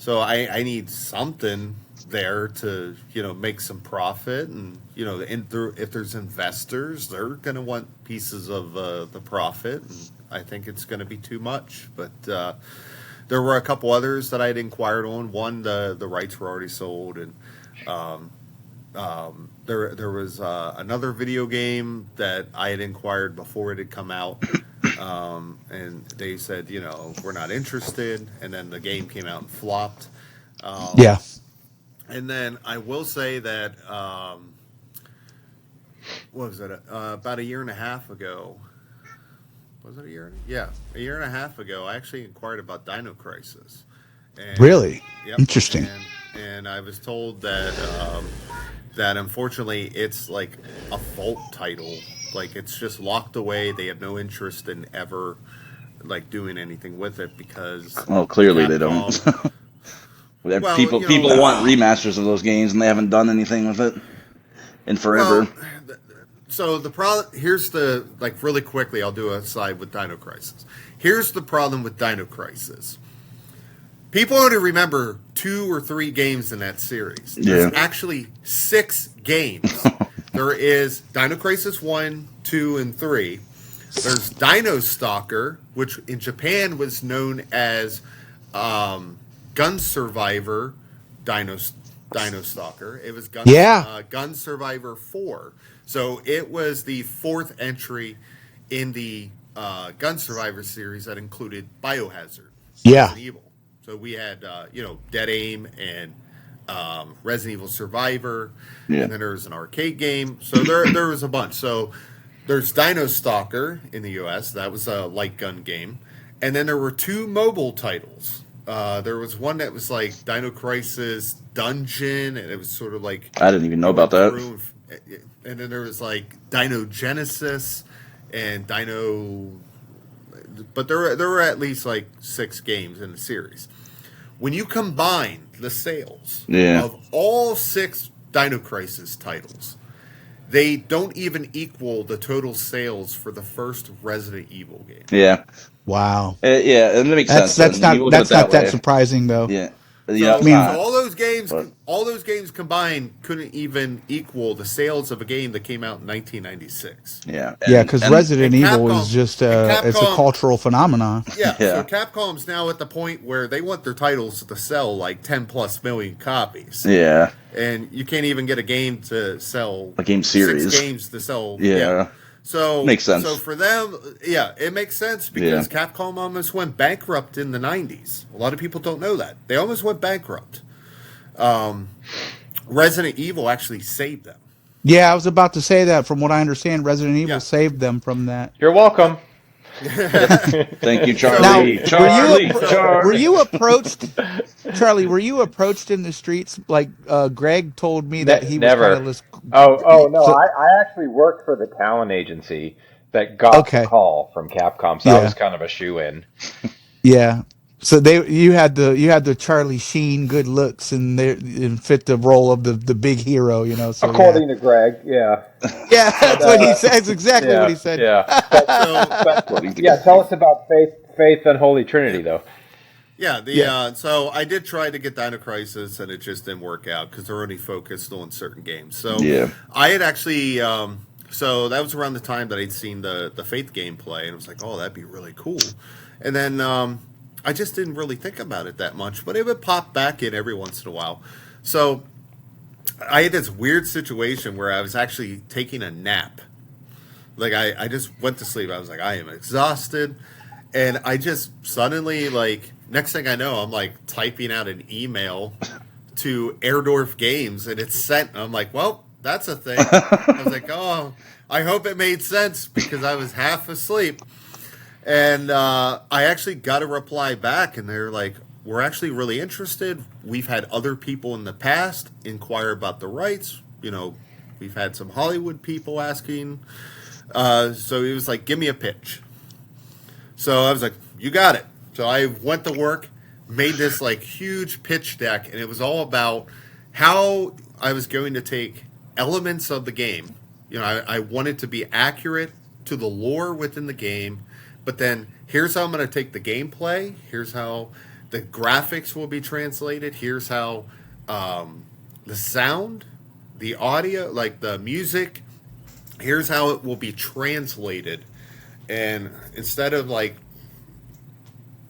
Speaker 5: So I need something there to, make some profit. And, if there's investors, they're going to want pieces of the profit. And I think it's going to be too much. But there were a couple others that I'd inquired on. One, the rights were already sold. And there was another video game that I had inquired before it had come out. And they said, we're not interested. And then the game came out and flopped.
Speaker 3: Yeah.
Speaker 5: And then I will say that, what was it? About a year and a half ago. Was it a year? Yeah, a year and a half ago, I actually inquired about Dino Crisis. And,
Speaker 3: Really?
Speaker 5: Yep,
Speaker 3: Interesting.
Speaker 5: And I was told that that unfortunately it's like a vault title. Like it's just locked away. They have no interest in ever like doing anything with it because
Speaker 4: Well, clearly they don't.
Speaker 5: Well,
Speaker 4: people want remasters of those games and they haven't done anything with it in forever.
Speaker 5: Well, so the problem here's the really quickly I'll do a side with Dino Crisis. Here's the problem with Dino Crisis. People only remember 2 or 3 games in that series. There's actually 6 games. There is Dino Crisis 1, 2, and 3. There's Dino Stalker, which in Japan was known as Gun Survivor Dino Stalker. It was Gun Survivor 4. So it was the 4th entry in the Gun Survivor series that included Biohazard. Resident Evil. So we had, Dead Aim and Resident Evil Survivor. Yeah. And then there was an arcade game. So there was a bunch. So there's Dino Stalker in the U.S. That was a light gun game. And then there were 2 mobile titles. There was one that was like Dino Crisis Dungeon, and it was sort of like...
Speaker 4: I didn't even know about that.
Speaker 5: And then there was like Dino Genesis and Dino... But there were at least like 6 games in the series. When you combine the sales of all 6 Dino Crisis titles, they don't even equal the total sales for the first Resident Evil game.
Speaker 3: Yeah. Wow.
Speaker 4: Yeah, and that makes sense.
Speaker 3: That's not that surprising though.
Speaker 4: Yeah.
Speaker 5: So all those games combined couldn't even equal the sales of a game that came out in 1996.
Speaker 4: Yeah.
Speaker 3: Because Resident Evil is just it's a cultural phenomenon.
Speaker 5: Yeah. So Capcom's now at the point where they want their titles to sell like 10+ million copies.
Speaker 4: Yeah.
Speaker 5: And you can't even get a game to sell
Speaker 4: a game series.
Speaker 5: 6 games to sell.
Speaker 4: Yeah.
Speaker 5: So
Speaker 4: makes sense.
Speaker 5: So for them, it makes sense because Capcom almost went bankrupt in the 90s. A lot of people don't know that. They almost went bankrupt. Resident Evil actually saved them.
Speaker 3: Yeah, I was about to say that. From what I understand, Resident Evil saved them from that.
Speaker 6: You're welcome.
Speaker 4: Thank you, Charlie.
Speaker 3: Now, were you approached, Charlie? Were you approached in the streets? Like Greg told me that he
Speaker 6: never.
Speaker 3: was kind of
Speaker 6: Oh no! I actually worked for the talent agency that got the call from Capcom, so I was kind of a shoe-in.
Speaker 3: Yeah. So you had the Charlie Sheen good looks and fit the role of the big hero, So,
Speaker 6: according to Greg, yeah.
Speaker 3: Yeah, that's what he said. That's exactly what he said.
Speaker 6: Yeah. Tell us about Faith Unholy Trinity, though.
Speaker 5: Yeah, so I did try to get Dino Crisis, and it just didn't work out because they're only focused on certain games. So I had actually, so that was around the time that I'd seen the Faith gameplay, and I was like, oh, that'd be really cool. And then I just didn't really think about it that much, but it would pop back in every once in a while. So I had this weird situation where I was actually taking a nap. Like I just went to sleep. I was like, I am exhausted. And I just suddenly, next thing I know, I'm typing out an email to Airdorf Games, and it's sent. And I'm like, well, that's a thing. I was like, oh, I hope it made sense because I was half asleep. And I actually got a reply back, and they're like, we're actually really interested. We've had other people in the past inquire about the rights. We've had some Hollywood people asking. So he was like, give me a pitch. So I was like, you got it. So I went to work, made this huge pitch deck, and it was all about how I was going to take elements of the game. I wanted to be accurate to the lore within the game, but then here's how I'm going to take the gameplay. Here's how the graphics will be translated. Here's how the sound, the audio, like the music, here's how it will be translated. And instead of like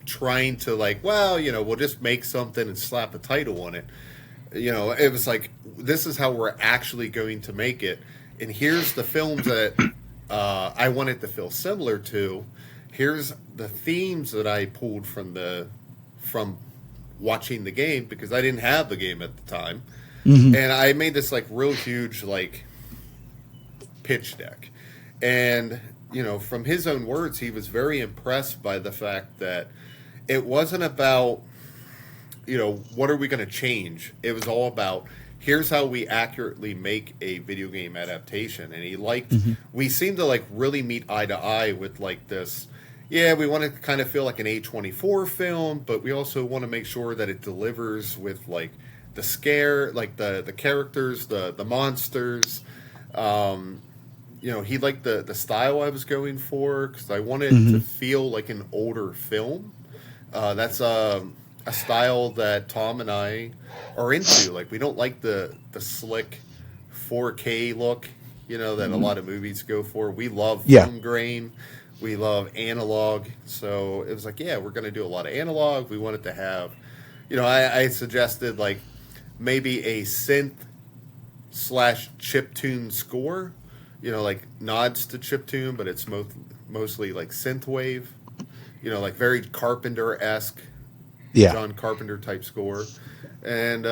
Speaker 5: trying to like, well, we'll just make something and slap a title on it. It was like, this is how we're actually going to make it. And here's the films that I want it to feel similar to. Here's the themes that I pulled from watching the game, because I didn't have the game at the time. Mm-hmm. And I made this like real huge like pitch deck. And, from his own words, he was very impressed by the fact that it wasn't about, what are we going to change? It was all about, here's how we accurately make a video game adaptation. And he liked, we seemed to like really meet eye to eye with like this, we want to kind of feel like an A24 film, but we also want to make sure that it delivers with like the scare, like the characters, the monsters. He liked the style I was going for, because I wanted to feel like an older film. That's a style that Tom and I are into. Like, we don't like the slick 4K look, that a lot of movies go for. We love film grain. We love analog. So it was like, we're going to do a lot of analog. We wanted to have, I suggested like maybe a synth / chiptune score, like nods to chiptune, but it's mostly like synthwave, like very Carpenter-esque, John Carpenter type score. And,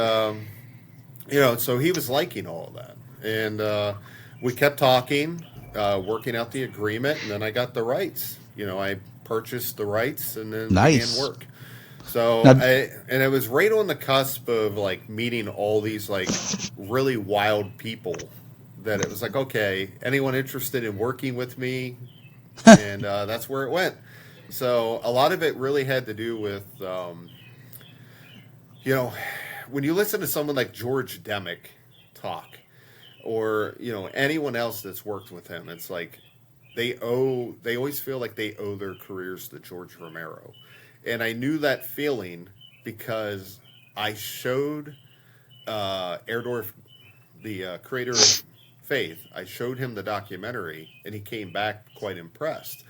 Speaker 5: so he was liking all of that. And we kept talking, working out the agreement, and then I got the rights. I purchased the rights and then began work. So, and it was right on the cusp of like meeting all these like really wild people, that it was like, okay, anyone interested in working with me? And that's where it went. So a lot of it really had to do with, when you listen to someone like George Demick talk, or, anyone else that's worked with him, it's like they always feel like they owe their careers to George Romero. And I knew that feeling because I showed Erdorf, the creator of Faith, I showed him the documentary, and he came back quite impressed,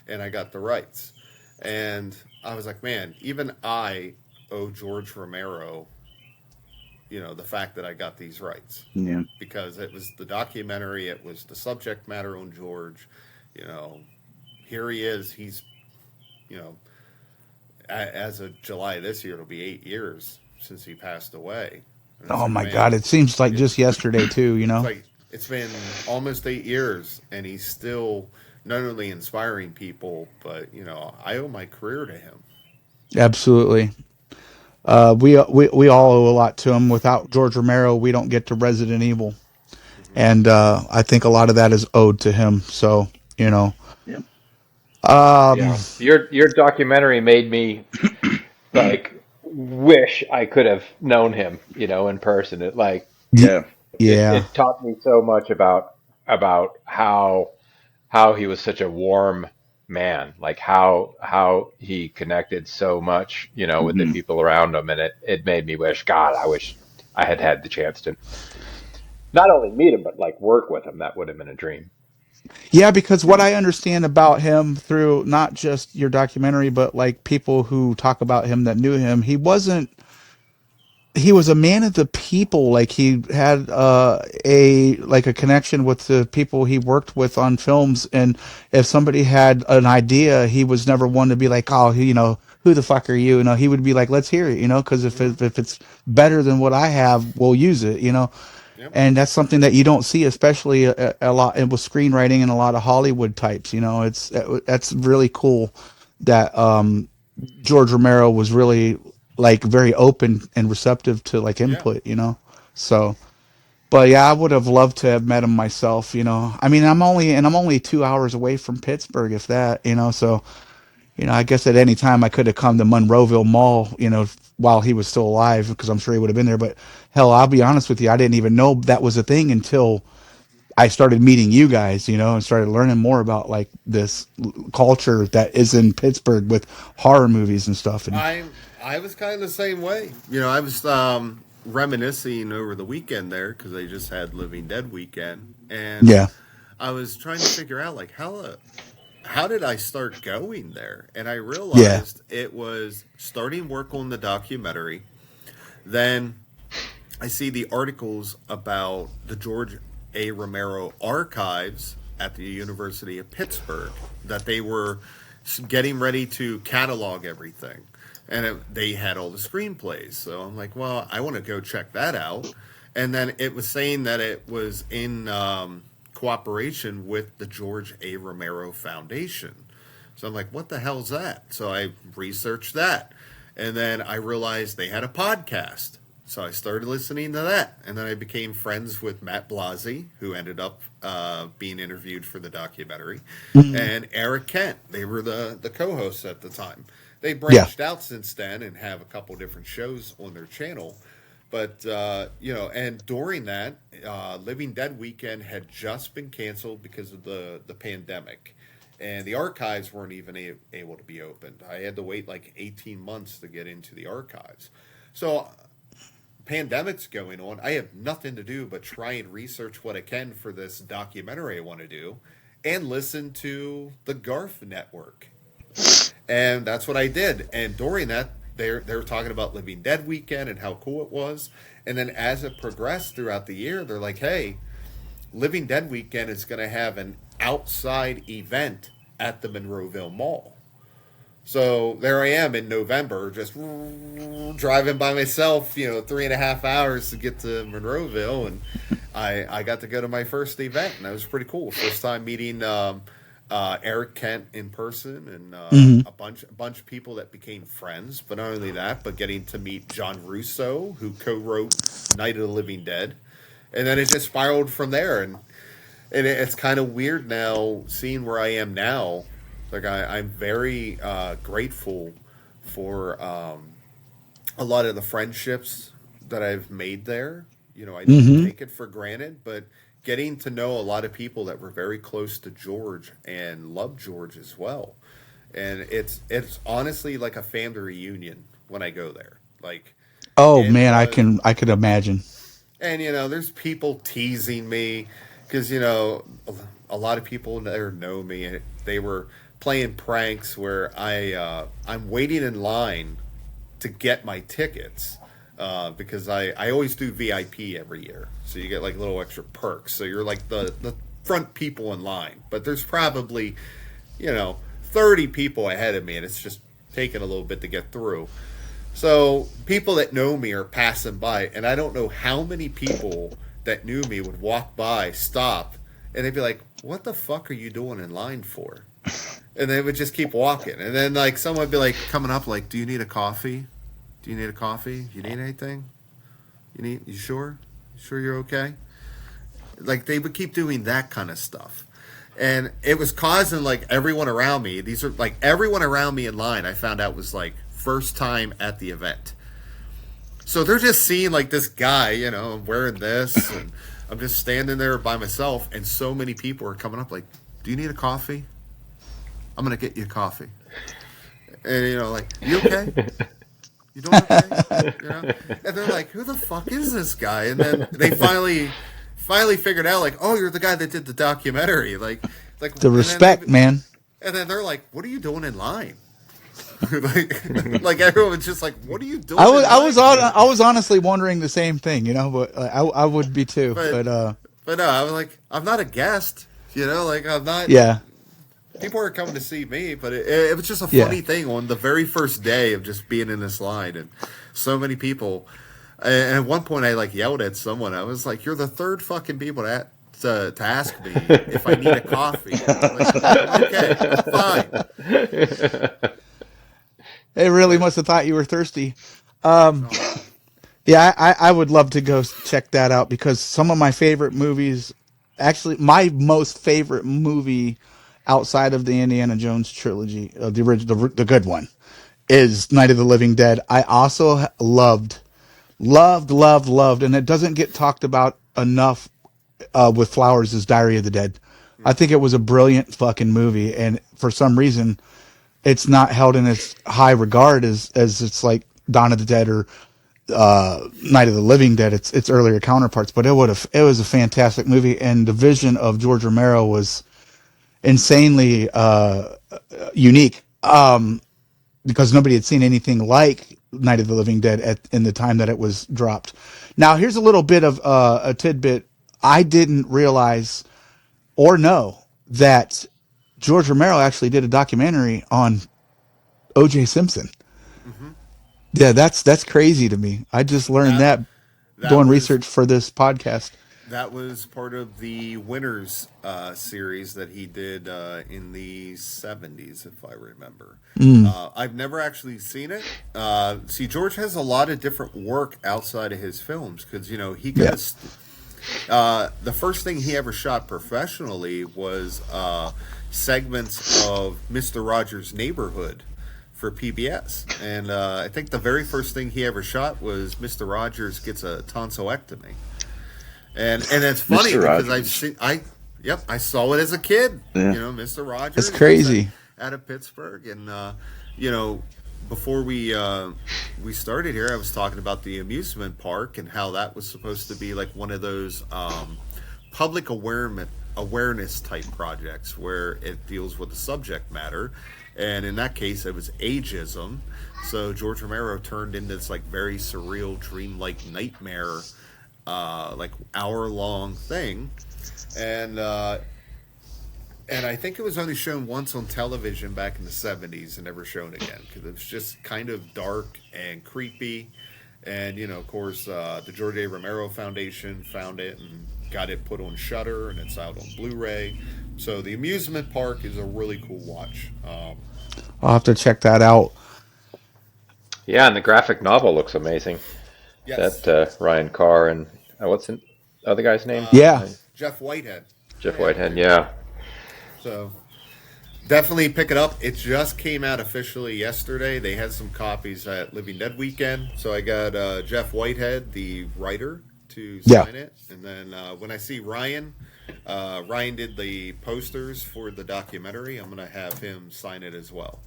Speaker 5: and I got the rights. And I was like, man, even I owe George Romero, the fact that I got these rights.
Speaker 4: Yeah.
Speaker 5: Because it was the documentary, it was the subject matter on George. Here he is. He's, as of July this year, it'll be 8 years since he passed away.
Speaker 3: Oh my God! It seems like just yesterday too.
Speaker 5: It's been almost 8 years, and he's still not only inspiring people, but I owe my career to him.
Speaker 3: Absolutely. We all owe a lot to him. Without George Romero, we don't get to Resident Evil, and I think a lot of that is owed to him. So
Speaker 4: Yeah.
Speaker 6: Your documentary made me like wish I could have known him, in person. It like it taught me so much about how he was such a warm man, like how he connected so much, with the people around him, and it made me wish I wish I had the chance to not only meet him but like work with him. That would have been a dream.
Speaker 3: Yeah, because what I understand about him through not just your documentary, but like people who talk about him that knew him, he was a man of the people. Like, he had a connection with the people he worked with on films, and if somebody had an idea, he was never one to be like, oh, who the fuck are you? He would be like, let's hear it, because if it's better than what I have, we'll use it,
Speaker 5: Yep.
Speaker 3: And that's something that you don't see, especially a lot with screenwriting and a lot of Hollywood types. That's really cool that George Romero was really like very open and receptive to like input. So. But yeah, I would have loved to have met him myself. I mean, I'm only 2 hours away from Pittsburgh, if that. So. I guess at any time I could have come to Monroeville Mall, while he was still alive, because I'm sure he would have been there. But hell, I'll be honest with you, I didn't even know that was a thing until I started meeting you guys, and started learning more about like this culture that is in Pittsburgh with horror movies and stuff. And
Speaker 5: I was kind of the same way. I was reminiscing over the weekend there because they just had Living Dead weekend, and
Speaker 3: Yeah.
Speaker 5: I was trying to figure out like how did I start going there, and I
Speaker 3: Yeah.
Speaker 5: realized it was starting work on the documentary. Then I see the articles about the George A. Romero archives at the University of Pittsburgh that they were getting ready to catalog everything. And they had all the screenplays. So I'm like, well, I want to go check that out. And then it was saying that it was in cooperation with the George A. Romero Foundation. So I'm like, what the hell's that? So I researched that. And then I realized they had a podcast. So I started listening to that. And then I became friends with Matt Blasi, who ended up being interviewed for the documentary, and Eric Kent. They were the co-hosts at the time. They branched out since then and have a couple different shows on their channel. But, and during that, Living Dead weekend had just been canceled because of the pandemic. And the archives weren't even able to be opened. I had to wait like 18 months to get into the archives. So pandemic's going on. I have nothing to do but try and research what I can for this documentary I want to do and listen to the Garth Network. And that's what I did. And during that, they were talking about Living Dead weekend and how cool it was. And then as it progressed throughout the year, they're like, hey, Living Dead weekend is going to have an outside event at the Monroeville Mall. So there I am in November, just driving by myself, 3.5 hours to get to Monroeville. And I got to go to my first event, and that was pretty cool. First time meeting Eric Kent in person, and a bunch of people that became friends. But not only that, but getting to meet John Russo, who co-wrote Night of the Living Dead, and then it just spiraled from there. And it's kind of weird now seeing where I am now. Like I'm very grateful for a lot of the friendships that I've made there. I didn't take it for granted, but getting to know a lot of people that were very close to George and loved George as well. And it's honestly like a family reunion when I go there. Like,
Speaker 3: oh man, I could imagine.
Speaker 5: And there's people teasing me because a lot of people there know me, and they were playing pranks where I'm waiting in line to get my tickets. Because I always do VIP every year. So you get like little extra perks. So you're like the front people in line. But there's probably, 30 people ahead of me, and it's just taking a little bit to get through. So people that know me are passing by, and I don't know how many people that knew me would walk by, stop, and they'd be like, what the fuck are you doing in line for? And they would just keep walking. And then like someone would be like coming up like, do you need a coffee? Do you need a coffee? You need anything? You sure? Sure you're okay? Like they would keep doing that kind of stuff. And it was causing like everyone around me, these are like everyone around me in line, I found out was like first time at the event. So they're just seeing like this guy, wearing this, and I'm just standing there by myself, and so many people are coming up like, do you need a coffee? I'm going to get you a coffee. And, like, you okay? You doing okay? And they're like, who the fuck is this guy? And then they finally figured out, like, oh, you're the guy that did the documentary. Like
Speaker 3: The respect, man.
Speaker 5: And then they're like, what are you doing in line? like everyone's just like, what are you doing?
Speaker 3: I was honestly wondering the same thing, but I would be too. But
Speaker 5: no, I was like, I'm not a guest, like I'm not.
Speaker 3: Yeah.
Speaker 5: People are coming to see me, but it was just a funny thing on the very first day of just being in this line, and so many people. And at one point, I like yelled at someone. I was like, "You're the third fucking people to ask me if I need a coffee." Like, okay, fine.
Speaker 3: They really must have thought you were thirsty. Yeah, I would love to go check that out because some of my favorite movies, actually, my most favorite movie outside of the Indiana Jones trilogy, the original, the good one, is Night of the Living Dead. I also loved, and it doesn't get talked about enough with Flowers, is Diary of the Dead. I think it was a brilliant fucking movie, and for some reason, it's not held in as high regard as it's like Dawn of the Dead or Night of the Living Dead, its earlier counterparts. But it was a fantastic movie, and the vision of George Romero was insanely unique. Because nobody had seen anything like Night of the Living Dead in the time that it was dropped. Now, here's a little bit of a tidbit. I didn't realize or know that George Romero actually did a documentary on O.J. Simpson.
Speaker 5: Mm-hmm.
Speaker 3: Yeah, that's crazy to me. I just learned that doing research for this podcast.
Speaker 5: That was part of the Winners series that he did in the 70s, if I remember. I've never actually seen it. See, George has a lot of different work outside of his films because, you know, he could the first thing he ever shot professionally was segments of Mr. Rogers' Neighborhood for PBS. And I think the very first thing he ever shot was Mr. Rogers gets a tonsillectomy. And it's funny because I saw it as a kid.
Speaker 4: Yeah.
Speaker 5: You know, Mr. Rogers.
Speaker 3: It's crazy.
Speaker 5: Out of Pittsburgh, and you know, before we started here, I was talking about the amusement park and how that was supposed to be like one of those public awareness type projects where it deals with the subject matter, and in that case, it was ageism. So George Romero turned into this like very surreal, dreamlike nightmare. Like hour-long thing, and I think it was only shown once on television back in the 70s and never shown again because it was just kind of dark and creepy. And you know, of course, the George A. Romero Foundation found it and got it put on Shudder, and it's out on Blu-ray. So the amusement park is a really cool watch.
Speaker 3: I'll have to check that out.
Speaker 6: Yeah, and the graphic novel looks amazing.
Speaker 5: Yes.
Speaker 6: That Ryan Carr and what's the other guy's name?
Speaker 5: Jeff Whitehead.
Speaker 6: Jeff Whitehead, yeah.
Speaker 5: So definitely pick it up. It just came out officially yesterday. They had some copies at Living Dead Weekend. So I got Jeff Whitehead, the writer, to sign it. And then when I see Ryan did the posters for the documentary. I'm going to have him sign it as well.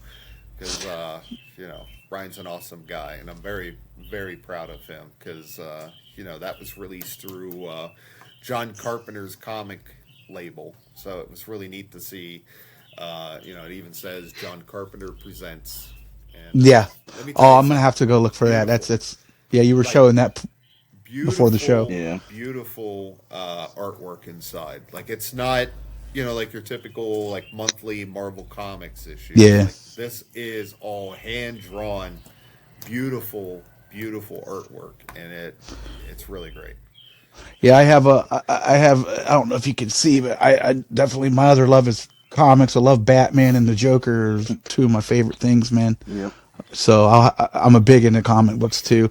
Speaker 5: Because, you know, Ryan's an awesome guy. And I'm very, very proud of him. Because, you know, that was released through John Carpenter's comic label. So it was really neat to see. You know, it even says John Carpenter presents. And,
Speaker 3: I'm gonna have to go look for that. That's you were showing that before the show.
Speaker 5: Yeah, beautiful artwork inside. Like it's not, you know, like your typical like monthly Marvel Comics issue.
Speaker 3: Yeah,
Speaker 5: like, this is all hand drawn, beautiful artwork, and it's really great.
Speaker 3: Yeah, I don't know if you can see, but I definitely, my other love is comics. I love Batman and the Joker are two of my favorite things, man.
Speaker 4: Yep.
Speaker 3: So I'm a big into comic books too,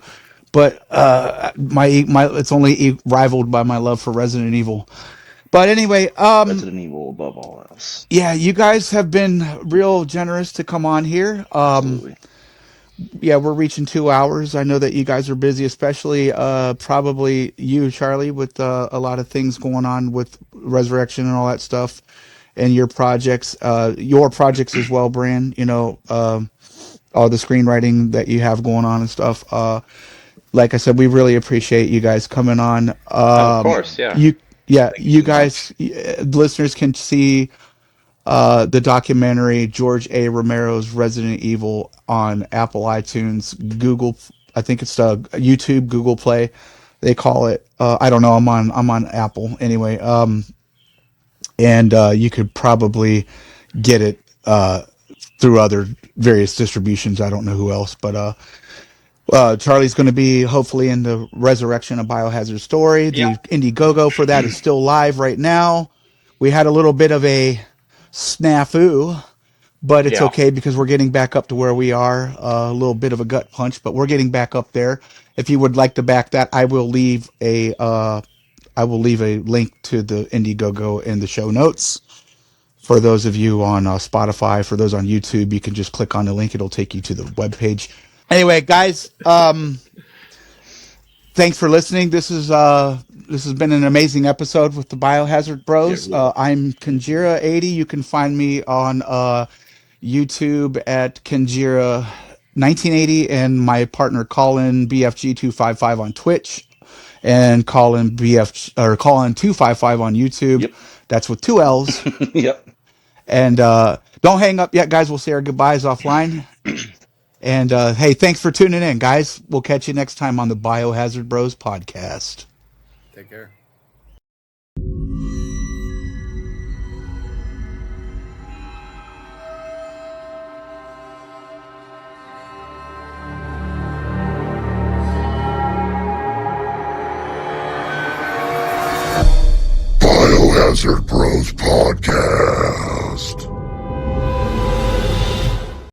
Speaker 3: but my it's only rivaled by my love for Resident Evil. But anyway,
Speaker 4: Resident Evil above all else.
Speaker 3: Yeah, you guys have been real generous to come on here.
Speaker 4: Absolutely.
Speaker 3: Yeah, we're reaching 2 hours. I know that you guys are busy, especially probably you, Charlie, with a lot of things going on with Resurrection and all that stuff, and your projects as well, Bran. You know, all the screenwriting that you have going on and stuff. Like I said, we really appreciate you guys coming on.
Speaker 6: Of course, yeah.
Speaker 3: You guys, listeners can see the documentary George A. Romero's Resident Evil on Apple iTunes, Google. I think it's YouTube, Google Play. They call it. I don't know. I'm on Apple anyway. And you could probably get it through other various distributions. I don't know who else, but Charlie's going to be hopefully in the Resurrection of Biohazard story. The Indiegogo for that is still live right now. We had a little bit of a snafu, but it's okay because we're getting back up to where we are. A little bit of a gut punch, but we're getting back up there. If you would like to back that, I will leave a link to the Indiegogo in the show notes. For those of you on Spotify, for those on YouTube, you can just click on the link. It'll take you to the webpage. Anyway, guys, thanks for listening. This has been an amazing episode with the Biohazard Bros. I'm Kenjira80. You can find me on YouTube at Kenjira 1980 and my partner Colin BFG255 on Twitch, and Colin Colin 255 on YouTube.
Speaker 4: Yep.
Speaker 3: That's with 2 L's.
Speaker 4: Yep.
Speaker 3: And don't hang up yet, guys. We'll say our goodbyes offline. And hey, thanks for tuning in, guys. We'll catch you next time on the Biohazard Bros podcast.
Speaker 5: Take care.
Speaker 2: Biohazard Bros Podcast.